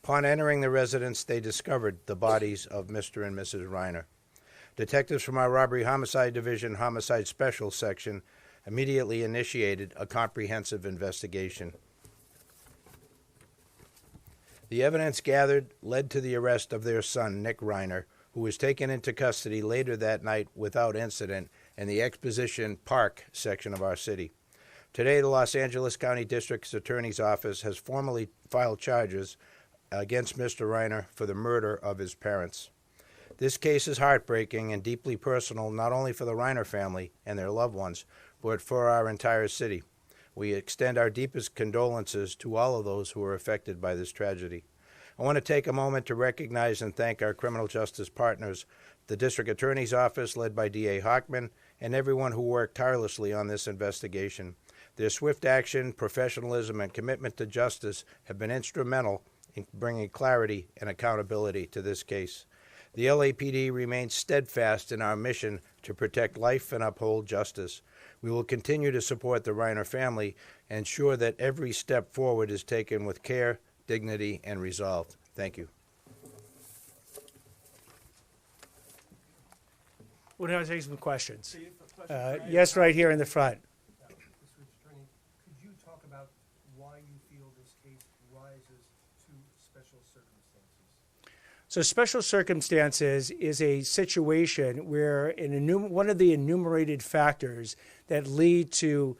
Upon entering the residence, they discovered the bodies of Mr. and Mrs. Reiner. Detectives from our Robbery Homicide Division Homicide Special Section immediately initiated a comprehensive investigation. The evidence gathered led to the arrest of their son, Nick Reiner, who was taken into custody later that night without incident in the Exposition Park section of our city. Today, the Los Angeles County District Attorney's Office has formally filed charges against Mr. Reiner for the murder of his parents. This case is heartbreaking and deeply personal, not only for the Reiner family and their loved ones, but for our entire city. We extend our deepest condolences to all of those who are affected by this tragedy. I want to take a moment to recognize and thank our criminal justice partners, the District Attorney's Office led by D.A. Hochman, and everyone who worked tirelessly on this investigation. Their swift action, professionalism, and commitment to justice have been instrumental in bringing clarity and accountability to this case. The LAPD remains steadfast in our mission to protect life and uphold justice. We will continue to support the Reiner family and ensure that every step forward is taken with care, dignity, and resolve. Thank you. We'll now take some questions. Yes, right here in the front. Mr. Attorney, could you talk about why you feel this case rises to special circumstances? So special circumstances is a situation where one of the enumerated factors that lead to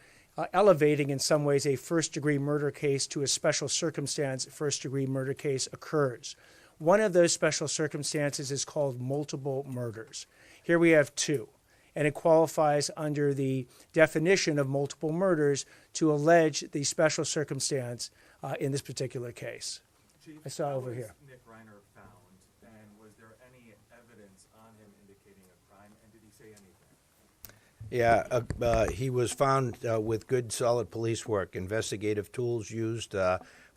elevating in some ways a first-degree murder case to a special circumstance first-degree murder case occurs. One of those special circumstances is called multiple murders. Here we have two, and it qualifies under the definition of multiple murders to allege the special circumstance in this particular case. Chief, I saw over here. Nick Reiner found, and was there any evidence on him indicating a crime, and did he say anything? Yeah, he was found with good, solid police work, investigative tools used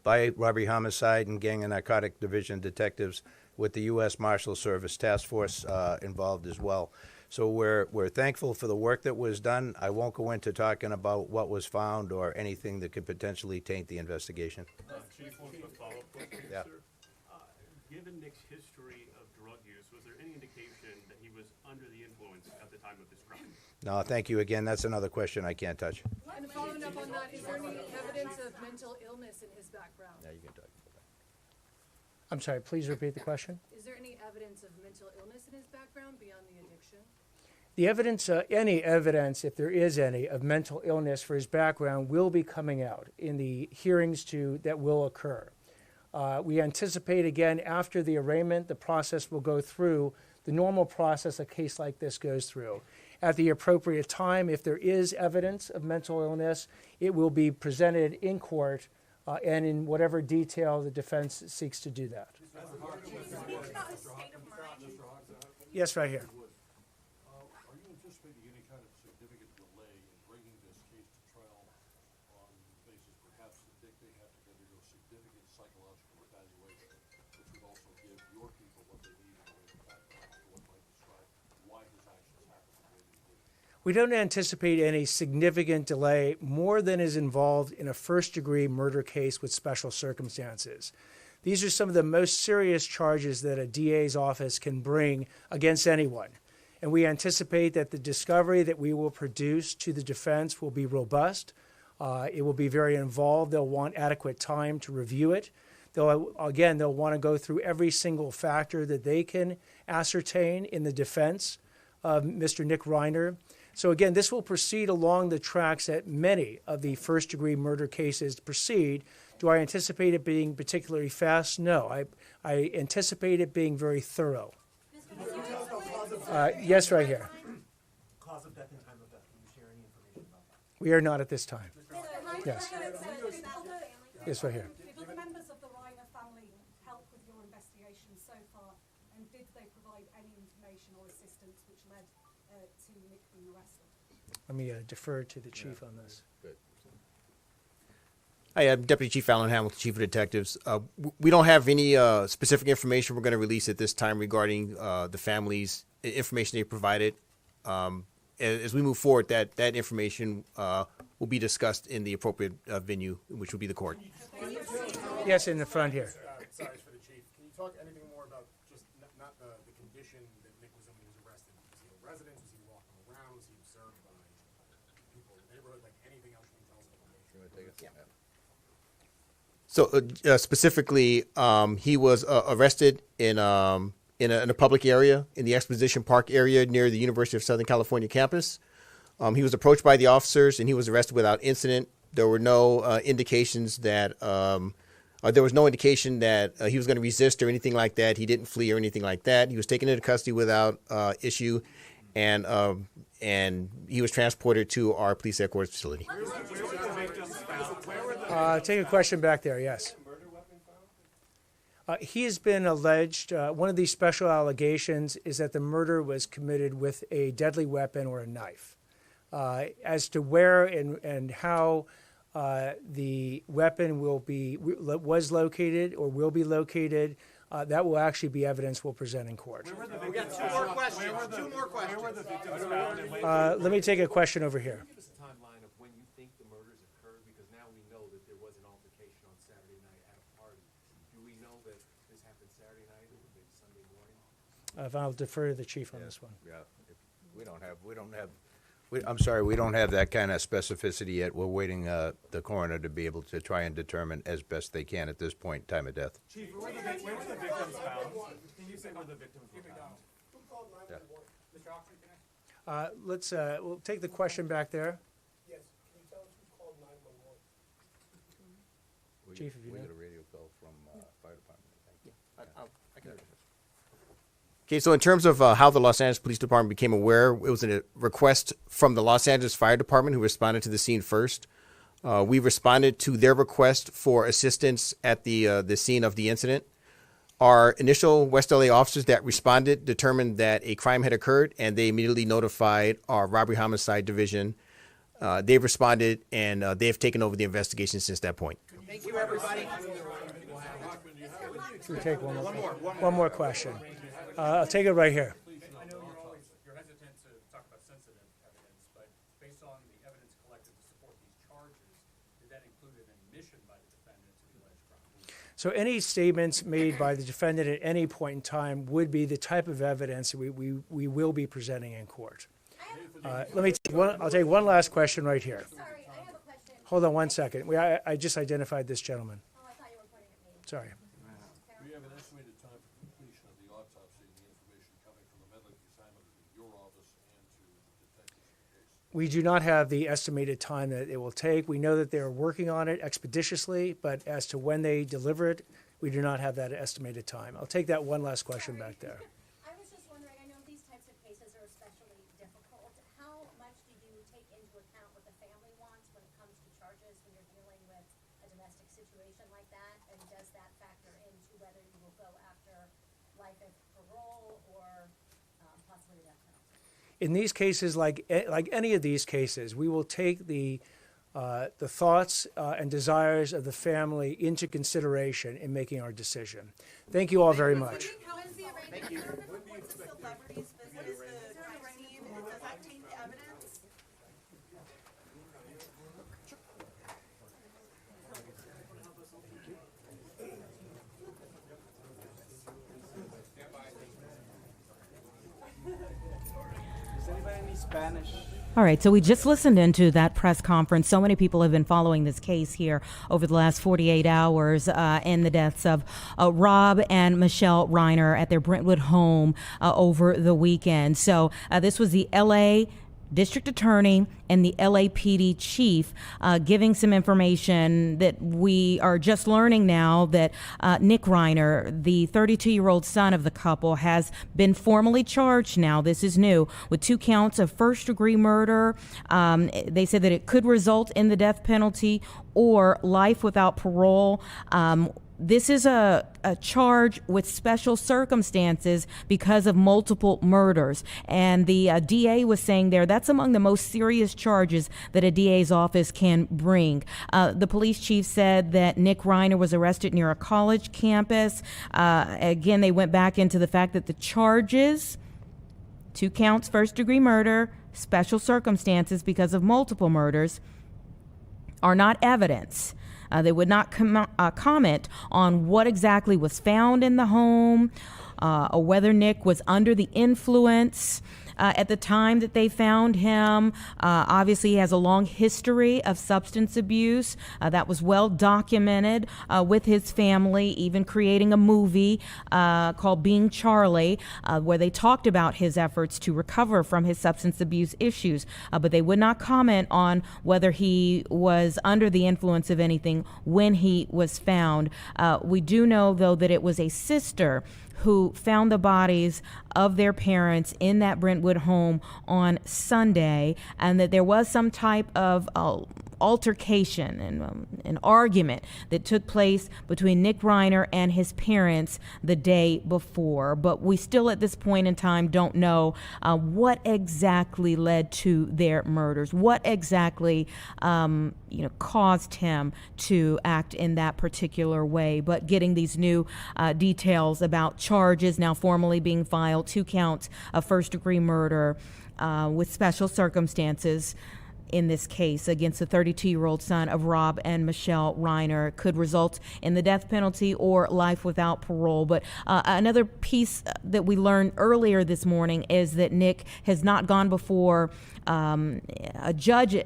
by robbery, homicide, and gang and narcotic division detectives with the U.S. Marshal Service Task Force involved as well. So we're thankful for the work that was done. I won't go into talking about what was found or anything that could potentially taint the investigation. Chief, one quick follow-up question, Yeah. sir. Given Nick's history of drug use, was there any indication that he was under the influence at the time of this crime? No, thank you again. That's another question I can't touch. And following up on that, is there any evidence of mental illness in his background? Yeah, you can talk. I'm sorry, please repeat the question. Is there any evidence of mental illness in his background beyond the addiction? The evidence, any evidence, if there is any, of mental illness for his background will be coming out in the hearings that will occur. We anticipate, again, after the arraignment, the process will go through the normal process a case like this goes through. At the appropriate time, if there is evidence of mental illness, it will be presented in court and in whatever detail the defense seeks to do that. Yes, right here. Are you anticipating any kind of significant delay in bringing this case to trial on the basis perhaps that Dick may have to undergo significant psychological evaluation, which would also give your people what they need in the way of background to what might describe why his actions happened the way they did? We don't anticipate any significant delay more than is involved in a first-degree murder case with special circumstances. These are some of the most serious charges that a DA's office can bring against anyone. And we anticipate that the discovery that we will produce to the defense will be robust. It will be very involved. They'll want adequate time to review it. They'll want to go through every single factor that they can ascertain in the defense of Mr. Nick Reiner. So again, this will proceed along the tracks that many of the first-degree murder cases proceed. Do I anticipate it being particularly fast? No. I anticipate it being very thorough. Yes, right here. Cause of death and time of death. Can you share any information about that? We are not at this time. Yes. Yes, right here. Did other members of the Reiner family help with your investigation so far, and did they provide any information or assistance which led to Nick being arrested? Let me defer to the chief on this. Good. Hi, I'm Deputy Chief Alan Hamilton, Chief of Detectives. We don't have any specific information we're going to release at this time regarding the family's information they provided. As we move forward, that information will be discussed in the appropriate venue, which would be the court. Yes, in the front here. Sorry for the chief. Can you talk anything more about just not the condition that Nick was in when he was arrested? Was he a resident? Was he walking around? Was he observed by people in the neighborhood? Like anything else you can tell us about the nature? So specifically, he was arrested in a public area, in the Exposition Park area near the University of Southern California campus. He was approached by the officers and he was arrested without incident. There were no indications that there was no indication that he was going to resist or anything like that. He didn't flee or anything like that. He was taken into custody without issue, and he was transported to our police headquarters facility. Take a question back there, yes. He has been alleged, one of these special allegations is that the murder was committed with a deadly weapon or a knife. As to where and how the weapon was located or will be located, that will actually be evidence we'll present in court. We got two more questions. Two more questions. Let me take a question over here. Give us a timeline of when you think the murders occurred, because now we know that there was an altercation on Saturday night at a party. Do we know that this happened Saturday night or maybe Sunday morning? I'll defer to the chief on this one. Yeah. I'm sorry, we don't have that kind of specificity yet. We're waiting the coroner to be able to try and determine as best they can at this point, time of death. Chief, where were the victims found? Can you say where the victims were found? We'll take the question back there. Yes, can you tell us who called 911? Chief, if you We know. got a radio call from fire department. I can. Okay, so in terms of how the Los Angeles Police Department became aware, it was a request from the Los Angeles Fire Department, who responded to the scene first. We responded to their request for assistance at the scene of the incident. Our initial West LA officers that responded determined that a crime had occurred, and they immediately notified our robbery homicide division. They've responded, and they've taken over the investigation since that point. Thank you, everybody. Should we take one more question? I'll take it right here. I know you're hesitant to talk about sensitive evidence, but based on the evidence collected to support these charges, did that include an admission by the defendant to the alleged crime? So any statements made by the defendant at any point in time would be the type of evidence we will be presenting in court. I'll take one last question right here. Sorry, I have a question. Hold on one second. I just identified this gentleman. Oh, I thought you were pointing at me. Sorry. Do you have an estimated time for completion of the autopsy and the information coming from the medical examiner to your office and to the detectives in the case? We do not have the estimated time that it will take. We know that they're working on it expeditiously, but as to when they deliver it, we do not have that estimated time. I'll take that one last question back there. I was just wondering, I know these types of cases are especially difficult. How much do you take into account what the family wants when it comes to charges when you're dealing with a domestic situation like that? And does that factor into whether you will go after life of parole or possibly the death penalty? In these cases, like any of these cases, we will take the thoughts and desires of the family into consideration in making our decision. Thank you all very much. How is the arraignment determined? Once the celebrities visit the crime scene, does that taint the evidence? Does anybody need Spanish? All right, so we just listened into that press conference. So many people have been following this case here over the last 48 hours in the deaths of Rob and Michelle Reiner at their Brentwood home over the weekend. So this was the L.A. District Attorney and the LAPD Chief giving some information that we are just learning now that Nick Reiner, the 32-year-old son of the couple, has been formally charged now. This is new, with 2 counts of first-degree murder. They said that it could result in the death penalty or life without parole. This is a charge with special circumstances because of multiple murders. And the DA was saying there that's among the most serious charges that a DA's office can bring. The police chief said that Nick Reiner was arrested near a college campus. Again, they went back into the fact that the charges, 2 counts, first-degree murder, special circumstances because of multiple murders, are not evidence. They would not comment on what exactly was found in the home, or whether Nick was under the influence at the time that they found him. Obviously, he has a long history of substance abuse that was well documented with his family, even creating a movie called Being Charlie, where they talked about his efforts to recover from his substance abuse issues. But they would not comment on whether he was under the influence of anything when he was found. We do know, though, that it was a sister who found the bodies of their parents in that Brentwood home on Sunday, and that there was some type of altercation and an argument that took place between Nick Reiner and his parents the day before. But we still at this point in time don't know what exactly led to their murders, what exactly caused him to act in that particular way. But getting these new details about charges now formally being filed, 2 counts of first-degree murder with special circumstances. in this case against the 32-year-old son of Rob and Michelle Reiner could result in the death penalty or life without parole. But another piece that we learned earlier this morning is that Nick has not gone before a judge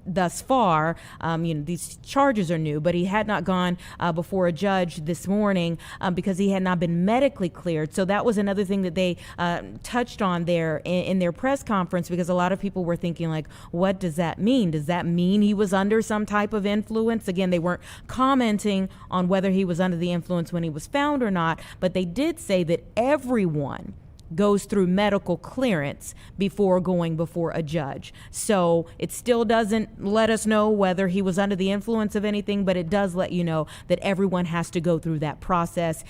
thus far. These charges are new, but he had not gone before a judge this morning because he had not been medically cleared. So that was another thing that they touched on there in their press conference, because a lot of people were thinking, like, what does that mean? Does that mean he was under some type of influence? Again, they weren't commenting on whether he was under the influence when he was found or not, but they did say that everyone goes through medical clearance before going before a judge. So it still doesn't let us know whether he was under the influence of anything, but it does let you know that everyone has to go through that process.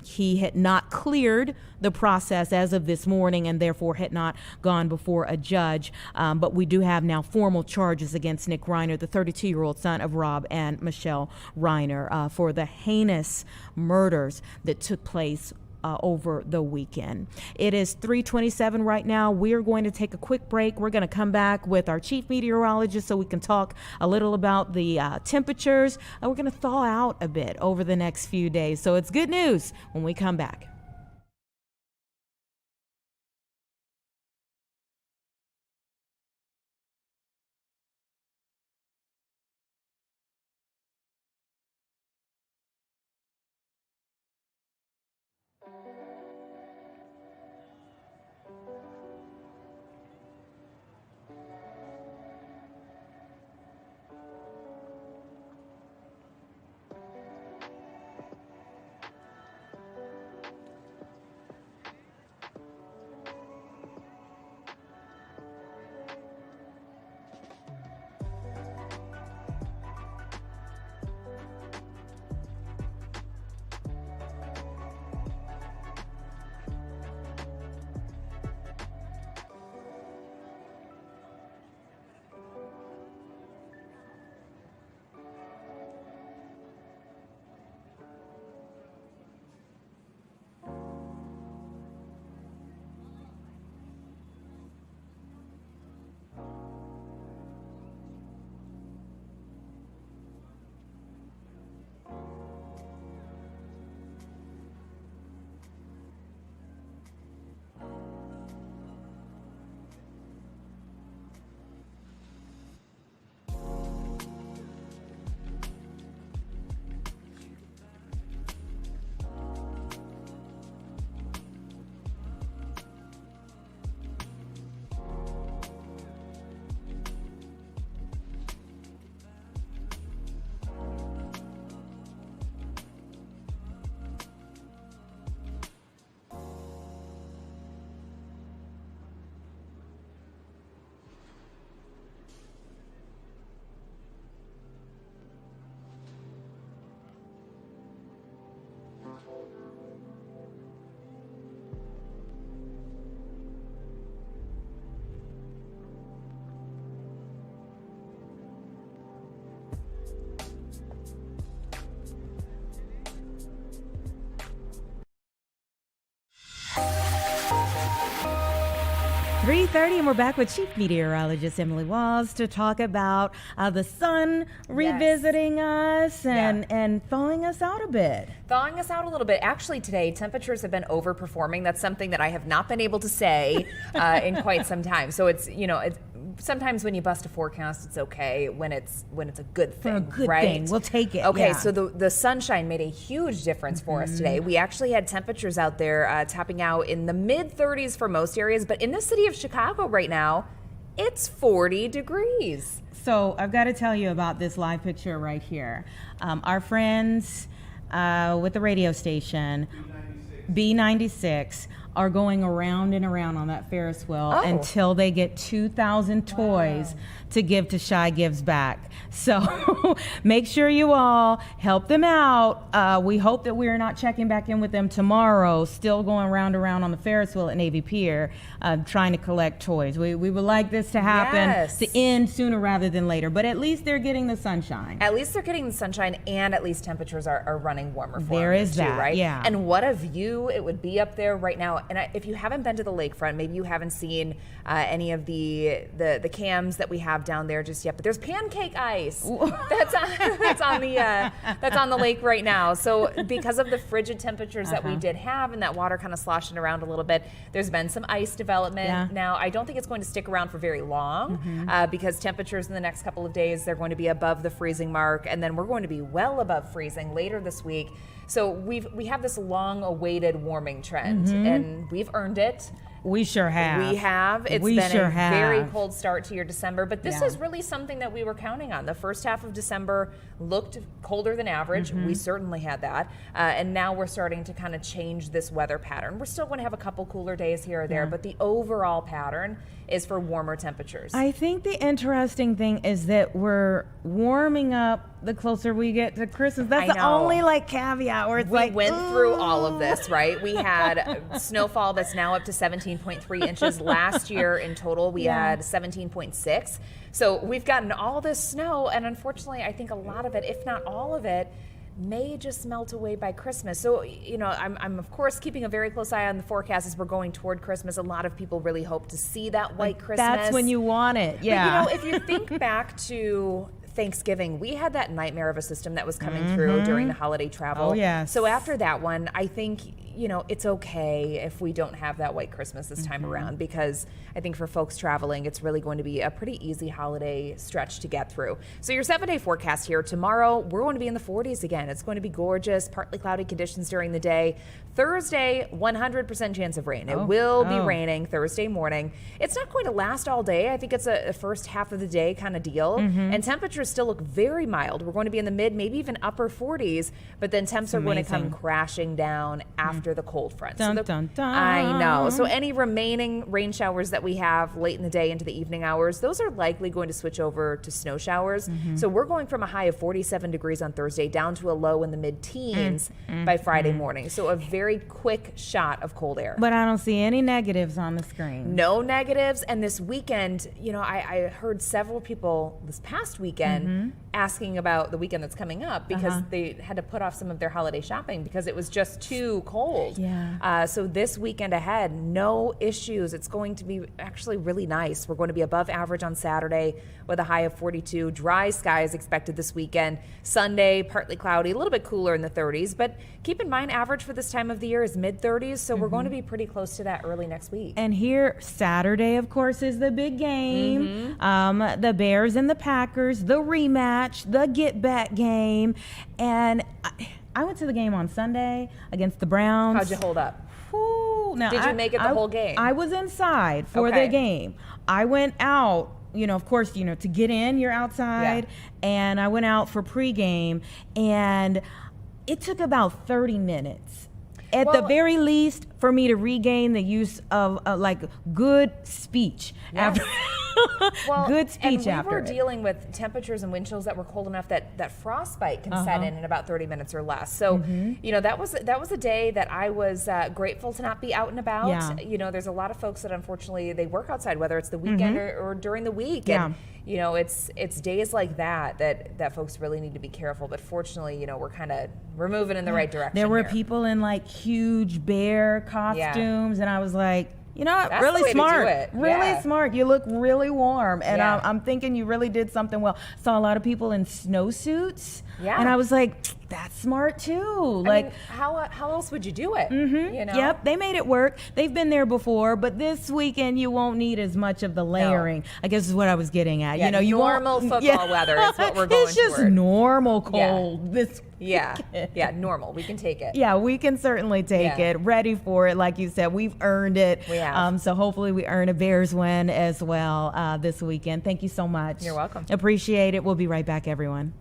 He had not cleared the process as of this morning and therefore had not gone before a judge. But we do have now formal charges against Nick Reiner, the 32-year-old son of Rob and Michelle Reiner, for the heinous murders that took place over the weekend. It is 3:27 right now. We're going to take a quick break. We're going to come back with our chief meteorologist so we can talk a little about the temperatures. We're going to thaw out a bit over the next few days. So it's good news when we come back. .30 and we're back with Chief Meteorologist Emily Walls to talk about the sun revisiting us and thawing us out a bit. Thawing us out a little bit. Actually, today temperatures have been overperforming. That's something that I have not been able to say in quite some time. So it's sometimes when you bust a forecast, it's okay when it's a good thing, a good right? thing. We'll take it. Okay, yeah. so the sunshine made a huge difference for us today. We actually had temperatures out there topping out in the mid-30s for most areas, but in the city of Chicago right now, it's 40 degrees. So I've got to tell you about this live picture right here. Our friends with the radio station, B96, are going around and around on that Ferris wheel until they get 2,000 toys to give to Shy Gives Back. So make sure you all help them out. We hope that we're not checking back in with them tomorrow, still going round and round on the Ferris wheel at Navy Pier, trying to collect toys. We would like this to happen, to end sooner rather than later, but at least they're getting the sunshine. At least they're getting the sunshine, and at least temperatures are running warmer for there them is too, that, right? yeah. And what a view it would be up there right now. And if you haven't been to the lakefront, maybe you haven't seen any of the cams that we have down there just yet. But there's pancake ice that's on the lake right now. So because of the frigid temperatures that we did have and that water kind of sloshing around a little bit, there's been some ice development. Now, I don't think it's going to stick around for very long because temperatures in the next couple of days, they're going to be above the freezing mark, and then we're going to be well above freezing later this week. So we have this long-awaited warming trend, and we've earned it. We sure have. We have. It's We been sure a have. very cold start to your December, but this is really something that we were counting on. The first half of December looked colder than average. We certainly had that. And now we're starting to kind of change this weather pattern. We're still going to have a couple cooler days here or there, but the overall pattern is for warmer temperatures. I think the interesting thing is that we're warming up the closer we get to Christmas. That's the only caveat where it's we went through all of this, right? We had snowfall that's now up to 17.3 inches. Last year in total, we had 17.6. So we've gotten all this snow, and unfortunately, I think a lot of it, if not all of it, may just melt away by Christmas. So, I'm of course keeping a very close eye on the forecast as we're going toward Christmas. A lot of people really hope to see that white Christmas. That's when you want it. Yeah. But, if you think back to Thanksgiving, we had that nightmare of a system that was coming through during the holiday travel. Oh, yes. So after that one, I think, it's okay if we don't have that white Christmas this time around, because I think for folks traveling, it's really going to be a pretty easy holiday stretch to get through. So your 7-day forecast here. Tomorrow, we're going to be in the 40s again. It's going to be gorgeous, partly cloudy conditions during the day. Thursday, 100% chance of rain. It will be raining Thursday morning. It's not going to last all day. I think it's a first half of the day kind of deal. And temperatures still look very mild. We're going to be in the mid, maybe even upper 40s, but then temps are going to come crashing down after the cold front. Dun, dun, dun. I know. So any remaining rain showers that we have late in the day into the evening hours, those are likely going to switch over to snow showers. So we're going from a high of 47 degrees on Thursday down to a low in the mid-teens by Friday morning. So a very quick shot of cold air. But I don't see any negatives on the screen. No negatives. And this weekend, I heard several people this past weekend asking about the weekend that's coming up because they had to put off some of their holiday shopping because it was just too cold. So this weekend ahead, no issues. It's going to be actually really nice. We're going to be above average on Saturday with a high of 42. Dry skies expected this weekend. Sunday, partly cloudy, a little bit cooler in the 30s. But keep in mind, average for this time of the year is mid-30s. So we're going to be pretty close to that early next week. And here, Saturday, of course, is the big game. The Bears and the Packers, the rematch, the get-back game. And I went to the game on Sunday against the Browns. How'd you hold up? Now, Did you make it the whole game? I was inside for the game. I went out, of course, to get in, you're outside. And I went out for pregame, and it took about 30 minutes. At the very least, for me to regain the use of good speech after good speech and we were after dealing with temperatures and wind chills that were cold enough that frostbite can set in about 30 minutes or less. So that was a day that I was grateful to not be out and about. There's a lot of folks that unfortunately they work outside, whether it's the weekend or during the week. And it's days like that folks really need to be careful. But fortunately, we're moving in the right direction. There were here. people in huge bear costumes, and I was like, That's really the way smart. to do it. Really smart. You look really warm, and I'm thinking you really did something well. Saw a lot of people in snowsuits, and I was like, that's smart too. I mean, how else would you do it? Yep, they made it work. They've been there before, but this weekend you won't need as much of the layering. I guess is what I was getting at. You normal won't, football weather is what we're going It's just toward. normal cold this normal. We can take it. Yeah, we can certainly take it. Ready for it, like you said. We've earned it. We have. So hopefully we earn a Bears win as well this weekend. Thank you so much. You're welcome. Appreciate it. We'll be right back, everyone.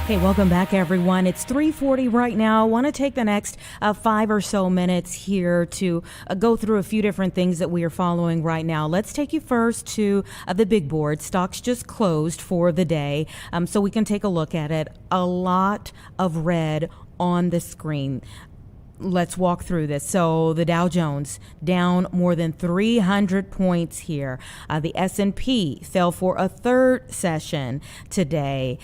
Hey, welcome back, everyone. It's 3:40 right now. I want to take the next 5 or so minutes here to go through a few different things that we are following right now. Let's take you first to the big board. Stocks just closed for the day, so we can take a look at it. A lot of red on the screen. Let's walk through this. So the Dow Jones down more than 300 points here. The S&P fell for a third session today.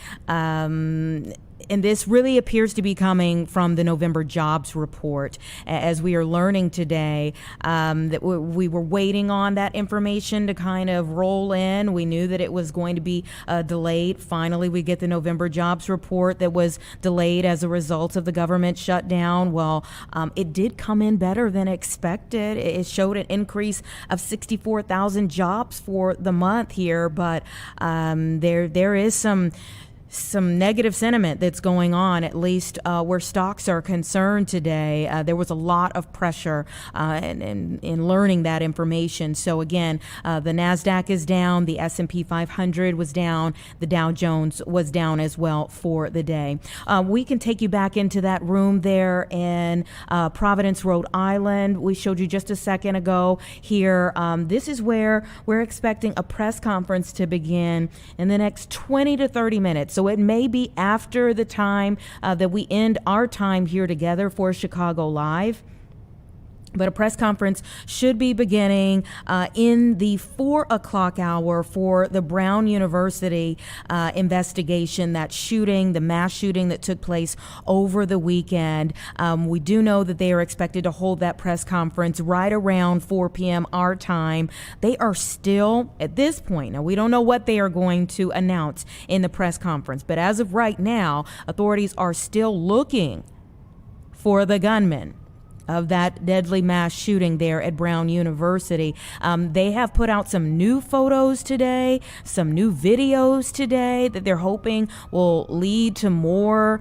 And this really appears to be coming from the November jobs report. As we are learning today, that we were waiting on that information to kind of roll in. We knew that it was going to be delayed. Finally, we get the November jobs report that was delayed as a result of the government shutdown. Well, it did come in better than expected. It showed an increase of 64,000 jobs for the month here, but there is some negative sentiment that's going on, at least where stocks are concerned today. There was a lot of pressure in learning that information. So again, the NASDAQ is down, the S&P 500 was down, the Dow Jones was down as well for the day. We can take you back into that room there in Providence, Rhode Island. We showed you just a second ago here. This is where we're expecting a press conference to begin in the next 20 to 30 minutes. So it may be after the time that we end our time here together for Chicago Live. But a press conference should be beginning in the 4 o'clock hour for the Brown University investigation, that shooting, the mass shooting that took place over the weekend. We do know that they are expected to hold that press conference right around 4 p.m. our time. They are still, at this point, now we don't know what they are going to announce in the press conference, but as of right now, authorities are still looking for the gunman of that deadly mass shooting there at Brown University. They have put out some new photos today, some new videos today that they're hoping will lead to more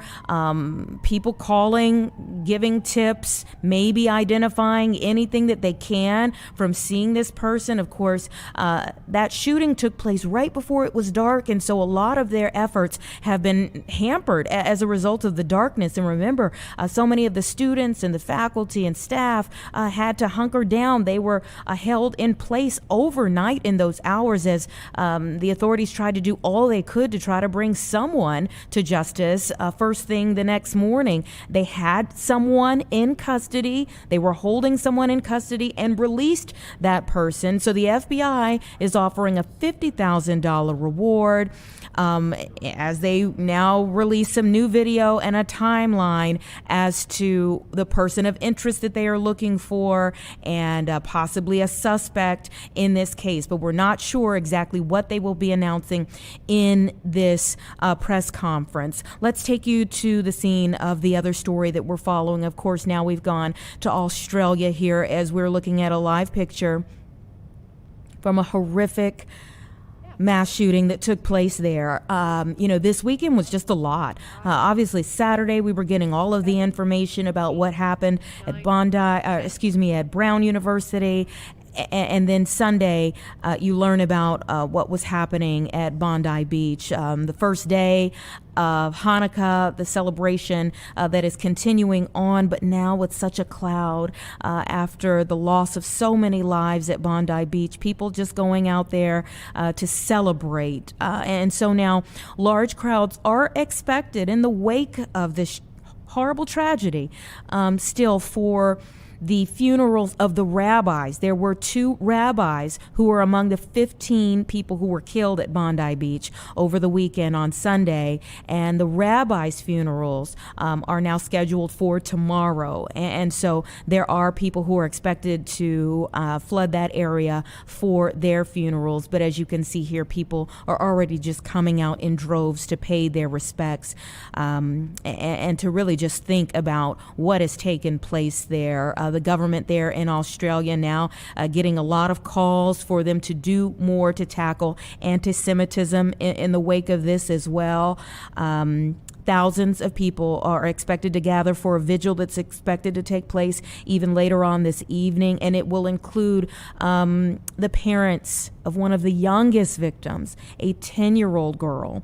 people calling, giving tips, maybe identifying anything that they can from seeing this person. Of course, that shooting took place right before it was dark, and so a lot of their efforts have been hampered as a result of the darkness. And remember, so many of the students and the faculty and staff had to hunker down. They were held in place overnight in those hours as the authorities tried to do all they could to try to bring someone to justice. First thing the next morning, they had someone in custody. They were holding someone in custody and released that person. So the FBI is offering a $50,000 reward as they now release some new video and a timeline as to the person of interest that they are looking for and possibly a suspect in this case. But we're not sure exactly what they will be announcing in this press conference. Let's take you to the scene of the other story that we're following. Of course, now we've gone to Australia here as we're looking at a live picture from a horrific mass shooting that took place there. This weekend was just a lot. Obviously, Saturday we were getting all of the information about what happened at at Brown University. And then Sunday, you learn about what was happening at Bondi Beach. The first day of Hanukkah, the celebration that is continuing on, but now with such a cloud after the loss of so many lives at Bondi Beach, people just going out there to celebrate. And so now large crowds are expected in the wake of this horrible tragedy still for the funerals of the rabbis. There were 2 rabbis who were among the 15 people who were killed at Bondi Beach over the weekend on Sunday, and the rabbis' funerals are now scheduled for tomorrow. And so there are people who are expected to flood that area for their funerals. But as you can see here, people are already just coming out in droves to pay their respects and to really just think about what has taken place there. The government there in Australia now getting a lot of calls for them to do more to tackle anti-Semitism in the wake of this as well. Thousands of people are expected to gather for a vigil that's expected to take place even later on this evening, and it will include the parents of one of the youngest victims, a 10-year-old girl.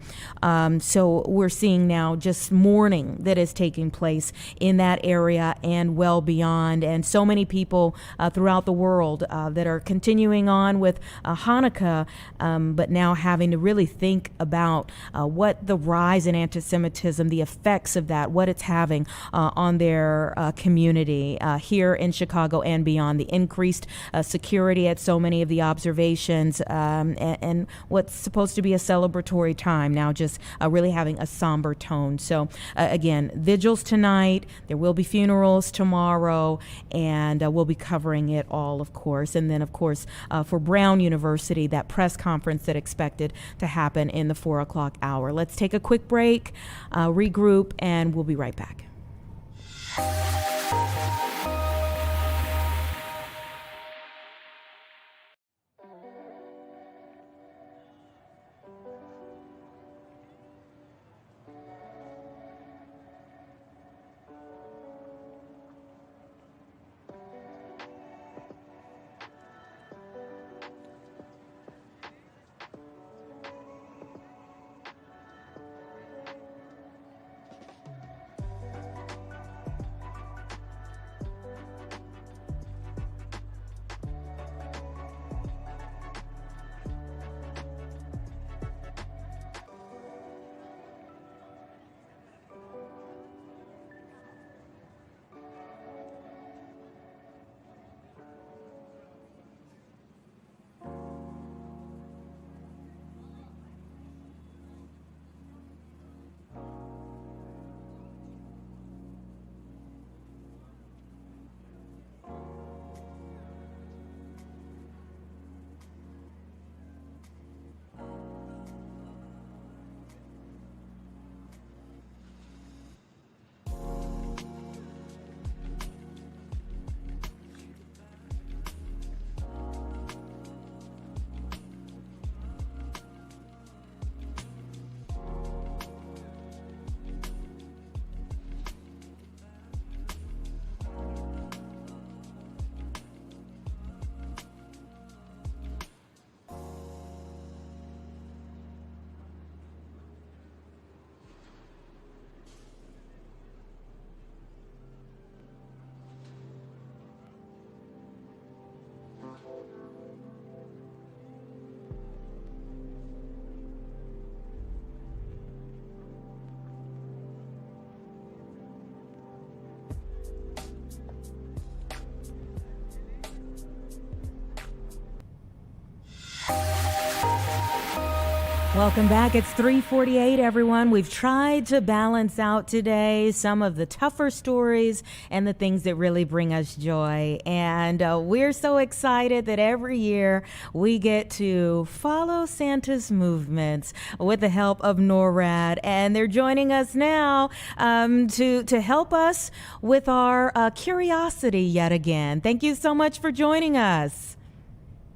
So we're seeing now just mourning that is taking place in that area and well beyond. And so many people throughout the world that are continuing on with Hanukkah, but now having to really think about what the rise in anti-Semitism, the effects of that, what it's having on their community here in Chicago and beyond, the increased security at so many of the observations, and what's supposed to be a celebratory time now just really having a somber tone. So again, vigils tonight, there will be funerals tomorrow, and we'll be covering it all, of course. And then, of course, for Brown University, that press conference that expected to happen in the 4 o'clock hour. Let's take a quick break, regroup, and we'll be right back. Welcome back. It's 3:48, everyone. We've tried to balance out today some of the tougher stories and the things that really bring us joy. And we're so excited that every year we get to follow Santa's movements with the help of NORAD. And they're joining us now to help us with our curiosity yet again. Thank you so much for joining us.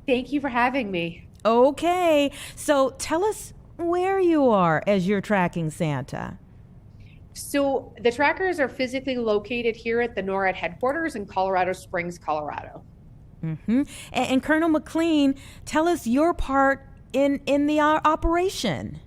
Thank you for having me. Okay, so tell us where you are as you're tracking Santa. So the trackers are physically located here at the NORAD headquarters in Colorado Springs, Colorado. Mm-hmm. And Colonel McLean, tell us your part in the operation.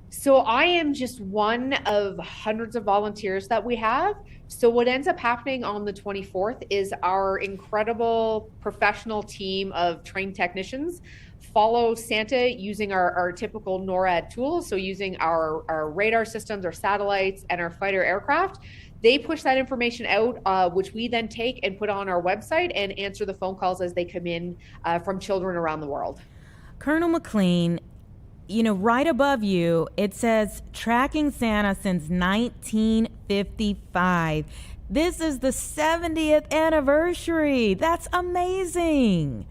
So I am just one of hundreds of volunteers that we have. So what ends up happening on the 24th is our incredible professional team of trained technicians follow Santa using our typical NORAD tools. So using our radar systems, our satellites, and our fighter aircraft. They push that information out, which we then take and put on our website and answer the phone calls as they come in from children around the world. Colonel McLean, you know, right above you, it says tracking Santa since 1955. This is the 70th anniversary. That's amazing.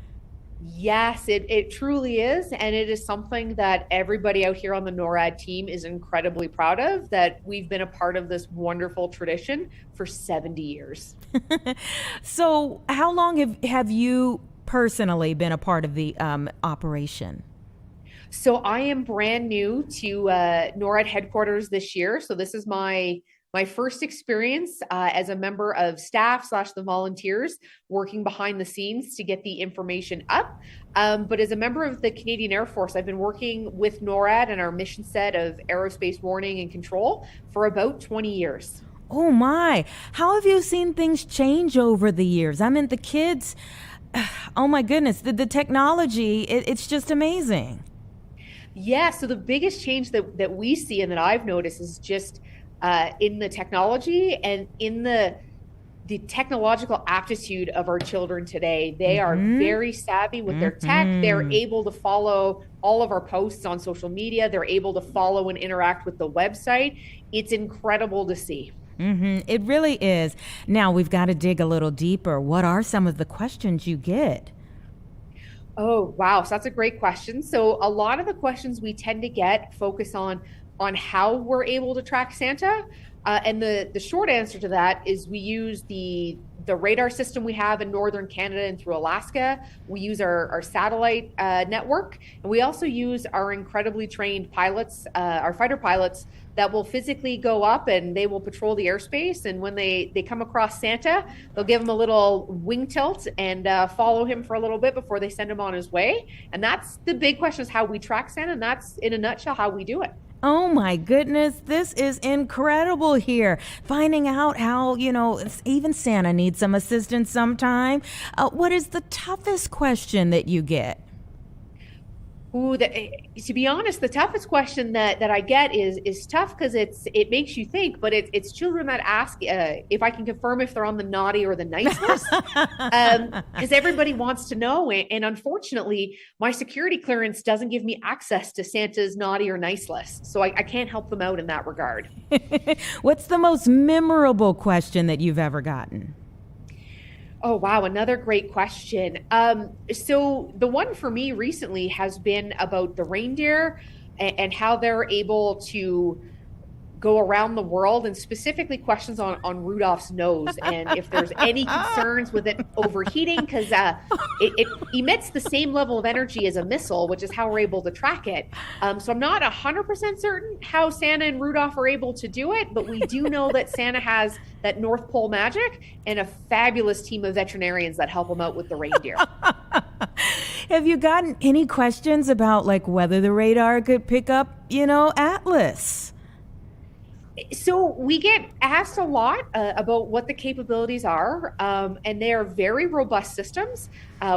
Yes, it truly is. And it is something that everybody out here on the NORAD team is incredibly proud of, that we've been a part of this wonderful tradition for 70 years. So how long have you personally been a part of the operation? So I am brand new to NORAD headquarters this year. So this is my My first experience as a member of staff / the volunteers working behind the scenes to get the information up. But as a member of the Canadian Air Force, I've been working with NORAD and our mission set of aerospace warning and control for about 20 years. Oh my, how have you seen things change over the years? I mean, the kids, oh my goodness, the technology, it's just amazing. Yeah, so the biggest change that we see and that I've noticed is just in the technology and in the technological aptitude of our children today. They are very savvy with their tech. They're able to follow all of our posts on social media. They're able to follow and interact with the website. It's incredible to see. It really is. Now we've got to dig a little deeper. What are some of the questions you get? Oh, wow. So that's a great question. So a lot of the questions we tend to get focus on how we're able to track Santa. And the short answer to that is we use the radar system we have in northern Canada and through Alaska. We use our satellite network. And we also use our incredibly trained pilots, our fighter pilots, that will physically go up and they will patrol the airspace. And when they come across Santa, they'll give him a little wing tilt and follow him for a little bit before they send him on his way. And that's the big question, is how we track Santa. And that's, in a nutshell, how we do it. Oh my goodness, this is incredible here. Finding out how, even Santa needs some assistance sometime. What is the toughest question that you get? Ooh, to be honest, the toughest question that I get is tough because it makes you think, but it's children that ask if I can confirm if they're on the naughty or the nice list, because everybody wants to know. And unfortunately, my security clearance doesn't give me access to Santa's naughty or nice list, so I can't help them out in that regard. What's the most memorable question that you've ever gotten? Oh, wow. Another great question. So the one for me recently has been about the reindeer and how they're able to go around the world, and specifically questions on Rudolph's nose and if there's any concerns with it overheating, because it emits the same level of energy as a missile, which is how we're able to track it. So I'm not 100% certain how Santa and Rudolph are able to do it, but we do know that Santa has that North Pole magic and a fabulous team of veterinarians that help him out with the reindeer. Have you gotten any questions about whether the radar could pick up, Atlas? So we get asked a lot about what the capabilities are, and they are very robust systems.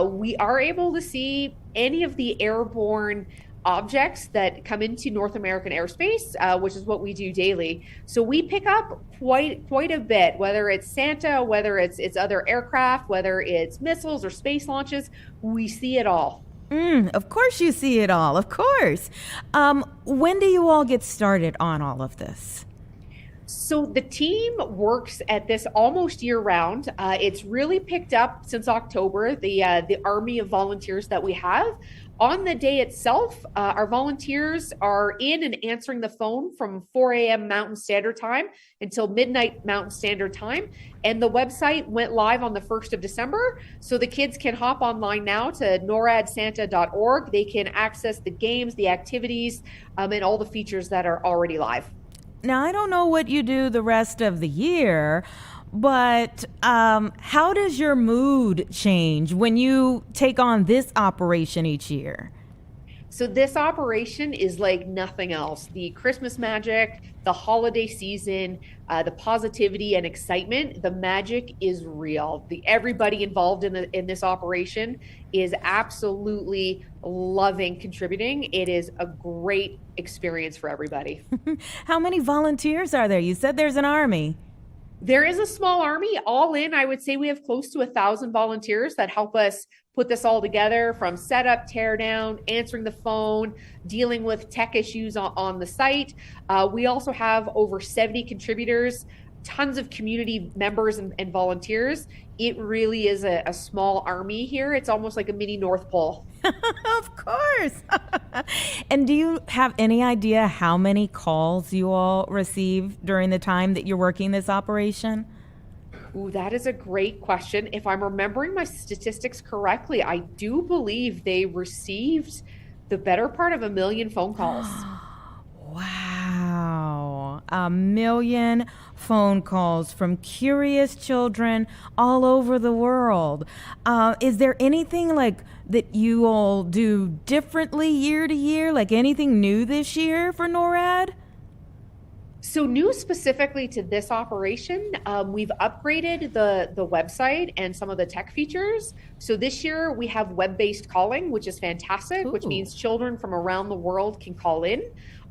We are able to see any of the airborne objects that come into North American airspace, which is what we do daily. So we pick up quite a bit, whether it's Santa, whether it's other aircraft, whether it's missiles or space launches. We see it all. Of course you see it all, of course. When do you all get started on all of this? So the team works at this almost year round. It's really picked up since October, the army of volunteers that we have. On the day itself, our volunteers are in and answering the phone from 4 a.m. Mountain Standard Time until midnight Mountain Standard Time. And the website went live on the 1st of December. So the kids can hop online now to noradsanta.org. They can access the games, the activities, and all the features that are already live. Now, I don't know what you do the rest of the year, but how does your mood change when you take on this operation each year? So this operation is like nothing else. The Christmas magic, the holiday season, the positivity and excitement, the magic is real. Everybody involved in this operation is absolutely loving contributing. It is a great experience for everybody. How many volunteers are there? You said there's an army. There is a small army. All in, I would say we have close to 1,000 volunteers that help us put this all together, from setup, tear down, answering the phone, dealing with tech issues on the site. We also have over 70 contributors, tons of community members and volunteers. It really is a small army here. It's almost like a mini North Pole. Of course. And do you have any idea how many calls you all receive during the time that you're working this operation? Ooh, that is a great question. If I'm remembering my statistics correctly, I do believe they received the better part of 1 million phone calls. Wow. a million phone calls from curious children all over the world. Is there anything like that you all do differently year to year? Like anything new this year for NORAD? So new specifically to this operation, we've upgraded the website and some of the tech features. So this year we have web-based calling, which is fantastic, which means children from around the world can call in.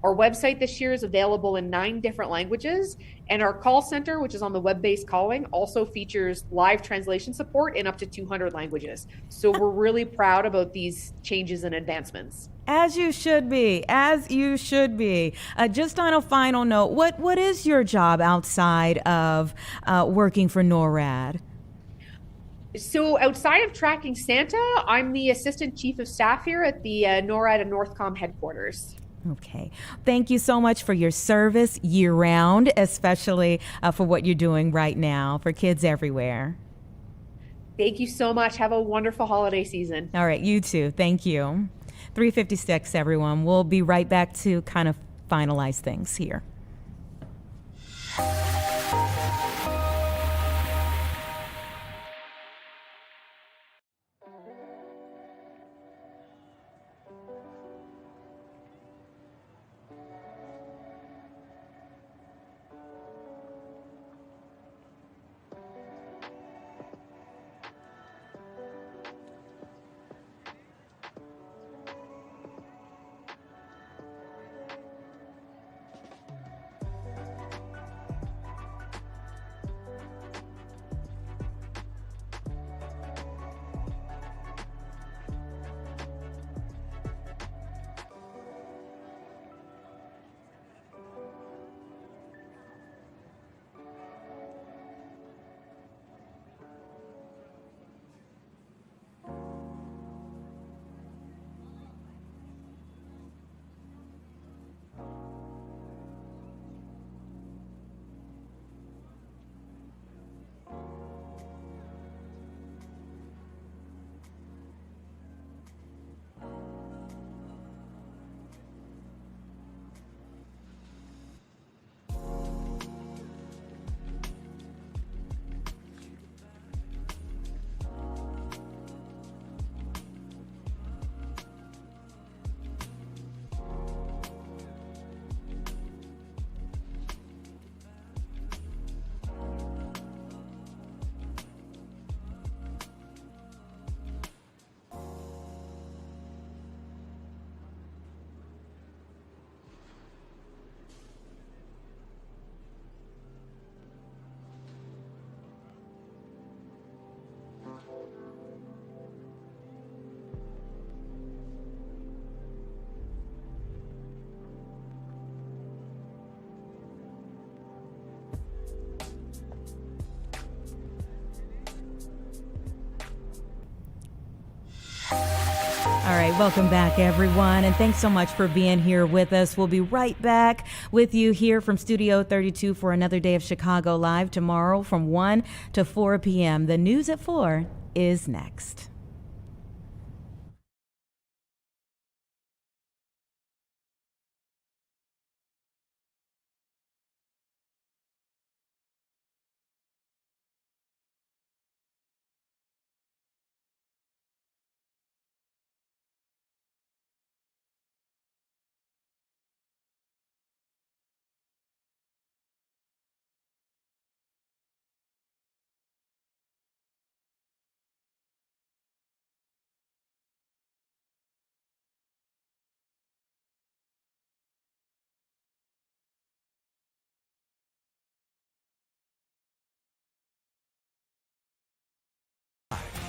Our website this year is available in 9 different languages, and our call center, which is on the web-based calling, also features live translation support in up to 200 languages. So we're really proud about these changes and advancements. As you should be, as you should be. Just on a final note, what is your job outside of working for NORAD? So outside of tracking Santa, I'm the Assistant Chief of Staff here at the NORAD and Northcom headquarters. Okay. Thank you so much for your service year-round, especially for what you're doing right now for kids everywhere. Thank you so much. Have a wonderful holiday season. All right, you too. Thank you. 3:56, everyone. We'll be right back to kind of finalize things here. All right, welcome back, everyone, and thanks so much for being here with us. We'll be right back with you here from Studio 32 for another day of Chicago Live tomorrow from 1 to 4 p.m. The news at 4 is next.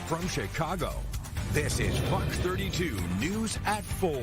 From Chicago, this is Fox 32 News at 4.